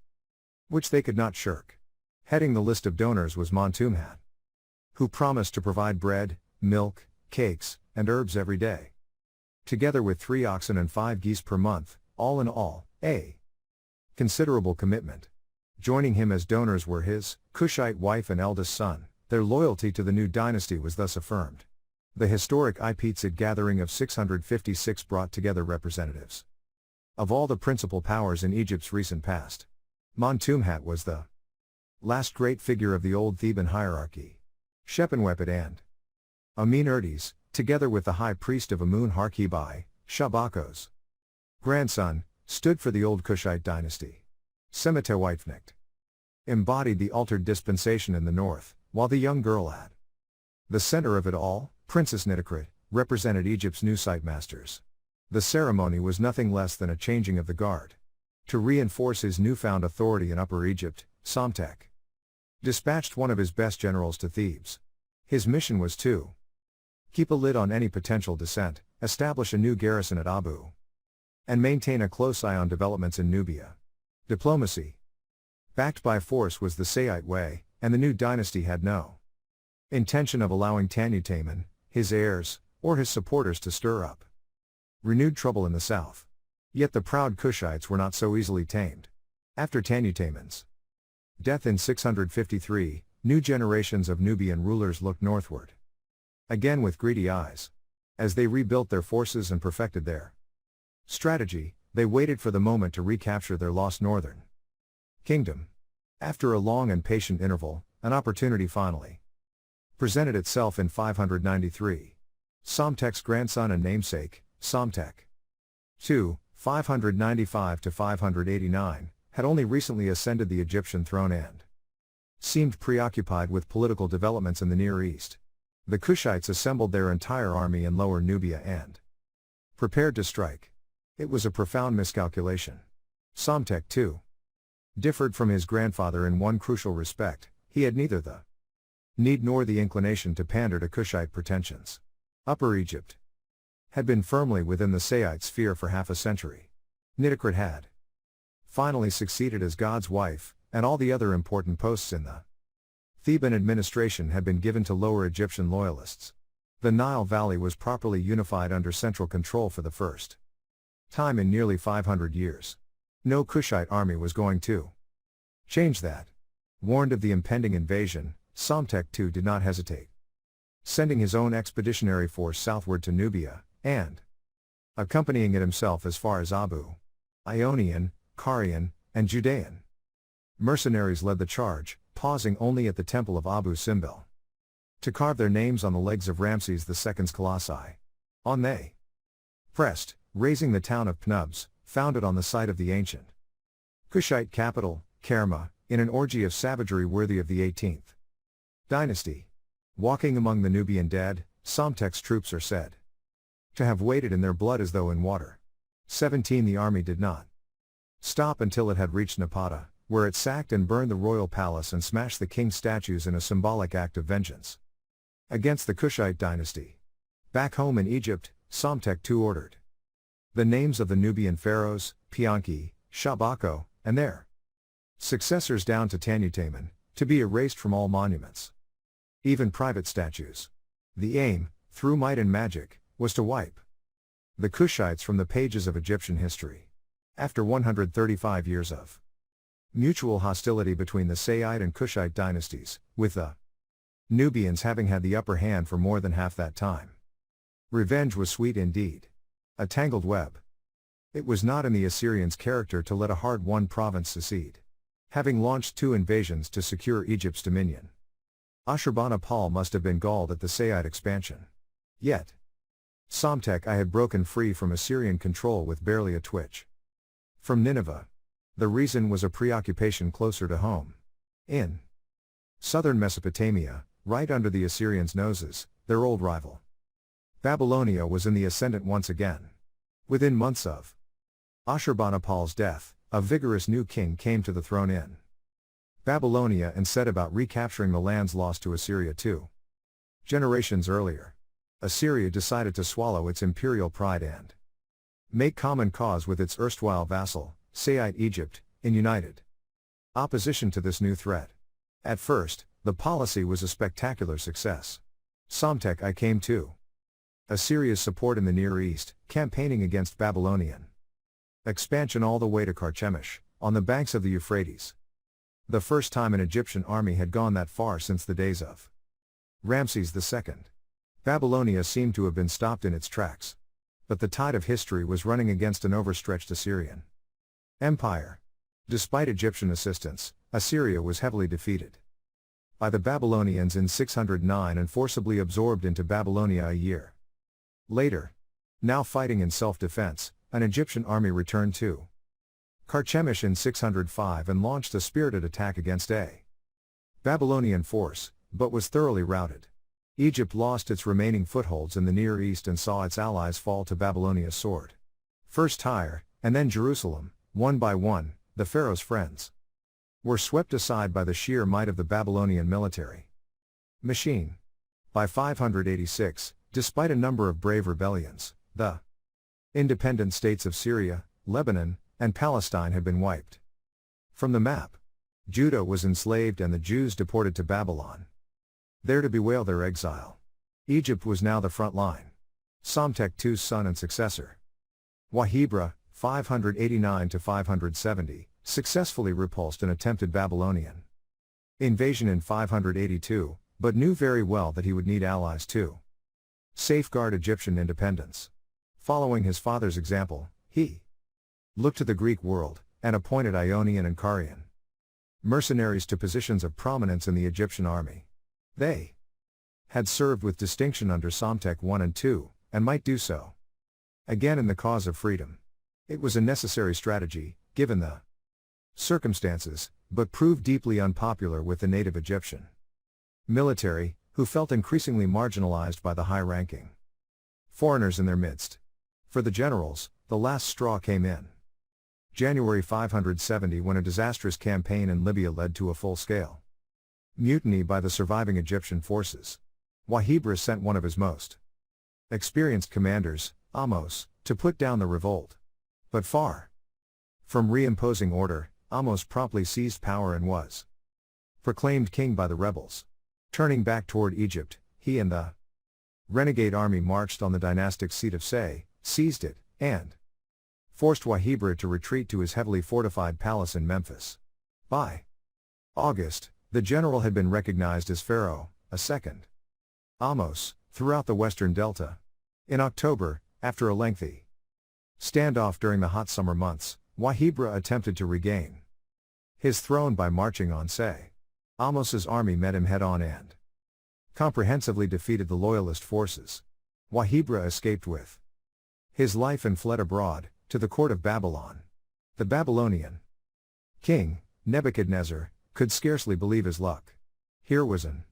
which they could not shirk. Heading the list of donors was Montumhat, who promised to provide bread, milk, cakes, and herbs every day. Together with 3 oxen and 5 geese per month, all in all, a considerable commitment. Joining him as donors were his Kushite wife and eldest son. Their loyalty to the new dynasty was thus affirmed. The historic Ipizit gathering of 656 brought together representatives of all the principal powers in Egypt's recent past. Montumhat was the last great figure of the old Theban hierarchy. Shepenwepet and Amenertes, together with the high priest of Amun Harkibai, Shabako's grandson, stood for the old Kushite dynasty. Semetewifnecht embodied the altered dispensation in the north, while the young girl at the center of it all, Princess Nitocrit, represented Egypt's new site masters. The ceremony was nothing less than a changing of the guard. To reinforce his newfound authority in Upper Egypt, Psamtek dispatched one of his best generals to Thebes. His mission was to Keep a lid on any potential dissent, establish a new garrison at Abu, and maintain a close eye on developments in Nubia. Diplomacy. Backed by force was the Saite way, and the new dynasty had no intention of allowing Tanutaman, his heirs, or his supporters to stir up renewed trouble in the south. Yet the proud Kushites were not so easily tamed. After Tanutaman's death in 653, new generations of Nubian rulers looked northward. Again with greedy eyes. As they rebuilt their forces and perfected their strategy, they waited for the moment to recapture their lost northern kingdom. After a long and patient interval, an opportunity finally presented itself in 593. Psamtek's grandson and namesake, Psamtek II, 595 to 589, had only recently ascended the Egyptian throne and seemed preoccupied with political developments in the Near East. The Kushites assembled their entire army in Lower Nubia and prepared to strike. It was a profound miscalculation. Psamtek II differed from his grandfather in one crucial respect: he had neither the need nor the inclination to pander to Kushite pretensions. Upper Egypt had been firmly within the Saite sphere for half a century. Nitocrit had finally succeeded as God's wife, and all the other important posts in the Theban administration had been given to Lower Egyptian loyalists. The Nile Valley was properly unified under central control for the first time in nearly 500 years. No Kushite army was going to change that. Warned of the impending invasion, Psamtek II did not hesitate, sending his own expeditionary force southward to Nubia, and accompanying it himself as far as Abu. Ionian, Carian, and Judean mercenaries led the charge, pausing only at the temple of Abu Simbel to carve their names on the legs of Ramses II's colossi. On they pressed, razing the town of Pnubs, founded on the site of the ancient Kushite capital, Kerma, in an orgy of savagery worthy of the 18th dynasty. Walking among the Nubian dead, Psamtek's troops are said to have waded in their blood as though in water. 17 The army did not stop until it had reached Napata, where it sacked and burned the royal palace and smashed the king's statues in a symbolic act of vengeance against the Kushite dynasty. Back home in Egypt, Psamtek II ordered the names of the Nubian pharaohs, Pianki, Shabako, and their successors down to Tanutaman, to be erased from all monuments, even private statues. The aim, through might and magic, was to wipe the Kushites from the pages of Egyptian history. After 135 years of mutual hostility between the Saite and Kushite dynasties, with the Nubians having had the upper hand for more than half that time, revenge was sweet indeed. A tangled web. It was not in the Assyrians' character to let a hard-won province secede, having launched 2 invasions to secure Egypt's dominion. Ashurbanipal must have been galled at the Saite expansion. Yet Psamtek I had broken free from Assyrian control with barely a twitch. From Nineveh. The reason was a preoccupation closer to home. In southern Mesopotamia, right under the Assyrians' noses, their old rival Babylonia was in the ascendant once again. Within months of Ashurbanipal's death, a vigorous new king came to the throne in Babylonia and set about recapturing the lands lost to Assyria 2 generations earlier. Assyria decided to swallow its imperial pride and make common cause with its erstwhile vassal, Saite Egypt, in united opposition to this new threat. At first, the policy was a spectacular success. Psamtek I came to Assyria's support in the Near East, campaigning against Babylonian expansion all the way to Carchemish, on the banks of the Euphrates. The first time an Egyptian army had gone that far since the days of Ramses II. Babylonia seemed to have been stopped in its tracks. But the tide of history was running against an overstretched Assyrian empire. Despite Egyptian assistance, Assyria was heavily defeated by the Babylonians in 609 and forcibly absorbed into Babylonia a year later. Now fighting in self-defense, an Egyptian army returned to Carchemish in 605 and launched a spirited attack against a Babylonian force, but was thoroughly routed. Egypt lost its remaining footholds in the Near East and saw its allies fall to Babylonia's sword. First Tyre, and then Jerusalem, one by one, the pharaoh's friends were swept aside by the sheer might of the Babylonian military machine. By 586, Despite a number of brave rebellions, the independent states of Syria, Lebanon, and Palestine had been wiped from the map. Judah was enslaved and the Jews deported to Babylon, there to bewail their exile. Egypt was now the front line. Psamtik II's son and successor, Wahibra, 589–570, successfully repulsed an attempted Babylonian invasion in 582, but knew very well that he would need allies to safeguard Egyptian independence. Following his father's example, he looked to the Greek world, and appointed Ionian and Carian mercenaries to positions of prominence in the Egyptian army. They had served with distinction under Psamtik I and II, and might do so again in the cause of freedom. It was a necessary strategy, given the circumstances, but proved deeply unpopular with the native Egyptian military, who felt increasingly marginalized by the high-ranking foreigners in their midst. For the generals, the last straw came in January 570 when a disastrous campaign in Libya led to a full-scale mutiny by the surviving Egyptian forces. Wahibra sent one of his most experienced commanders, Ahmose, to put down the revolt. But far from reimposing order, Ahmose promptly seized power and was proclaimed king by the rebels. Turning back toward Egypt, he and the renegade army marched on the dynastic seat of Say, seized it, and forced Wahibra to retreat to his heavily fortified palace in Memphis. By August, the general had been recognized as pharaoh, a second Ahmose, throughout the western delta. In October, after a lengthy standoff during the hot summer months, Wahibra attempted to regain his throne by marching on Say. Ahmose's army met him head-on and comprehensively defeated the loyalist forces. Wahibra escaped with his life and fled abroad, to the court of Babylon. The Babylonian king, Nebuchadnezzar, could scarcely believe his luck. Here was an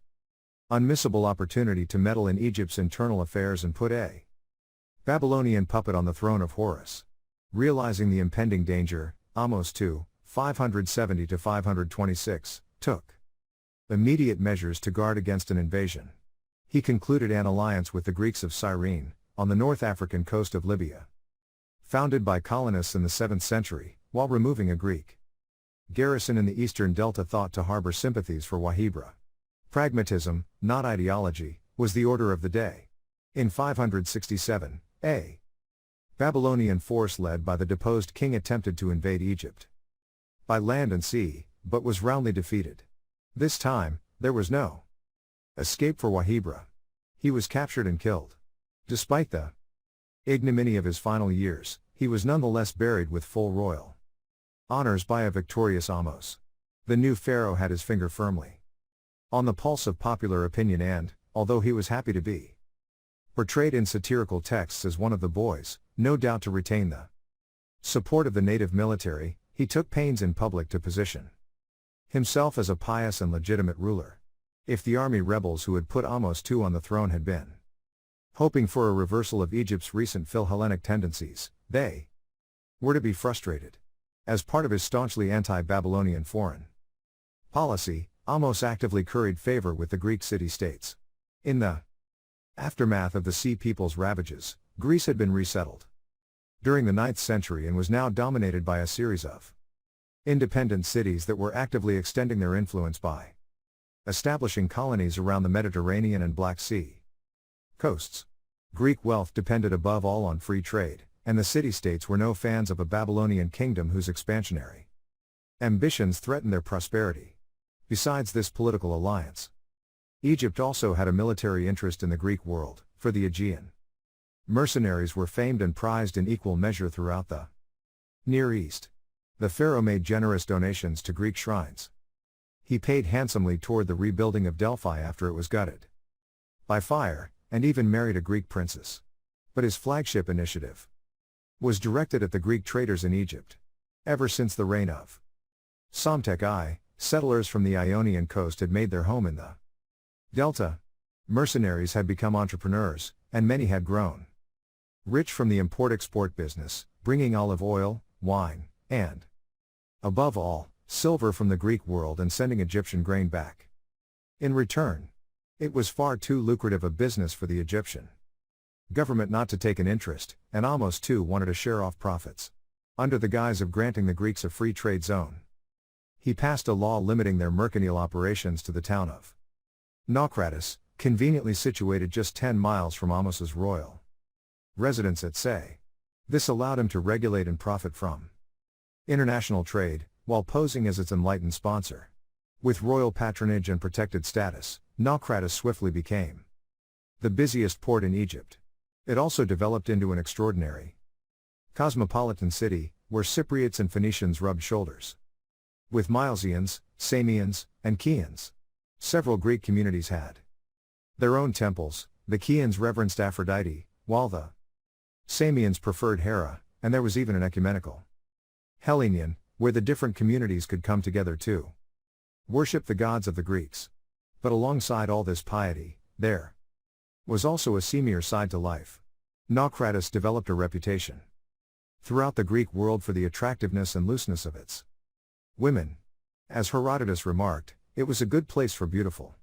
unmissable opportunity to meddle in Egypt's internal affairs and put a Babylonian puppet on the throne of Horus. Realizing the impending danger, Ahmose II, 570–526, took immediate measures to guard against an invasion. He concluded an alliance with the Greeks of Cyrene, on the North African coast of Libya. Founded by colonists in the 7th century, while removing a Greek garrison in the eastern delta thought to harbor sympathies for Wahibra. Pragmatism, not ideology, was the order of the day. In 567, a Babylonian force led by the deposed king attempted to invade Egypt by land and sea, but was roundly defeated. This time, there was no escape for Wahibra. He was captured and killed. Despite the ignominy of his final years, he was nonetheless buried with full royal honors by a victorious Ahmose. The new pharaoh had his finger firmly on the pulse of popular opinion and, although he was happy to be portrayed in satirical texts as one of the boys, no doubt to retain the support of the native military, he took pains in public to position himself as a pious and legitimate ruler. If the army rebels who had put Ahmose II on the throne had been hoping for a reversal of Egypt's recent Phil-Hellenic tendencies, they were to be frustrated. As part of his staunchly anti-Babylonian foreign policy, Ahmose actively curried favor with the Greek city-states. In the aftermath of the Sea People's ravages, Greece had been resettled during the 9th century and was now dominated by a series of independent cities that were actively extending their influence by establishing colonies around the Mediterranean and Black Sea coasts. Greek wealth depended above all on free trade, and the city-states were no fans of a Babylonian kingdom whose expansionary ambitions threatened their prosperity. Besides this political alliance, Egypt also had a military interest in the Greek world, for the Aegean mercenaries were famed and prized in equal measure throughout the Near East. The pharaoh made generous donations to Greek shrines. He paid handsomely toward the rebuilding of Delphi after it was gutted by fire, and even married a Greek princess. But his flagship initiative was directed at the Greek traders in Egypt. Ever since the reign of Psamtik I, settlers from the Ionian coast had made their home in the Delta. Mercenaries had become entrepreneurs, and many had grown rich from the import-export business, bringing olive oil, wine, and, above all, silver from the Greek world and sending Egyptian grain back. In return, it was far too lucrative a business for the Egyptian government not to take an interest, and Ahmose too wanted to share off profits. Under the guise of granting the Greeks a free trade zone, he passed a law limiting their mercantile operations to the town of Naucratis, conveniently situated just 10 miles from Ahmose's royal residence at Say. This allowed him to regulate and profit from international trade, while posing as its enlightened sponsor. With royal patronage and protected status, Naucratis swiftly became the busiest port in Egypt. It also developed into an extraordinary cosmopolitan city, where Cypriots and Phoenicians rubbed shoulders with Milesians, Samians, and Chians. Several Greek communities had their own temples. The Chians reverenced Aphrodite, while the Samians preferred Hera, and there was even an ecumenical Hellenion, where the different communities could come together to worship the gods of the Greeks. But alongside all this piety, there was also a seamier side to life. Naucratis developed a reputation throughout the Greek world for the attractiveness and looseness of its women. As Herodotus remarked, it was a good place for beautiful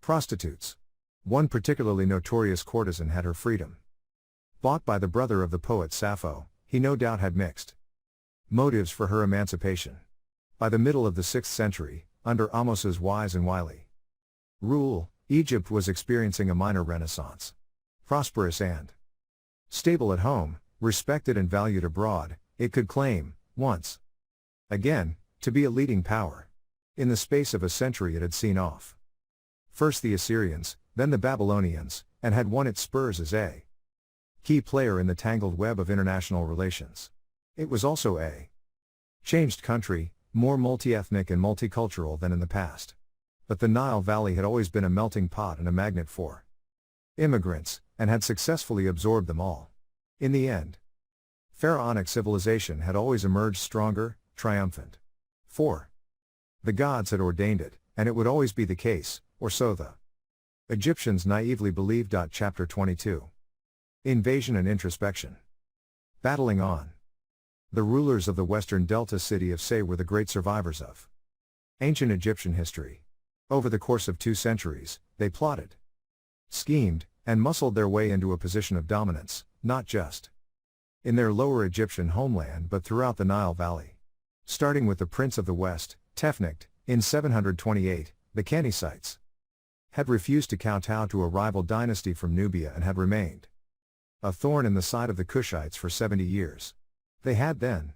prostitutes. One particularly notorious courtesan had her freedom bought by the brother of the poet Sappho. He no doubt had mixed motives for her emancipation. By the middle of the 6th century, under Ahmose's wise and wily rule, Egypt was experiencing a minor renaissance. Prosperous and stable at home, respected and valued abroad, it could claim, once again, to be a leading power. In the space of a century it had seen off first the Assyrians, then the Babylonians, and had won its spurs as a key player in the tangled web of international relations. It was also a changed country, more multi-ethnic and multicultural than in the past. But the Nile Valley had always been a melting pot and a magnet for immigrants, and had successfully absorbed them all. In the end, pharaonic civilization had always emerged stronger, triumphant. For the gods had ordained it, and it would always be the case, or so the Egyptians naively believed. Chapter 22. Invasion and Introspection. Battling on. The rulers of the western delta city of Say were the great survivors of ancient Egyptian history. Over the course of 2 centuries, they plotted, schemed, and muscled their way into a position of dominance, not just in their lower Egyptian homeland but throughout the Nile Valley. Starting with the Prince of the West, Tefnakht, in 728, the Canaanites had refused to kowtow to a rival dynasty from Nubia and had remained a thorn in the side of the Kushites for 70 years. They had then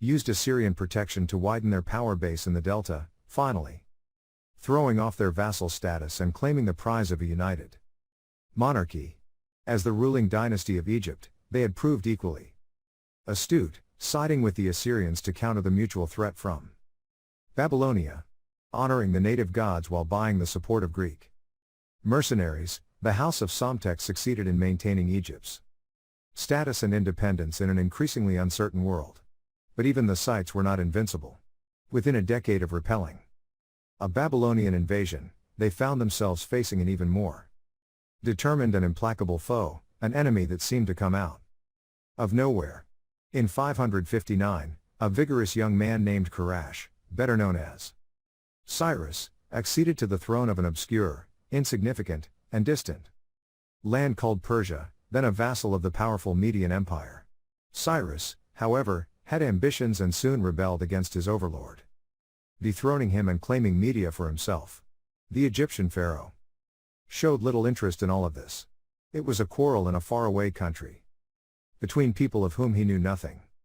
used Assyrian protection to widen their power base in the delta, finally throwing off their vassal status and claiming the prize of a united monarchy. As the ruling dynasty of Egypt, they had proved equally astute, siding with the Assyrians to counter the mutual threat from Babylonia. Honoring the native gods while buying the support of Greek mercenaries, the House of Psamtik succeeded in maintaining Egypt's status and independence in an increasingly uncertain world. But even the Sites were not invincible. Within a decade of repelling a Babylonian invasion, they found themselves facing an even more determined and implacable foe, an enemy that seemed to come out of nowhere. In 559, a vigorous young man named Kurash, better known as Cyrus, acceded to the throne of an obscure, insignificant, and distant land called Persia, then a vassal of the powerful Median Empire. Cyrus, however, had ambitions and soon rebelled against his overlord, dethroning him and claiming Media for himself. The Egyptian pharaoh showed little interest in all of this. It was a quarrel in a faraway country between people of whom he knew nothing.